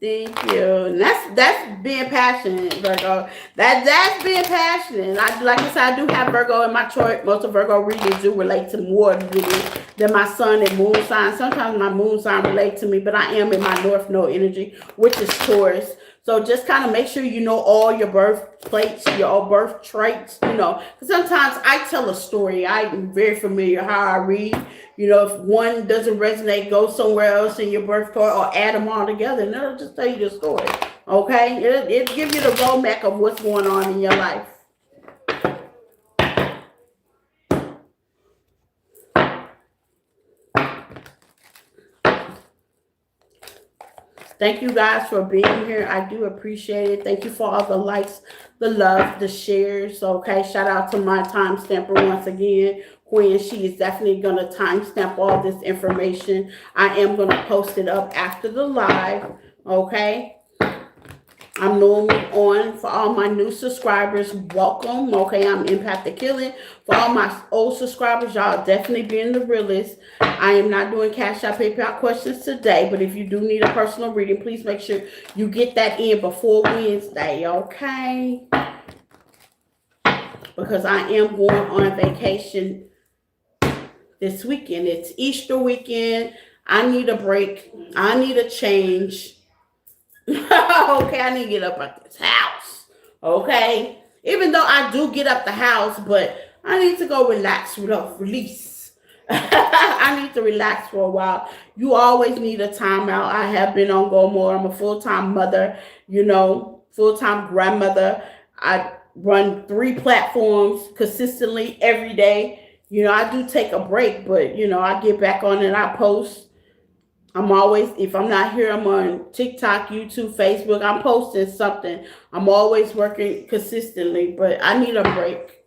Thank you. And that's being passionate, Virgo. That's being passionate. Like I said, I do have Virgo in my chart. Most of Virgo readings do relate to more than my sun and moon sign. Sometimes my moon sign relate to me, but I am in my North Node energy, which is Taurus. So just kind of make sure you know all your birth plates, your birth traits, Because sometimes I tell a story. I'm very familiar how I read. If one doesn't resonate, go somewhere else in your birth chart or add them all together, and it'll just tell you the story. Okay? It'll give you the roadmap of what's going on in your life. Thank you guys for being here. I do appreciate it. Thank you for all the likes, the love, the shares. Okay, shout out to my timestamper once again. Queen, she is definitely going to timestamp all this information. I am going to post it up after the live. Okay. I'm normally on. For all my new subscribers, welcome. Okay, I'm Empathic Healing. For all my old subscribers, y'all definitely being the realest. I am not doing Cash App, PayPal questions today, but if you do need a personal reading, please make sure you get that in before Wednesday, okay? Because I am going on vacation this weekend. It's Easter weekend. I need a break. I need a change. Okay, I need to get up at this house. Okay? Even though I do get up the house, but I need to go relax, release. I need to relax for a while. You always need a timeout. I have been on Go More. I'm a full-time mother, full-time grandmother. I run 3 platforms consistently every day. You know, I do take a break, but you know, I get back on and I post. I'm always, if I'm not here, I'm on TikTok, YouTube, Facebook. I'm posting something. I'm always working consistently, but I need a break.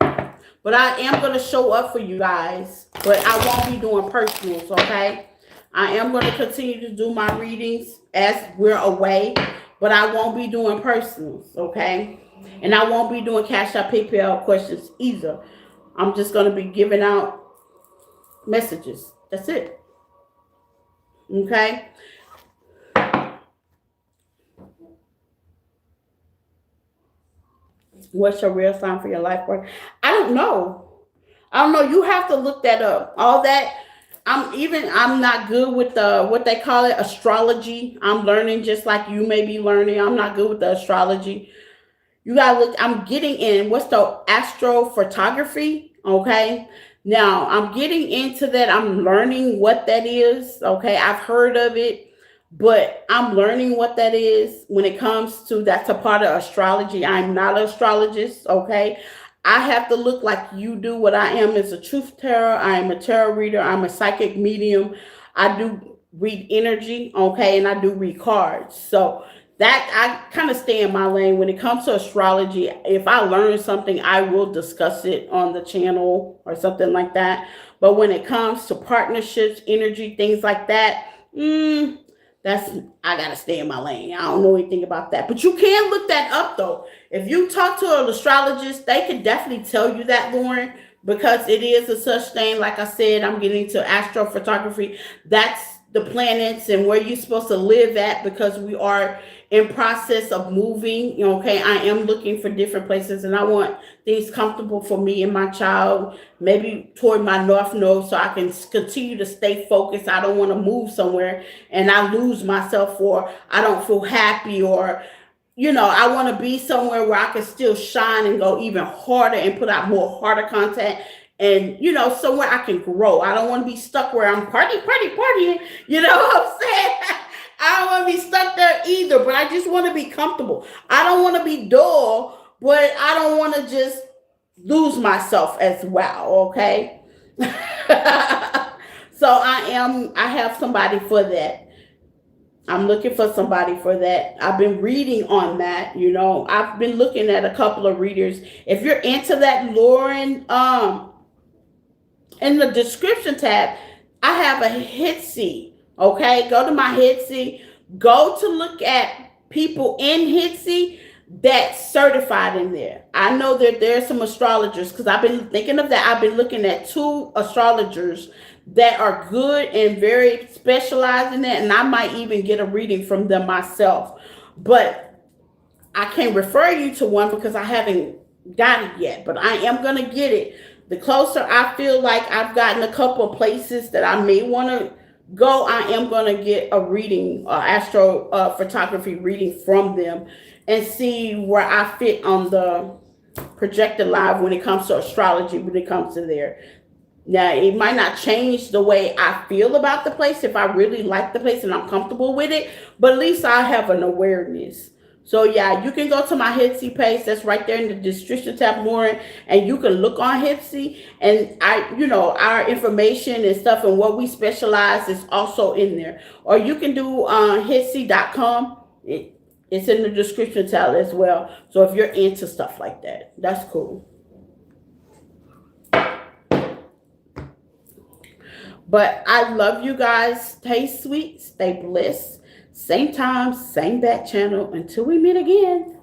But I am going to show up for you guys, but I won't be doing personals, okay? I am going to continue to do my readings as we're away, but I won't be doing personals, okay? And I won't be doing Cash App PayPal questions either. I'm just going to be giving out messages. That's it. Okay? What's your real sign for your life work? I don't know. I don't know. You have to look that up. All that. I'm not good with the what they call it, astrology. I'm learning just like you may be learning. I'm not good with the astrology. You gotta look. I'm getting in. What's the astrophotography? Okay. Now I'm getting into that. I'm learning what that is. Okay. I've heard of it, but I'm learning what that is when it comes to that's a part of astrology. I'm not an astrologist. Okay. I have to look like you do. What I am is a truth teller. I am a tarot reader. I'm a psychic medium. I do read energy. Okay. And I do read cards. So that I kind of stay in my lane when it comes to astrology. If I learn something, I will discuss it on the channel or something like that. But when it comes to partnerships, energy, things like that, that's I gotta stay in my lane. I don't know anything about that. But you can look that up though. If you talk to an astrologist, they can definitely tell you that, Lauren, because it is a such thing. Like I said, I'm getting to astrophotography. That's the planets and where you're supposed to live at because we are in process of moving. You know, okay, I am looking for different places and I want things comfortable for me and my child, maybe toward my north node so I can continue to stay focused. I don't want to move somewhere and I lose myself or I don't feel happy or you know, I want to be somewhere where I can still shine and go even harder and put out more harder content and, you know, somewhere I can grow. I don't want to be stuck where I'm partying. You know what I'm saying? I don't want to be stuck there either, but I just want to be comfortable. I don't want to be dull, but I don't want to just lose myself as well, okay? So I have somebody for that. I'm looking for somebody for that. I've been reading on that, you know. I've been looking at a couple of readers. If you're into that, Lauren, in the description tab, I have a Hitsy. Okay, go to my Hitsy. Go to look at people in Hitsy that's certified in there. I know that there's some astrologers because I've been thinking of that. I've been looking at 2 astrologers that are good and very specialized in that, and I might even get a reading from them myself. But I can't refer you to one because I haven't got it yet, but I am going to get it. The closer I feel like I've gotten a couple of places that I may want to go, I am going to get a reading, astro photography reading from them and see where I fit on the projected live when it comes to astrology, when it comes to there. Now, it might not change the way I feel about the place if I really like the place and I'm comfortable with it, but at least I have an awareness. So yeah, you can go to my Hitsy page. That's right there in the description tab, Lauren, and you can look on Hitsy and our information and stuff and what we specialize is also in there. Or you can do Hitsy.com. It's in the description tab as well. So if you're into stuff like that, that's cool. But I love you guys. Stay sweet, stay blessed. Same time, same back channel. Until we meet again.